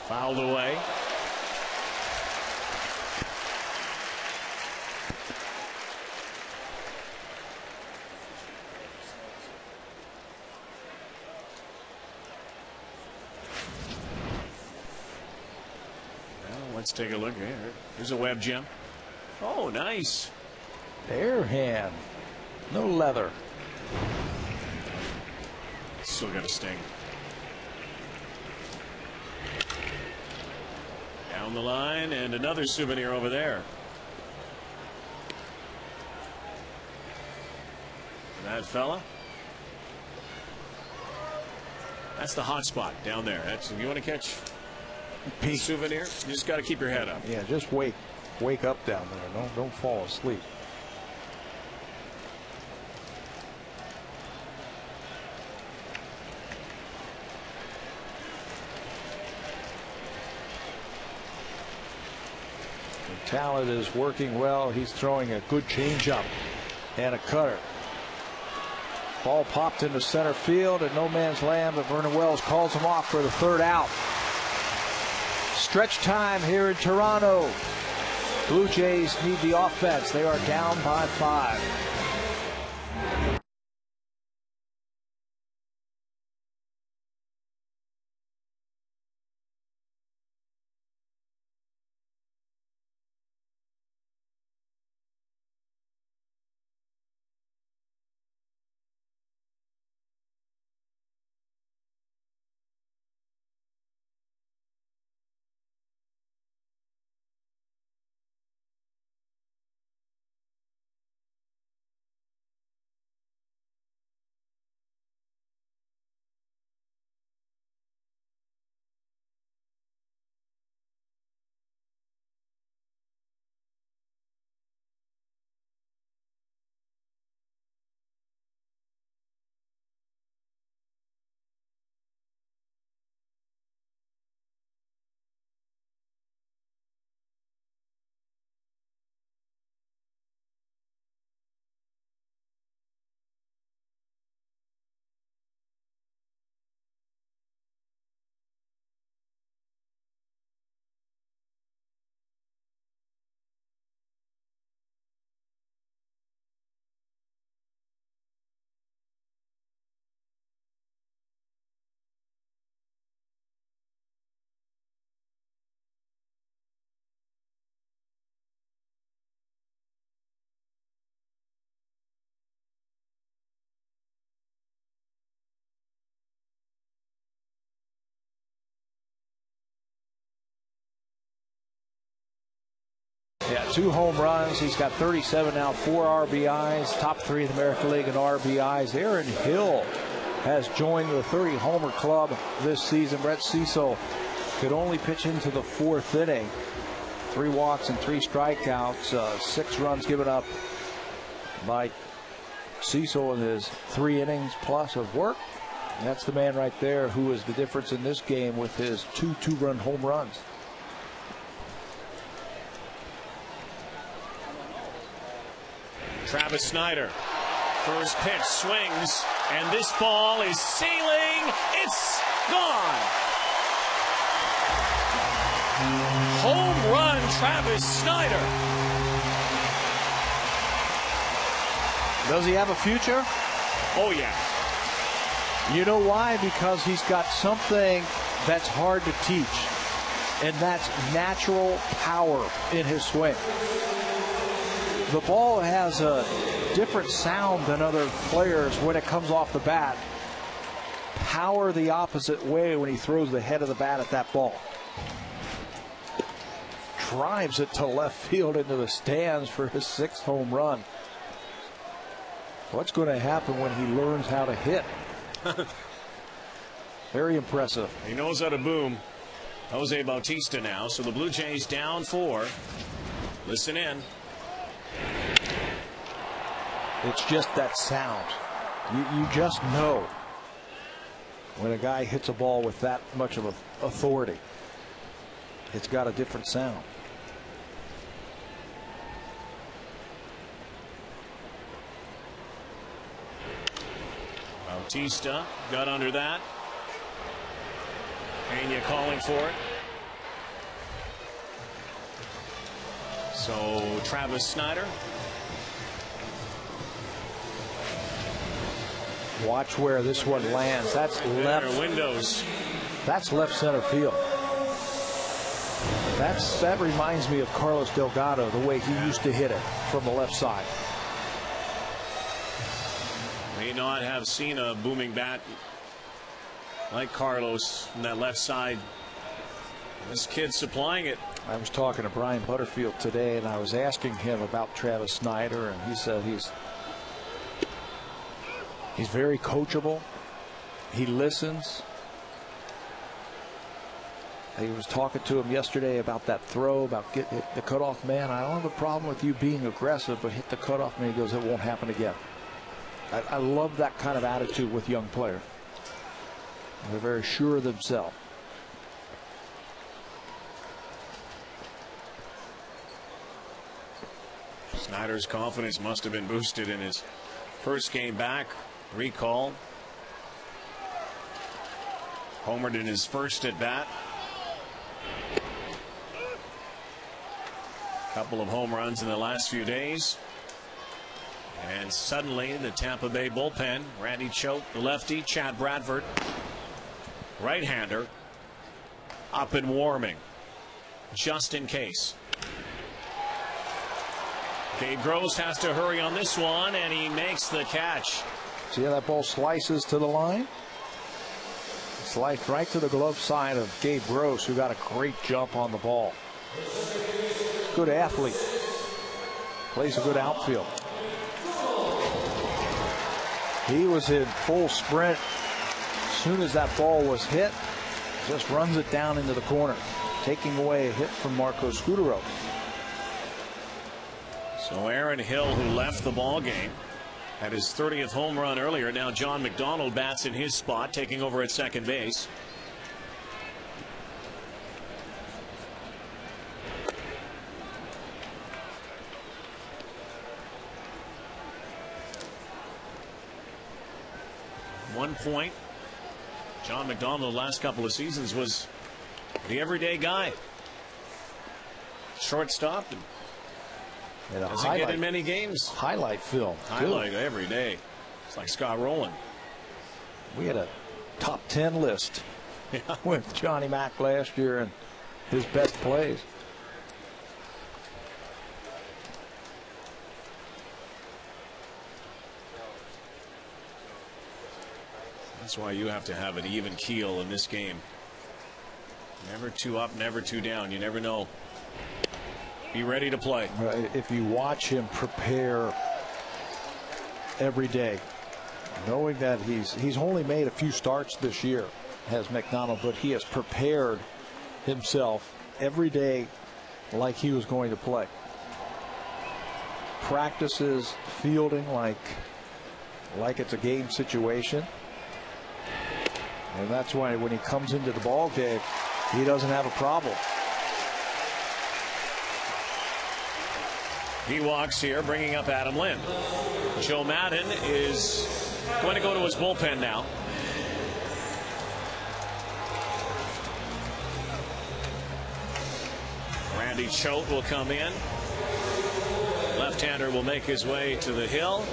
Fouled away. Well, let's take a look here. Here's a web gem. Oh, nice. Bare hand. No leather. Still got a sting. Down the line, and another souvenir over there. That fella. That's the hot spot down there. That's, if you want to catch a souvenir, you just got to keep your head up. Yeah, just wake up down there. Don't fall asleep. Talent is working well. He's throwing a good changeup and a cutter. Ball popped into center field and no man's land, but Vernon Wells calls him off for the 3rd out. Stretch time here in Toronto. Blue Jays need the offense. They are down by 5. Yeah, 2 home runs. He's got 37 now, 4 RBIs, top 3 in the American League in RBIs. Aaron Hill has joined the 30-homer club this season. Brett Cecil could only pitch into the 4th inning. 3 walks and 3 strikeouts, 6 runs given up by Cecil in his 3 innings plus of work. And that's the man right there who is the difference in this game with his 2 two-run home runs. Travis Snyder, first pitch swings, and this ball is sailing. It's gone. Home run, Travis Snyder. Does he have a future? Oh, yeah. You know why? Because he's got something that's hard to teach, and that's natural power in his swing. The ball has a different sound than other players when it comes off the bat. Power the opposite way when he throws the head of the bat at that ball. Drives it to left field into the stands for his 6th home run. What's going to happen when he learns how to hit? Very impressive. He knows how to boom. Jose Bautista now. So the Blue Jays down 4. Listen in. It's just that sound. You just know when a guy hits a ball with that much of authority. It's got a different sound. Bautista got under that. Pena calling for it. So Travis Snyder. Watch where this one lands. That's left windows. That's left center field. That reminds me of Carlos Delgado, the way he used to hit it from the left side. May not have seen a booming bat like Carlos from that left side. This kid's supplying it. I was talking to Brian Butterfield today, and I was asking him about Travis Snyder, and he said he's very coachable. He listens. He was talking to him yesterday about that throw, about get the cutoff man. I don't have a problem with you being aggressive, but hit the cutoff man. He goes, it won't happen again. I love that kind of attitude with young players. They're very sure of themselves. Snyder's confidence must have been boosted in his first game back. Recall. Homered in his first at bat. Couple of home runs in the last few days. And suddenly the Tampa Bay bullpen, Randy Choate, the lefty, Chad Bradford, right-hander, up and warming, just in case. Gabe Gross has to hurry on this one, and he makes the catch. See how that ball slices to the line? Sliced right to the glove side of Gabe Gross, who got a great jump on the ball. Good athlete. Plays a good outfield. He was in full sprint. As soon as that ball was hit, just runs it down into the corner, taking away a hit from Marco Scutaro. So Aaron Hill, who left the ball game, had his 30th home run earlier. Now John McDonald bats in his spot, taking over at second base. One point, John McDonald the last couple of seasons was the everyday guy. Shortstop. And doesn't get in many games. Highlight film. Highlight every day. It's like Scott Rowland. We had a top 10 list with Johnny Mack last year and his best plays. That's why you have to have an even keel in this game. Never too up, never too down. You never know. Be ready to play. If you watch him prepare every day, knowing that he's only made a few starts this year, has McDonald, but he has prepared himself every day like he was going to play. Practices fielding like it's a game situation. And that's why when he comes into the ball game, he doesn't have a problem. He walks here, bringing up Adam Lind. Joe Madden is going to go to his bullpen now. Randy Choate will come in. Left-hander will make his way to the hill.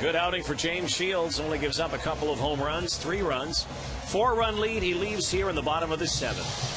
Good outing for James Shields. Only gives up a couple of home runs, 3 runs. 4-run lead. He leaves here in the bottom of the 7th.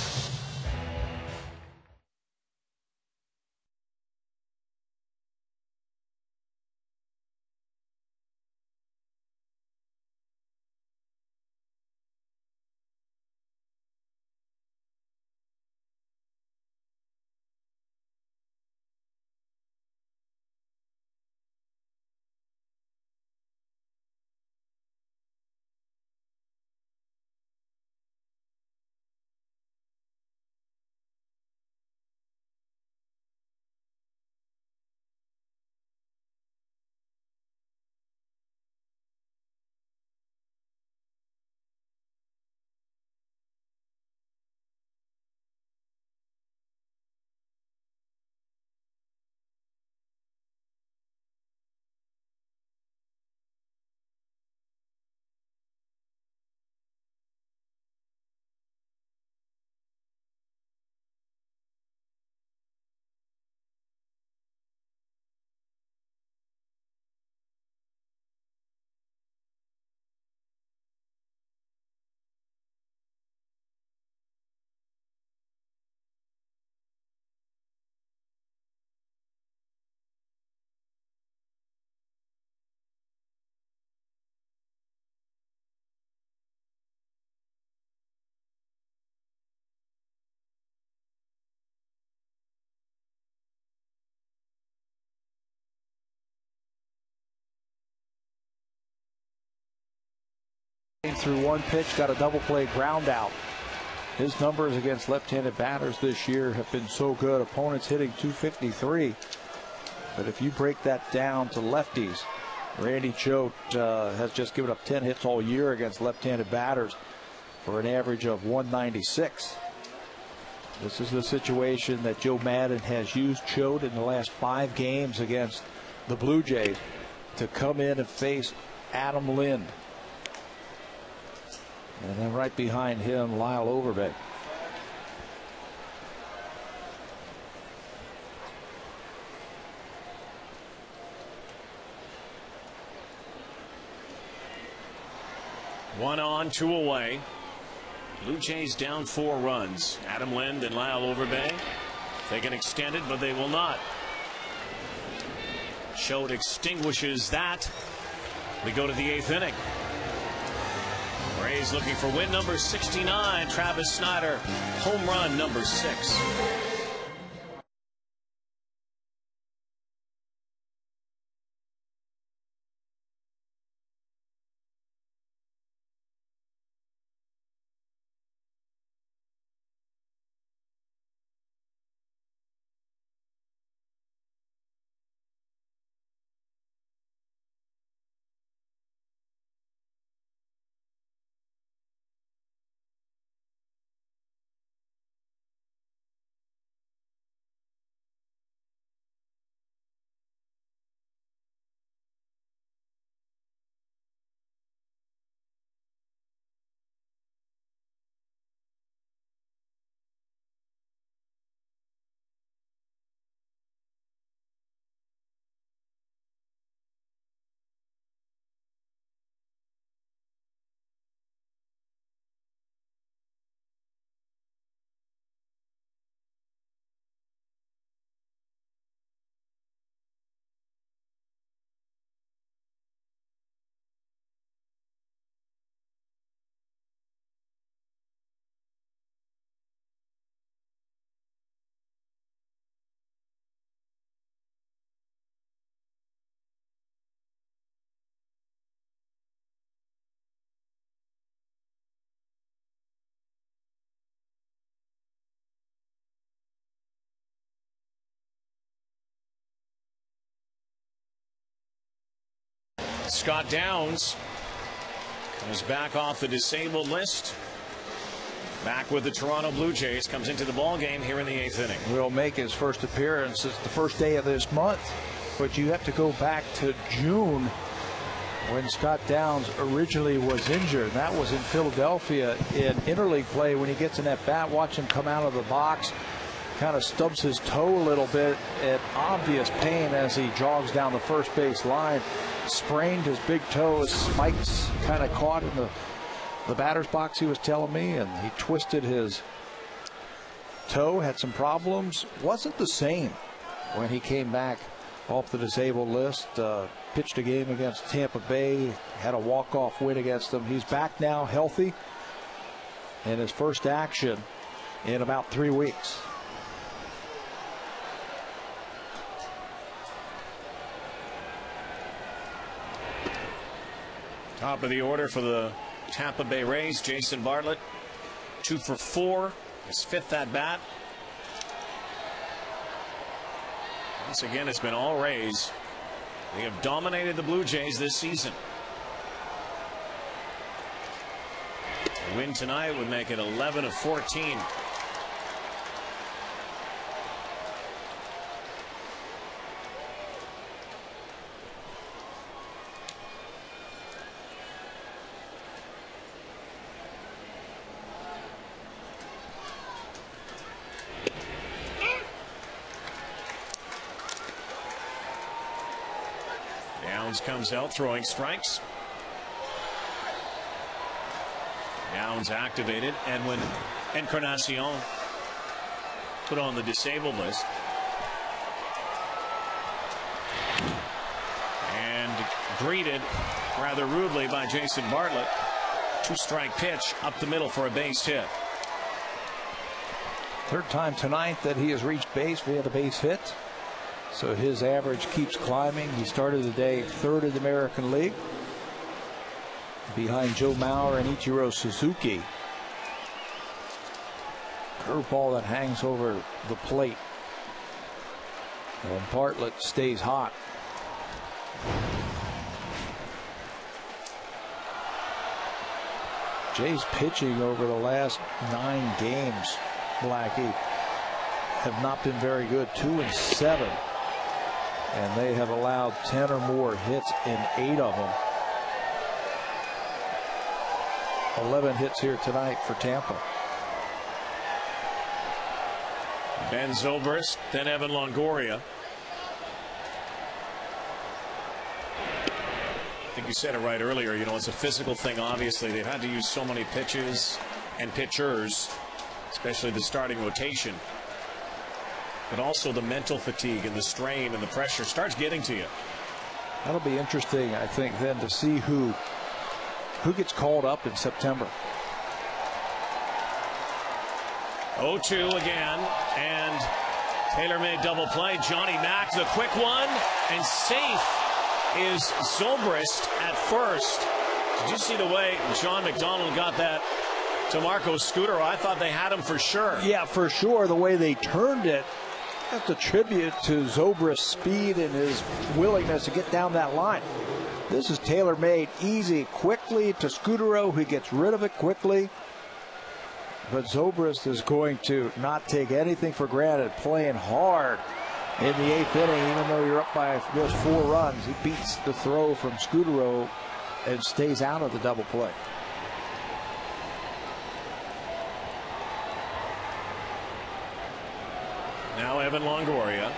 Through one pitch, got a double play ground out. His numbers against left-handed batters this year have been so good. Opponents hitting .253. But if you break that down to lefties, Randy Choate has just given up 10 hits all year against left-handed batters for an average of 196. This is the situation that Joe Madden has used Choate in the last 5 games against the Blue Jays to come in and face Adam Lind. And then right behind him, Lyle Overbay. One on, 2 away. Blue Jays down 4 runs. Adam Lind and Lyle Overbay. They can extend it, but they will not. Choate extinguishes that. We go to the 8th inning. Rays looking for win number 69. Travis Snyder, home run number 6. Scott Downs comes back off the disabled list. Back with the Toronto Blue Jays, comes into the ball game here in the 8th inning. Will make his first appearance. It's the first day of this month, but you have to go back to June when Scott Downs originally was injured. That was in Philadelphia in interleague play. When he gets in that bat, watch him come out of the box, kind of stubs his toe a little bit at obvious pain as he jogs down the first base line. Sprained his big toe. His spikes kind of caught in the batter's box, he was telling me, and he twisted his toe, had some problems. Wasn't the same when he came back off the disabled list. Pitched a game against Tampa Bay, had a walk-off win against them. He's back now, healthy, and his first action in about 3 weeks. Top of the order for the Tampa Bay Rays, Jason Bartlett, 2 for 4, his 5th at bat. Once again, it's been all Rays. They have dominated the Blue Jays this season. A win tonight would make it 11 of 14. Downs comes out throwing strikes. Downs activated, and when Encarnacion put on the disabled list. And greeted rather rudely by Jason Bartlett. 2-strike pitch up the middle for a base hit. Third time tonight that he has reached base via the base hit. So his average keeps climbing. He started the day 3rd in the American League, behind Joe Mauer and Ichiro Suzuki. Curveball that hangs over the plate, and Bartlett stays hot. Jays pitching over the last 9 games, Blackie, have not been very good. 2-7. And they have allowed 10 or more hits in 8 of them. 11 hits here tonight for Tampa. Ben Zobrist, then Evan Longoria. I think you said it right earlier. You know, it's a physical thing, obviously. They've had to use so many pitches and pitchers, especially the starting rotation. But also the mental fatigue and the strain and the pressure starts getting to you. That'll be interesting, I think, then to see who gets called up in September. 0-2 again, and tailor-made double play. Johnny Mack, the quick one, and safe is Zobrist at first. Did you see the way John McDonald got that to Marco Scutero? I thought they had him for sure. Yeah, for sure. The way they turned it, that's a tribute to Zobrist's speed and his willingness to get down that line. This is tailor-made, easy, quickly to Scutero, who gets rid of it quickly. But Zobrist is going to not take anything for granted, playing hard in the 8th inning, even though you're up by just 4 runs. He beats the throw from Scutero and stays out of the double play. Now Evan Longoria.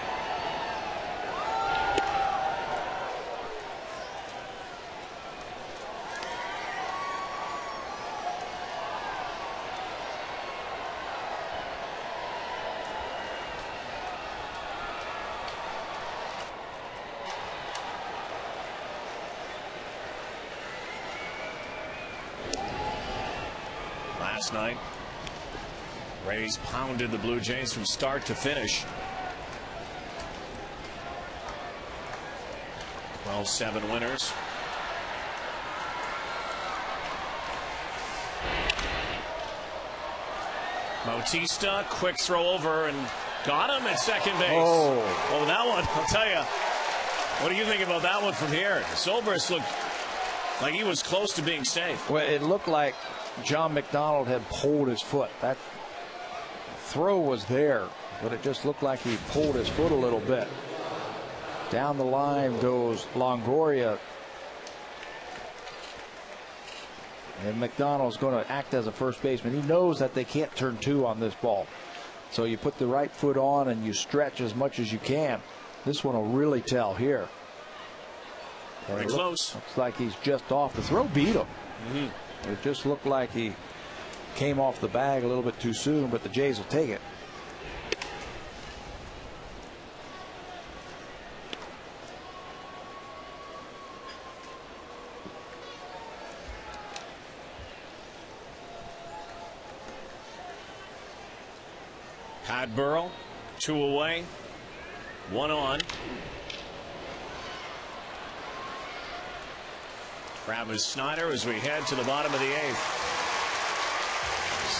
Last night, Rays pounded the Blue Jays from start to finish. 12-7 winners. Bautista, quick throw over and got him at second base. Oh, that one, I'll tell you, What do you think about that one from here? Zobrist looked like he was close to being safe. Well, it looked like John McDonald had pulled his foot. That throw was there, but it just looked like he pulled his foot a little bit. Down the line goes Longoria. And McDonald's going to act as a first baseman. He knows that they can't turn two on this ball. So you put the right foot on and you stretch as much as you can. This one will really tell here. Pretty close. Looks like he's just off. The throw beat him. It just looked like he came off the bag a little bit too soon, but the Jays will take it. Hadborough, 2 away, 1 on. Travis Snyder as we head to the bottom of the 8th.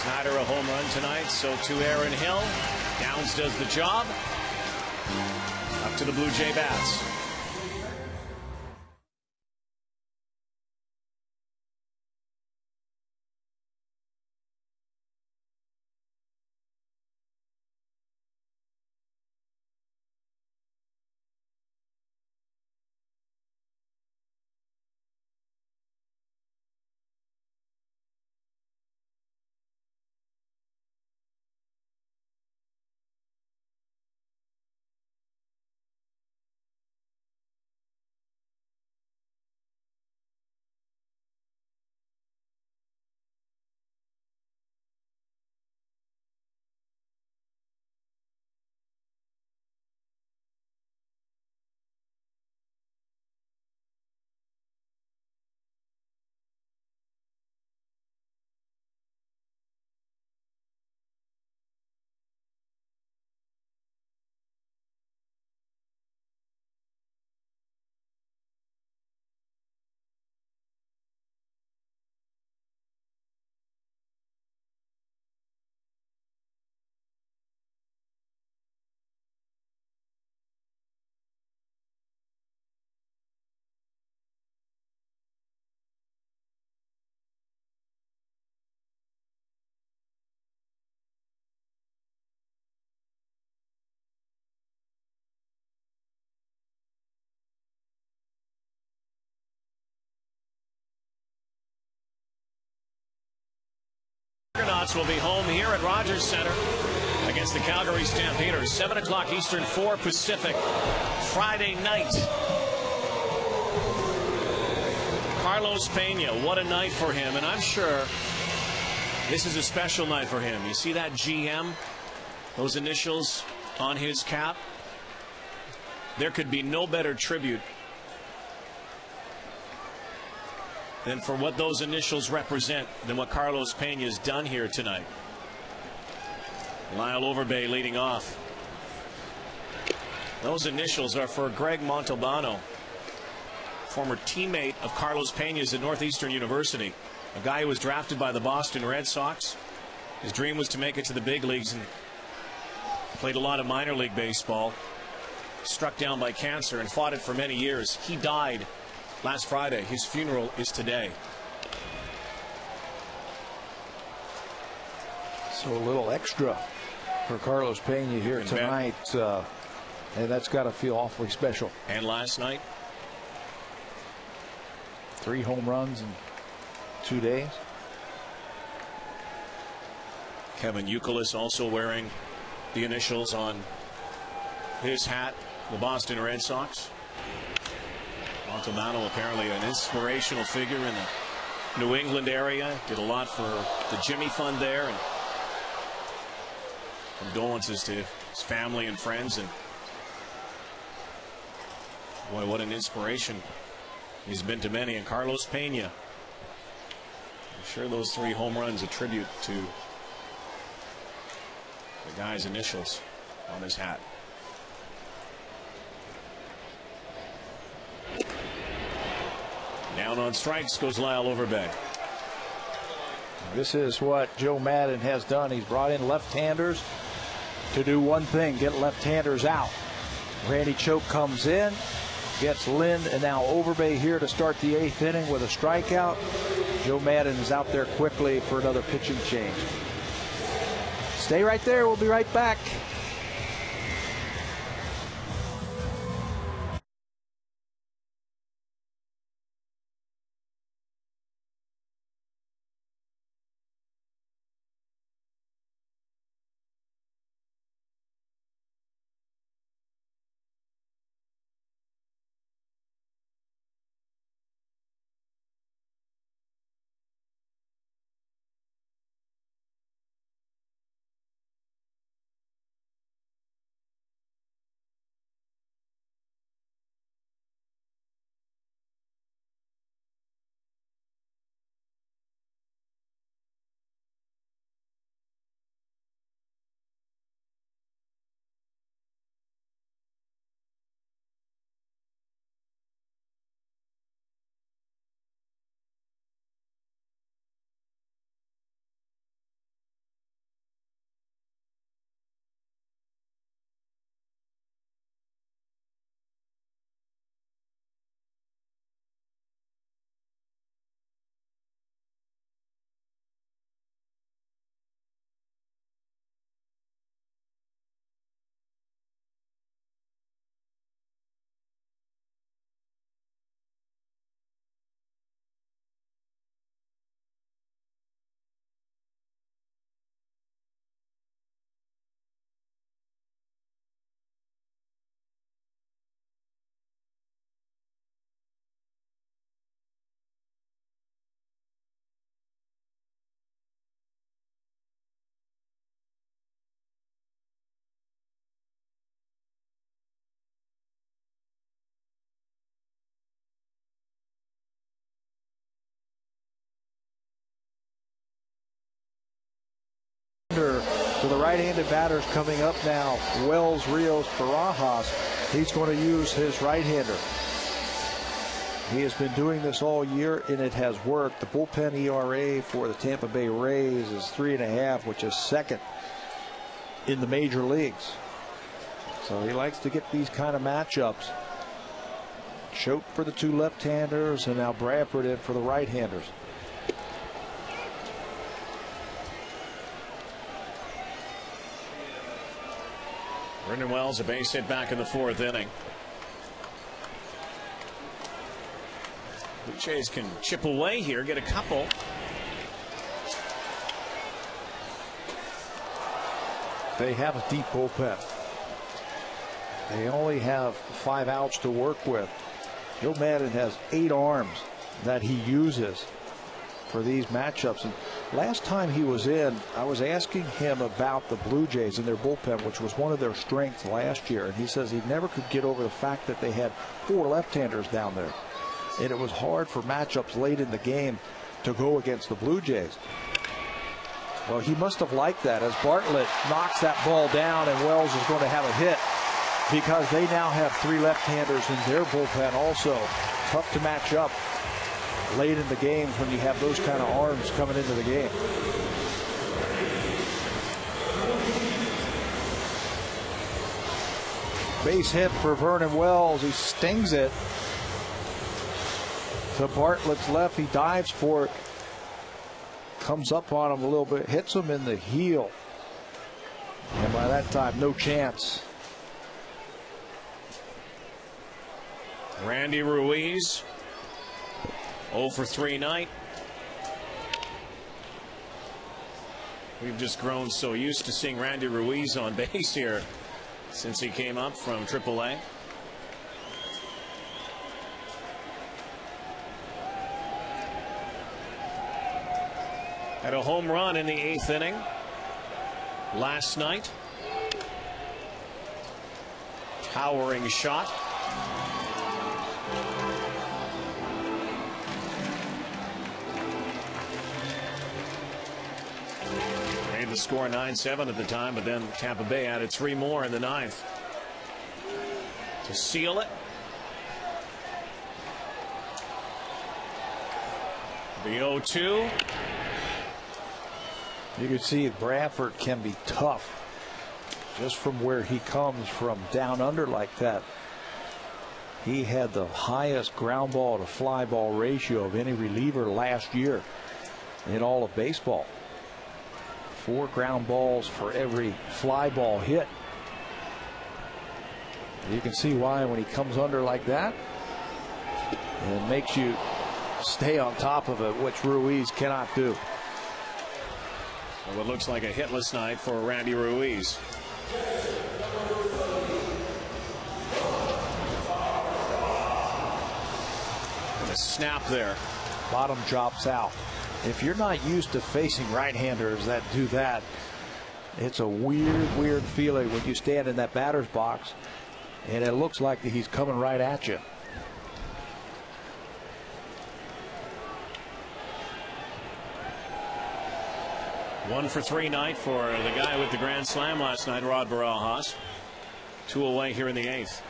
Snyder a home run tonight, so to Aaron Hill. Downs does the job. Up to the Blue Jay bats. Argonauts will be home here at Rogers Center against the Calgary Stampeders. 7 o'clock Eastern, 4 Pacific, Friday night. Carlos Pena, what a night for him, and I'm sure this is a special night for him. You see that GM, those initials on his cap? There could be no better tribute than for what those initials represent than what Carlos Pena has done here tonight. Lyle Overbay leading off. Those initials are for Greg Montalbano, former teammate of Carlos Pena's at Northeastern University, a guy who was drafted by the Boston Red Sox. His dream was to make it to the big leagues and played a lot of minor league baseball. Struck down by cancer and fought it for many years. He died last Friday. His funeral is today. So a little extra for Carlos Pena here tonight, and that's got to feel awfully special. And last night, 3 home runs in 2 days. Kevin Youkilis also wearing the initials on his hat, the Boston Red Sox. Montalbano apparently an inspirational figure in the New England area. Did a lot for the Jimmy Fund there, and condolences to his family and friends. And boy, what an inspiration he's been to many. And Carlos Pena, I'm sure those 3 home runs a tribute to the guy's initials on his hat. Down on strikes goes Lyle Overbay. This is what Joe Madden has done. He's brought in left-handers to do one thing, get left-handers out. Randy Choate comes in, gets Lind and now Overbay here to start the 8th inning with a strikeout. Joe Madden is out there quickly for another pitching change. Stay right there. We'll be right back. To the right-handed batters coming up now, Wells, Rios, Barajas. He's going to use his right-hander. He has been doing this all year, and it has worked. The bullpen ERA for the Tampa Bay Rays is 3.5, which is second in the major leagues. So he likes to get these kind of matchups. Choate for the two left-handers, and now Bradford in for the right-handers. Brendan Wells, a base hit back in the 4th inning. Blue Jays can chip away here, get a couple. They have a deep bullpen. They only have 5 outs to work with. Joe Madden has 8 arms that he uses for these matchups. And last time he was in, I was asking him about the Blue Jays and their bullpen, which was one of their strengths last year. And he says he never could get over the fact that they had 4 left-handers down there. And it was hard for matchups late in the game to go against the Blue Jays. Well, he must have liked that as Bartlett knocks that ball down and Wells is going to have a hit because they now have 3 left-handers in their bullpen also. Tough to match up late in the games when you have those kind of arms coming into the game. Base hit for Vernon Wells. He stings it to Bartlett's left. He dives for it. Comes up on him a little bit. Hits him in the heel. And by that time, no chance. Randy Ruiz, 0 for 3 night. We've just grown so used to seeing Randy Ruiz on base here since he came up from AAA. Had a home run in the 8th inning last night. Towering shot. Made the score 9-7 at the time, but then Tampa Bay added 3 more in the 9th to seal it. The 0-2. You can see Bradford can be tough just from where he comes from down under like that. He had the highest ground ball to fly ball ratio of any reliever last year in all of baseball. 4 ground balls for every fly ball hit. You can see why when he comes under like that, it makes you stay on top of it, which Ruiz cannot do. So what looks like a hitless night for Randy Ruiz. And a snap there. Bottom drops out. If you're not used to facing right-handers that do that, it's a weird feeling when you stand in that batter's box and it looks like he's coming right at you. One for 3 night for the guy with the grand slam last night, Rod Barajas. 2 away here in the 8th.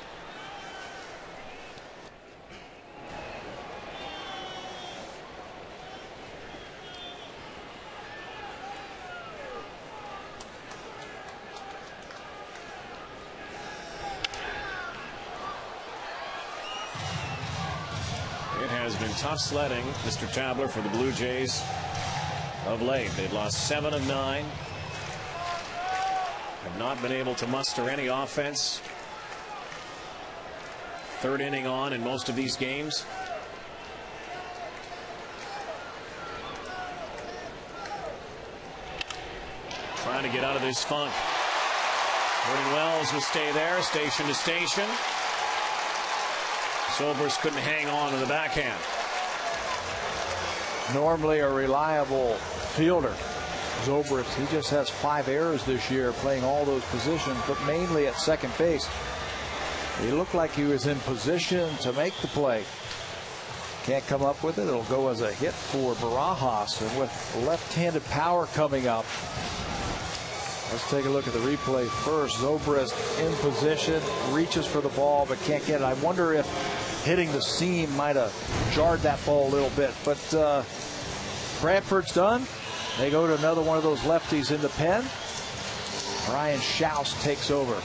It has been tough sledding, Mr. Tabler, for the Blue Jays of late. They've lost 7 of 9. Have not been able to muster any offense. 3rd inning on in most of these games. Trying to get out of this funk. Jordan Wells will stay there, station to station. Zobrist couldn't hang on to the backhand. Normally a reliable fielder, Zobrist, he just has 5 errors this year playing all those positions, but mainly at second base. He looked like he was in position to make the play. Can't come up with it. It'll go as a hit for Barajas, and with left-handed power coming up. Let's take a look at the replay first. Zobrist in position, reaches for the ball but can't get it. I wonder if hitting the seam might have jarred that ball a little bit, but Bradford's done. They go to another one of those lefties in the pen. Ryan Schaus takes over.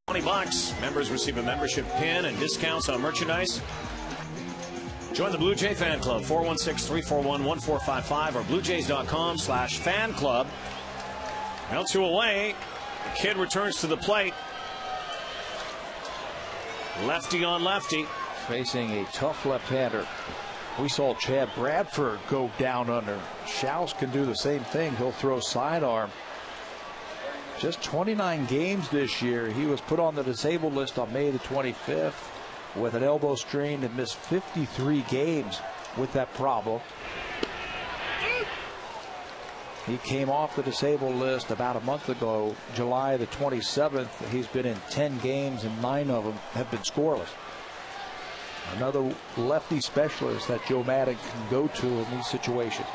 $20. Members receive a membership pin and discounts on merchandise. Join the Blue Jay Fan Club, 416-341-1455 or bluejays.com/fan club. Now 2 away. The kid returns to the plate. Lefty on lefty. Facing a tough left-hander. We saw Chad Bradford go down under. Schaus can do the same thing. He'll throw sidearm. Just 29 games this year. He was put on the disabled list on May the 25th with an elbow strain and missed 53 games with that problem. He came off the disabled list about a month ago, July the 27th. He's been in 10 games and 9 of them have been scoreless. Another lefty specialist that Joe Madden can go to in these situations.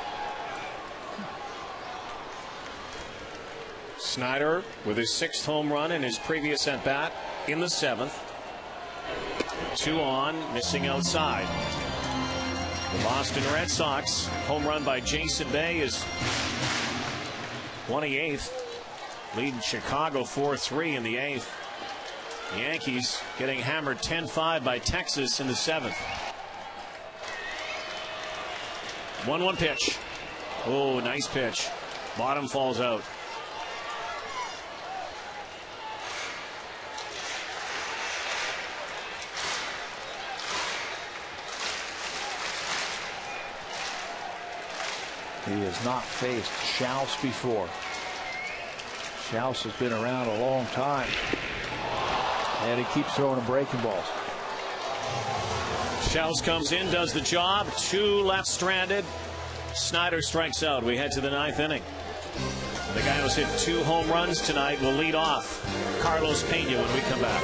Snyder with his 6th home run in his previous at bat in the 7th. 2 on, missing outside. The Boston Red Sox home run by Jason Bay is 28th, leading Chicago 4-3 in the 8th. The Yankees getting hammered 10-5 by Texas in the 7th. 1-1 pitch. Oh, nice pitch. Bottom falls out. He has not faced Schaus before. Schaus has been around a long time. And he keeps throwing him breaking balls. Schaus comes in, does the job. 2 left stranded. Snyder strikes out. We head to the 9th inning. The guy who's hit 2 home runs tonight will lead off. Carlos Pena when we come back.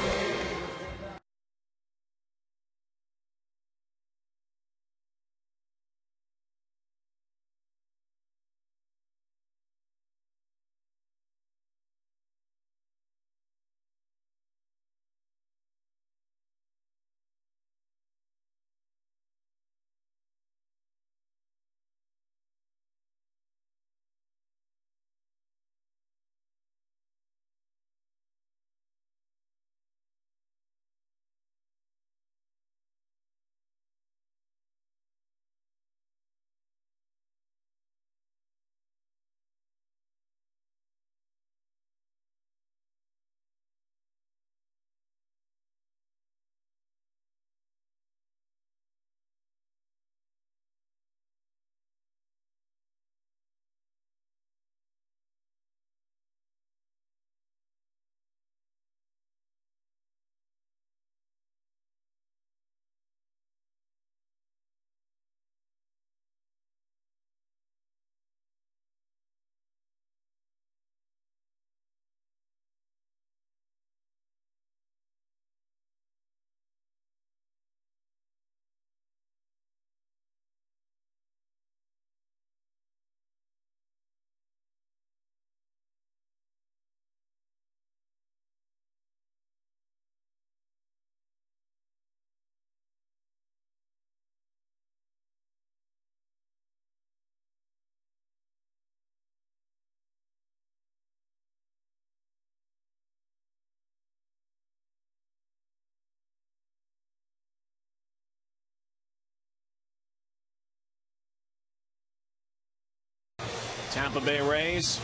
Tampa Bay Rays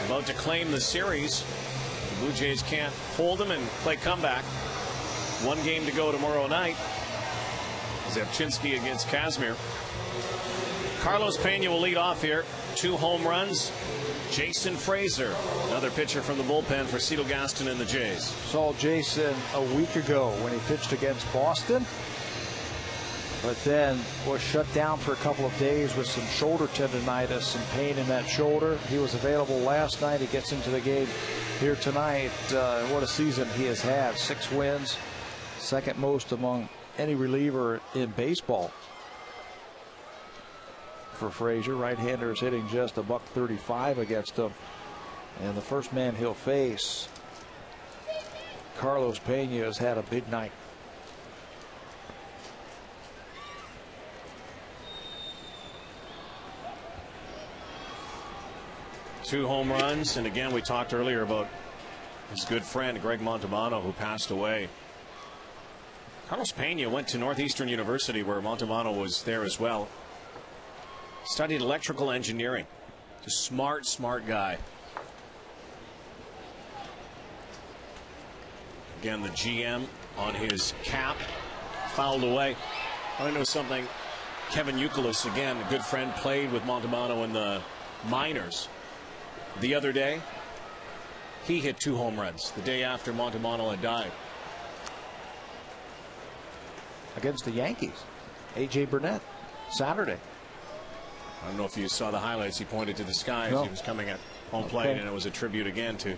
about to claim the series. The Blue Jays can't hold them and play comeback. 1 game to go tomorrow night. Zepchinski against Kazmir. Carlos Pena will lead off here. 2 home runs. Jason Frazier, another pitcher from the bullpen for Cedar Gaston and the Jays. Saw Jason a week ago when he pitched against Boston, but then was shut down for a couple of days with some shoulder tendonitis and pain in that shoulder. He was available last night. He gets into the game here tonight. What a season he has had. 6 wins, 2nd most among any reliever in baseball. For Frazier, right-hander is hitting just $135 against him. And the first man he'll face, Carlos Pena, has had a big night. Two home runs, and again we talked earlier about his good friend Greg Montalbano, who passed away. Carlos Pena went to Northeastern University, where Montalbano was there as well. Studied electrical engineering. Just smart guy. Again, the GM on his cap, fouled away. I know something. Kevin Youkilis, again, a good friend, played with Montalbano in the minors. The other day, he hit 2 home runs the day after Montalbano had died. Against the Yankees. A.J. Burnett, Saturday. I don't know if you saw the highlights. He pointed to the sky as he was coming at home plate, and it was a tribute again to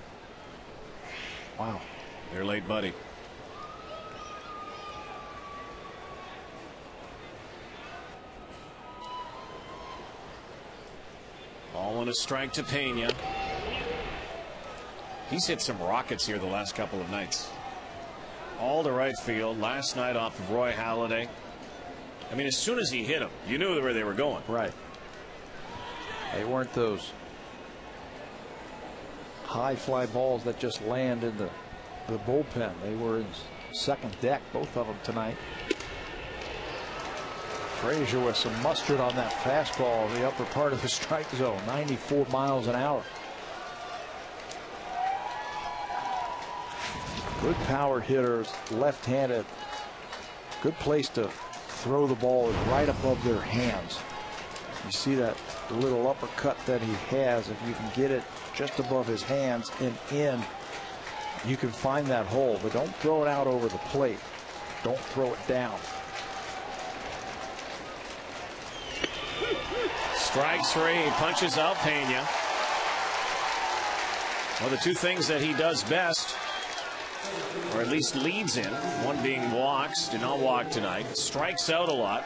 their late buddy. and a strike to Pena. He's hit some rockets here the last couple of nights. All to right field. Last night off of Roy Halladay. I mean, as soon as he hit them, you knew where they were going. Right. They weren't those high fly balls that just land in the bullpen. They were in second deck, both of them tonight. Frazier with some mustard on that fastball, the upper part of the strike zone, 94 miles an hour. Good power hitters, left-handed. Good place to throw the ball is right above their hands. You see that little uppercut that he has. If you can get it just above his hands and in, you can find that hole, but don't throw it out over the plate. Don't throw it down. Strike three, punches out Pena. Well, the two things that he does best, or at least leads in, one being walks, did not walk tonight, strikes out a lot,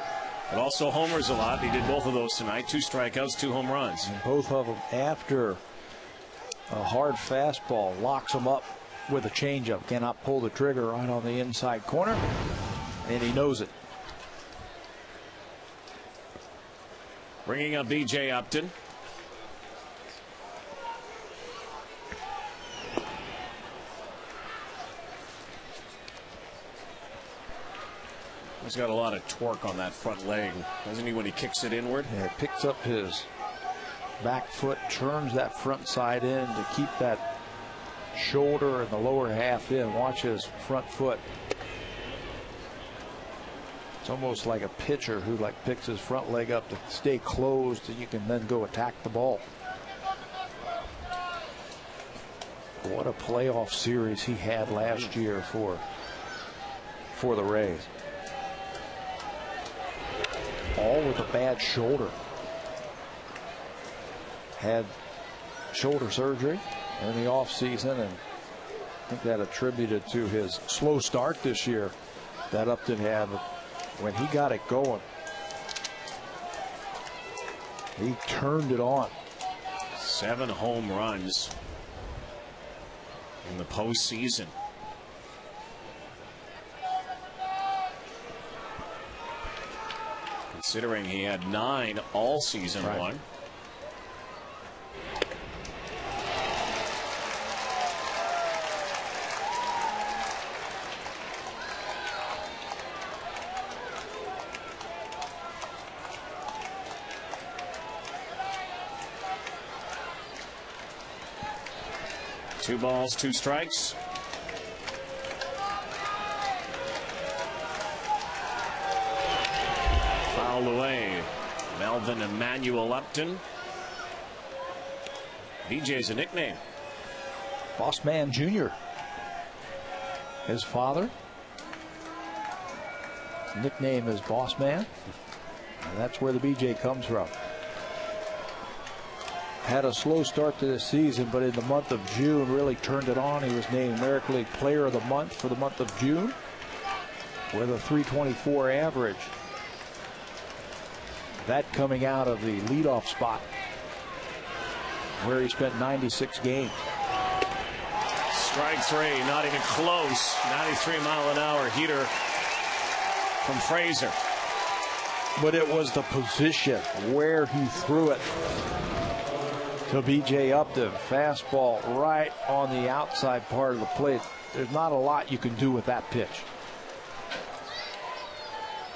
but also homers a lot. He did both of those tonight, 2 strikeouts, 2 home runs. And both of them after a hard fastball, locks him up with a changeup. Cannot pull the trigger right on the inside corner, and he knows it. Bringing up B.J. Upton. He's got a lot of torque on that front leg, doesn't he, when he kicks it inward? Yeah, picks up his back foot, turns that front side in to keep that shoulder and the lower half in. Watch his front foot. It's almost like a pitcher who picks his front leg up to stay closed, and you can then go attack the ball. What a playoff series he had last year for the Rays. All with a bad shoulder. Had shoulder surgery in the offseason, and I think that attributed to his slow start this year that Upton had. When he got it going, he turned it on. 7 home runs in the postseason. Considering he had 9 all season long. Two balls, 2 strikes. Fouled away. Melvin Emmanuel Upton. BJ's a nickname. Boss Man Jr. His father. His nickname is Boss Man. And that's where the BJ comes from. Had a slow start to the season, but in the month of June really turned it on. He was named American League Player of the Month for the month of June with a .324 average. That coming out of the leadoff spot where he spent 96 games. Strike 3, not even close. 93-mile-an-hour heater from Frazier. But it was the position where he threw it to B.J. Upton. Fastball right on the outside part of the plate. There's not a lot you can do with that pitch.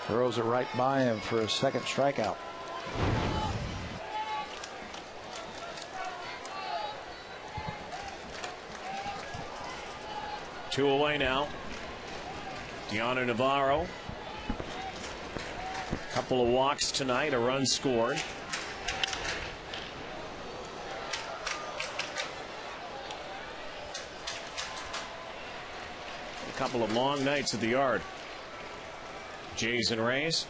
Throws it right by him for a second strikeout. Two away now. Deanna Navarro. A couple of walks tonight, a run scored. A couple of long nights at the yard. Jays and Rays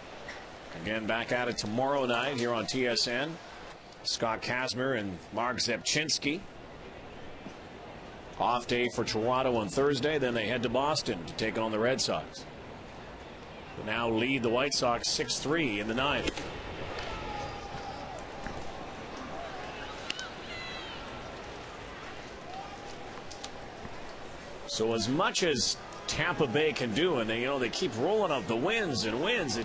again back at it tomorrow night here on TSN. Scott Kazmir and Mark Zepchinski. Off day for Toronto on Thursday, then they head to Boston to take on the Red Sox. They now lead the White Sox 6-3 in the ninth. So as much as Tampa Bay can do, and they keep rolling up the wins and wins.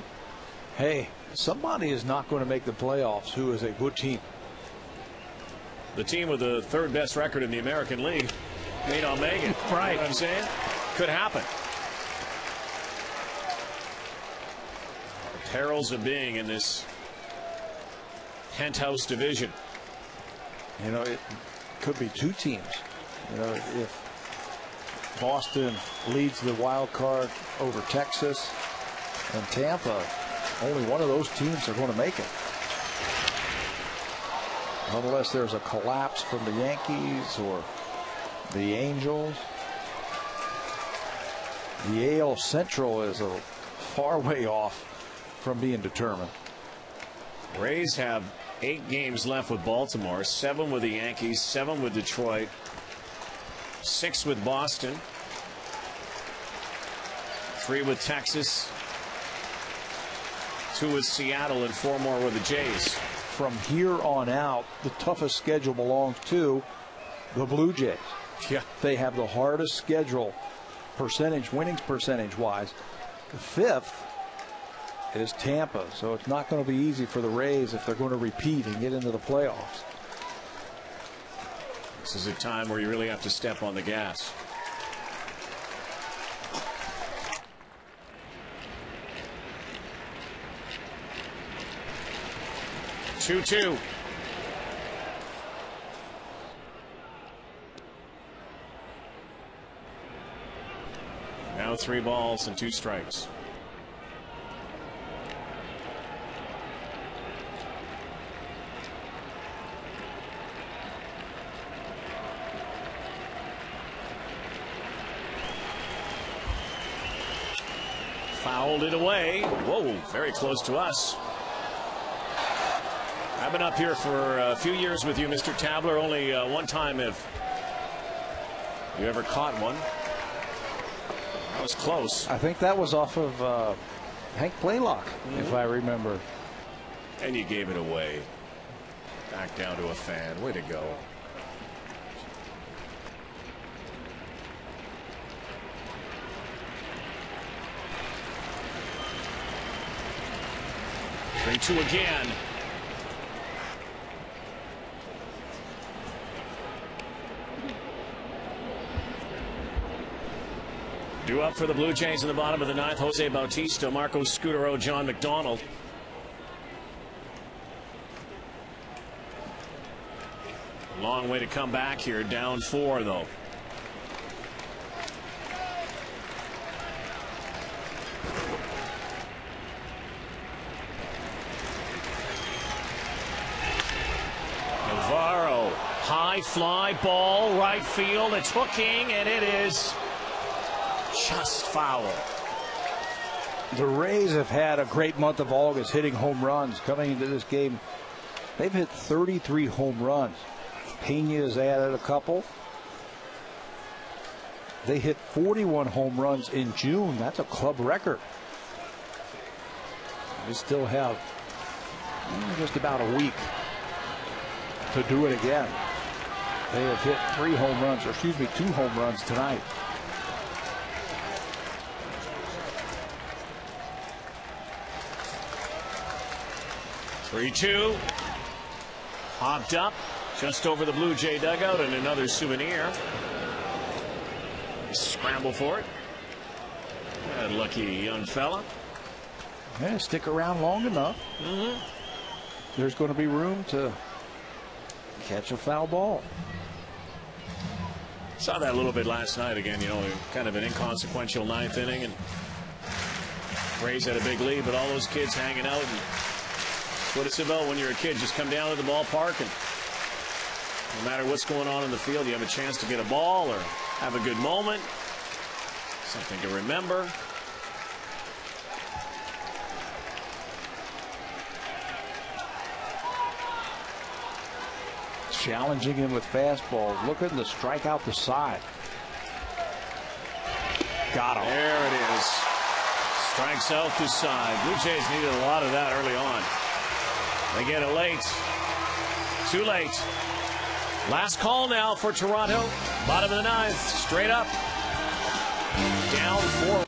Hey, somebody is not going to make the playoffs who is a good team. The team with the third best record in the American League may not make it. Right. You know what I'm saying? Could happen. The perils of being in this penthouse division. You know, it could be two teams. You know, if Boston leads the wild card over Texas and Tampa, only one of those teams are going to make it. Unless there's a collapse from the Yankees or the Angels. The AL Central is a far way off from being determined. Rays have 8 games left with Baltimore, 7 with the Yankees, 7 with Detroit, 6 with Boston, 3 with Texas, 2 with Seattle, and 4 more with the Jays. From here on out, the toughest schedule belongs to the Blue Jays. Yeah. They have the hardest schedule, winning percentage wise. The 5th is Tampa, so it's not going to be easy for the Rays if they're going to repeat and get into the playoffs. This is a time where you really have to step on the gas. Two. Now 3 balls and 2 strikes. Fouled it away. Whoa, very close to us. I've been up here for a few years with you, Mr. Tabler. Only one time have you ever caught one. That was close. I think that was off of Hank Blaylock, if I remember. And you gave it away. Back down to a fan. Way to go. Three-two again. Due up for the Blue Jays in the bottom of the 9th, Jose Bautista, Marco Scutaro, John McDonald. Long way to come back here, down 4 though. Navarro, high fly ball, right field. It's hooking, and it is just foul. The Rays have had a great month of August hitting home runs. Coming into this game, they've hit 33 home runs. Pena has added a couple. They hit 41 home runs in June. That's a club record. They still have just about a week to do it again. They have hit 2 home runs tonight. Three-two. Hopped up just over the Blue Jay dugout, and another souvenir. Scramble for it. That lucky young fella. Yeah, stick around long enough. There's going to be room to catch a foul ball. Saw that a little bit last night again, kind of an inconsequential 9th inning, and Rays had a big lead, but all those kids hanging out, and that's what it's about when you're a kid. Just come down to the ballpark, and no matter what's going on in the field, you have a chance to get a ball or have a good moment, something to remember. Challenging him with fastballs, looking to strike out the side. Got him. There it is. Strikes out the side. Blue Jays needed a lot of that early on. They get it late. Too late. Last call now for Toronto. Bottom of the 9th. Straight up. Down 4.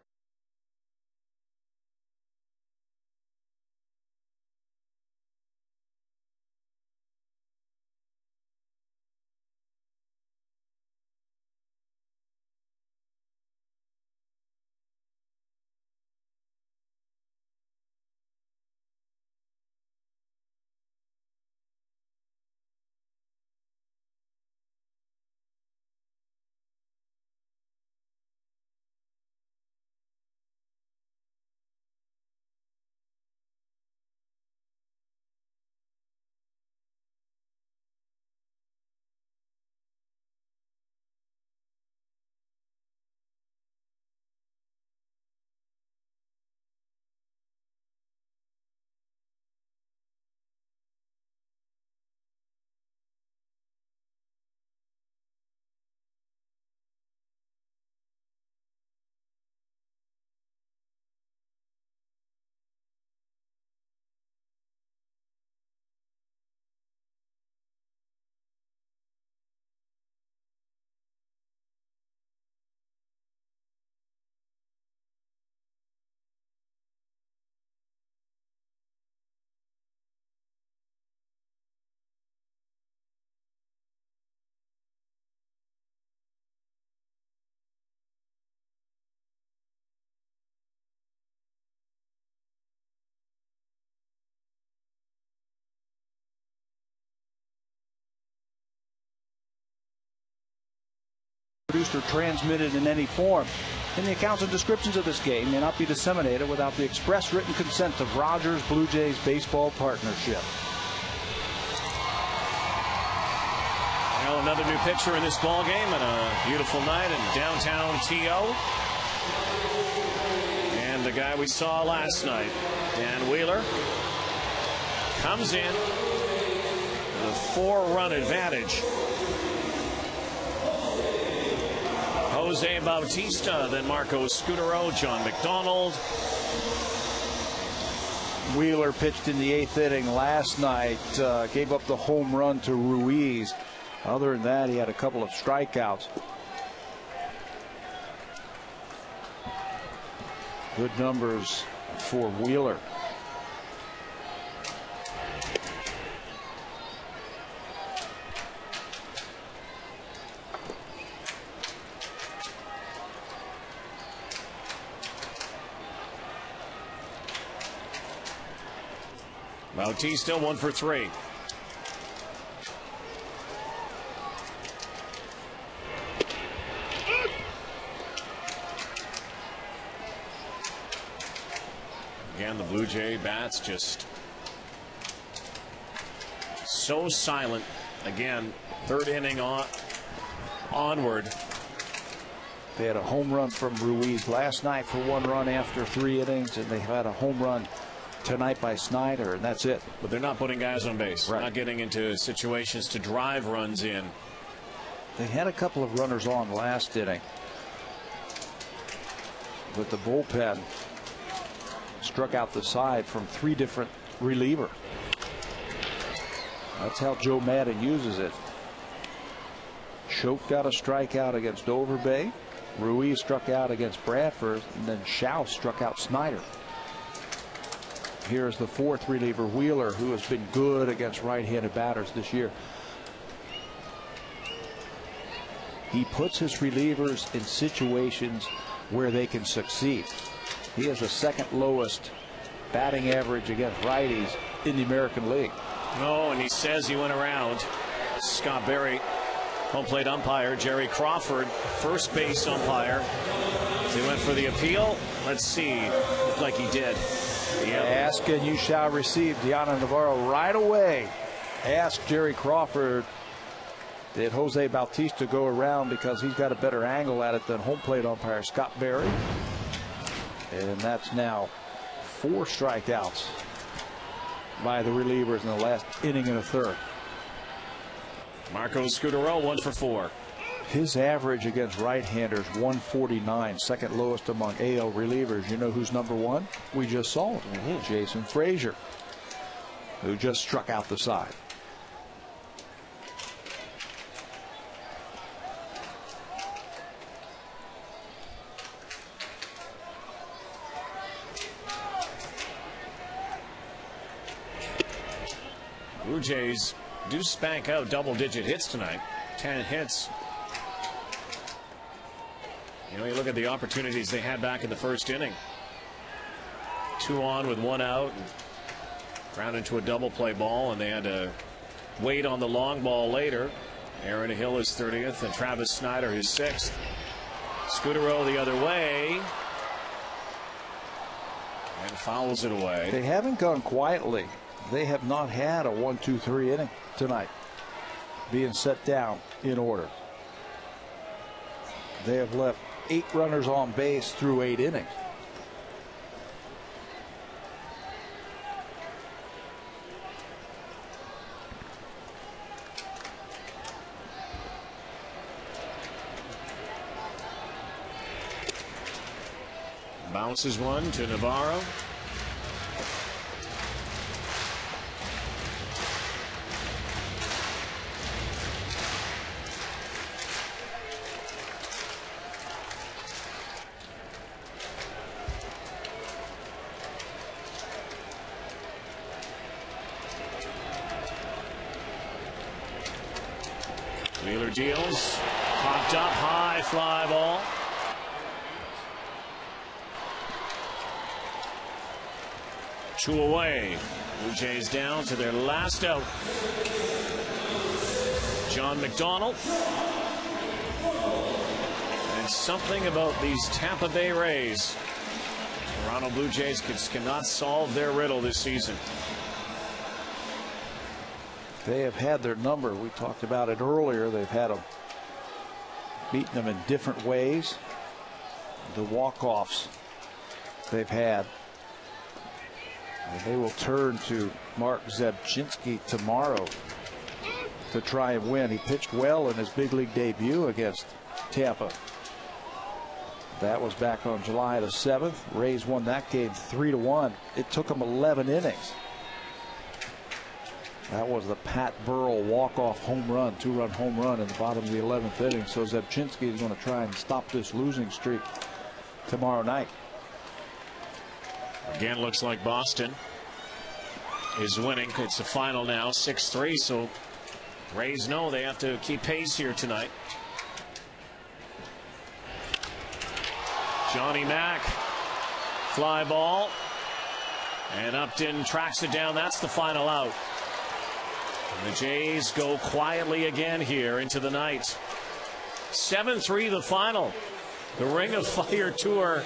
Produced or transmitted in any form. And the accounts and descriptions of this game may not be disseminated without the express written consent of Rogers Blue Jays Baseball Partnership. Well, another new pitcher in this ball game and a beautiful night in downtown TO. And the guy we saw last night, Dan Wheeler, comes in with a 4-run advantage. Jose Bautista, then Marco Scutero, John McDonald. Wheeler pitched in the 8th inning last night, gave up the home run to Ruiz. Other than that, he had a couple of strikeouts. Good numbers for Wheeler. Bautista 1 for 3. Again, the Blue Jay bats just so silent. Again, 3rd inning onward. They had a home run from Ruiz last night for 1 run after 3 innings, and they had a home run tonight by Snyder, and that's it. But they're not putting guys on base. Right. Not getting into situations to drive runs in. They had a couple of runners on last inning, but the bullpen struck out the side from 3 different relievers. That's how Joe Madden uses it. Choate got a strikeout against Overbay. Ruiz struck out against Bradford, and then Schaus struck out Snyder. Here's the 4th reliever, Wheeler, who has been good against right-handed batters this year. He puts his relievers in situations where they can succeed. He has the 2nd lowest batting average against righties in the American League. Oh, and he says he went around Scott Berry, home plate umpire, Jerry Crawford, first base umpire. He went for the appeal. Let's see. Looked like he did. Yep. Ask and you shall receive. Diana Navarro right away asked Jerry Crawford, did Jose Bautista go around because he's got a better angle at it than home plate umpire Scott Berry? And that's now 4 strikeouts by the relievers in the last inning and a third. Marco Scutero 1 for 4. His average against right-handers 149, 2nd lowest among AL relievers. You know who's number 1? We just saw him. Jason Frazier, who just struck out the side. Blue Jays do spank out double-digit hits tonight. 10 hits. You know, you look at the opportunities they had back in the first inning. 2 on with 1 out. And ground into a double play ball, and they had to wait on the long ball later. Aaron Hill is 30th, and Travis Snyder his 6th. Scudero the other way. And fouls it away. They haven't gone quietly. They have not had a 1-2-3 inning tonight, being set down in order. They have left 8 runners on base through 8 innings. Bounces one to Navarro. Wheeler deals. Popped up high, fly ball. Two away. Blue Jays down to their last out. John McDonald. And something about these Tampa Bay Rays. Toronto Blue Jays cannot solve their riddle this season. They have had their number. We talked about it earlier. They've had them, beaten them in different ways. The walk-offs they've had. And they will turn to Mark Zebczynski tomorrow to try and win. He pitched well in his big league debut against Tampa. That was back on July the 7th. Rays won that game 3-1. It took them 11 innings. That was the Pat Burrell walk-off home run, 2-run home run in the bottom of the 11th inning. So Zebczynski is going to try and stop this losing streak tomorrow night. Again, looks like Boston is winning. It's the final now, 6-3. So Rays know they have to keep pace here tonight. Johnny Mack, fly ball, and Upton tracks it down. That's the final out. And the Jays go quietly again here into the night. 7-3 the final. The Ring of Fire Tour